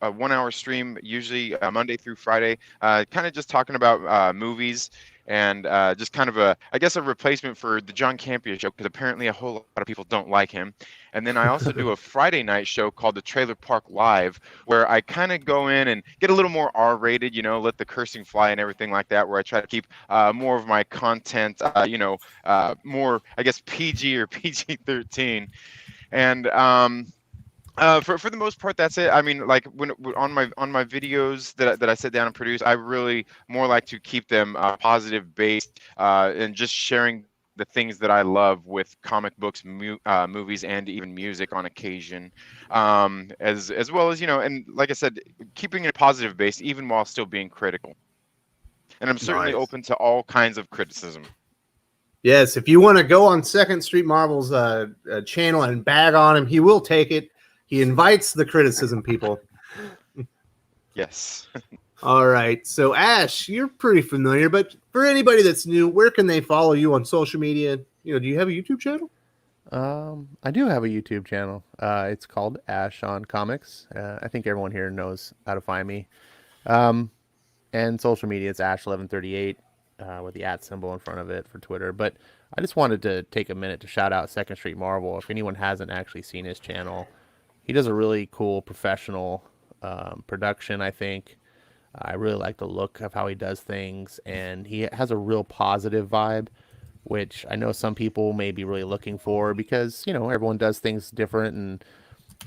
1-hour stream, usually Monday through Friday, kind of just talking about movies. And just kind of a replacement for the John Campea show, because apparently a whole lot of people don't like him. And then I also do a Friday night show called the Trailer Park Live, where I kind of go in and get a little more R-rated, let the cursing fly and everything like that, where I try to keep more of my content, more, I guess, PG or PG-13. And for the most part, that's it. I mean, like when on my videos that I sit down and produce, I really more like to keep them positive based and just sharing the things that I love with comic books, movies, and even music on occasion, as well as and like I said, keeping it positive based even while still being critical. And I'm certainly open to all kinds of criticism. Yes, if you want to go on Second Street Marvel's channel and bag on him, he will take it. He invites the criticism, people. Yes. All right. So, Ash, you're pretty familiar, but for anybody that's new, where can they follow you on social media? Do you have a YouTube channel? I do have a YouTube channel. It's called Ash on Comics. I think everyone here knows how to find me. And social media, it's Ash1138. with the @ symbol in front of it for Twitter. But I just wanted to take a minute to shout out Second Street Marvel. If anyone hasn't actually seen his channel, he does a really cool professional production, I think. I really like the look of how he does things, and he has a real positive vibe, which I know some people may be really looking for because, everyone does things different. And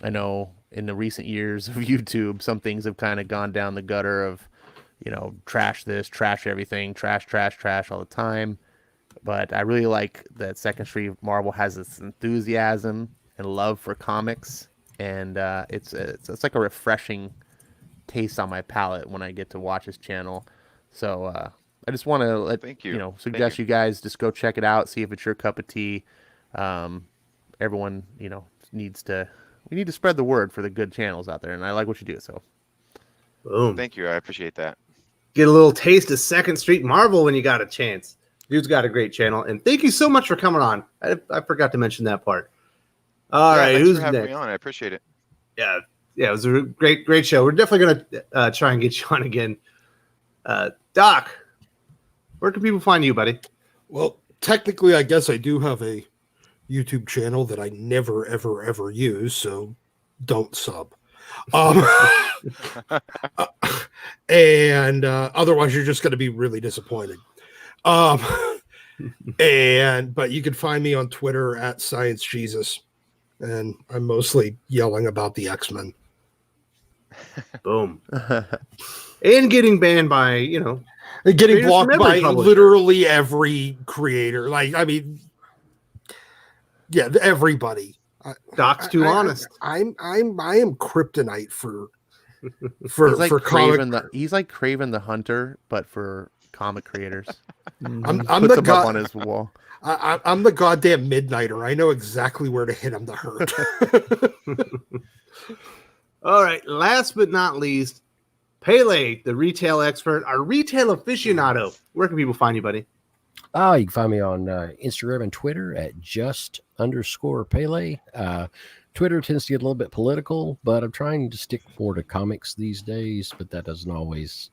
I know in the recent years of YouTube, some things have kind of gone down the gutter of, trash this, trash everything, trash all the time. But I really like that Second Street Marvel has this enthusiasm and love for comics, and it's like a refreshing taste on my palate when I get to watch his channel. So I just want to Thank you. suggest you guys just go check it out, see if it's your cup of tea. Everyone needs to spread the word for the good channels out there, and I like what you do. So Boom. Thank you. I appreciate that. Get a little taste of Second Street Marvel when you got a chance. Dude's got a great channel, and thank you so much for coming on. I forgot to mention that part. All right, thanks who's for having next? me on. I appreciate it. Yeah, it was a great show. We're definitely gonna try and get you on again. Doc, where can people find you, buddy? Well, technically, I guess I do have a YouTube channel that I never, ever, ever use, so don't sub. And otherwise, you're just going to be really disappointed. But you can find me on Twitter at Science Jesus, and I'm mostly yelling about the X-Men. Boom. And getting banned by, And getting creators blocked from every by publisher. literally every creator. Everybody. Doc's too honest. I am kryptonite for he's like comic. He's like Craven the Hunter, but for comic creators. I'm Puts the him up on his wall. I'm the goddamn midnighter. I know exactly where to hit him to hurt. All right, last but not least, Pele, the retail expert, our retail aficionado. Where can people find you, buddy? You can find me on Instagram and Twitter at just_Pele. Twitter tends to get a little bit political, but I'm trying to stick more to comics these days, but that doesn't always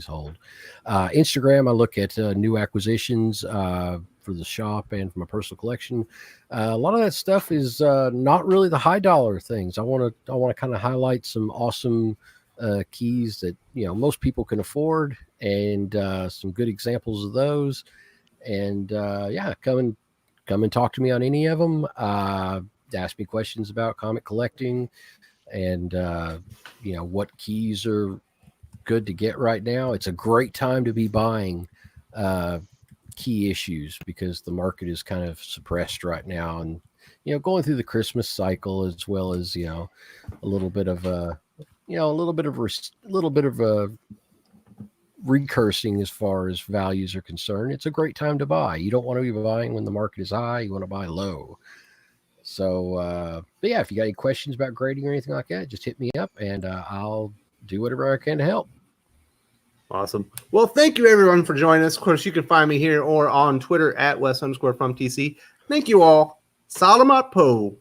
hold. Instagram, I look at new acquisitions for the shop and for my personal collection. A lot of that stuff is not really the high dollar things. I want to kind of highlight some awesome keys that most people can afford, and some good examples of those. And come and talk to me on any of them. Ask me questions about comic collecting, and what keys are good to get right now. It's a great time to be buying key issues because the market is kind of suppressed right now, and going through the Christmas cycle, as well as a little bit of a recursing as far as values are concerned. It's a great time to buy. You don't want to be buying when the market is high. You want to buy low. So, but yeah, if you got any questions about grading or anything like that, just hit me up, and I'll do whatever I can to help. Awesome. Well, thank you everyone for joining us. Of course, you can find me here or on Twitter at Wes_from TC. Thank you all. Salamat po.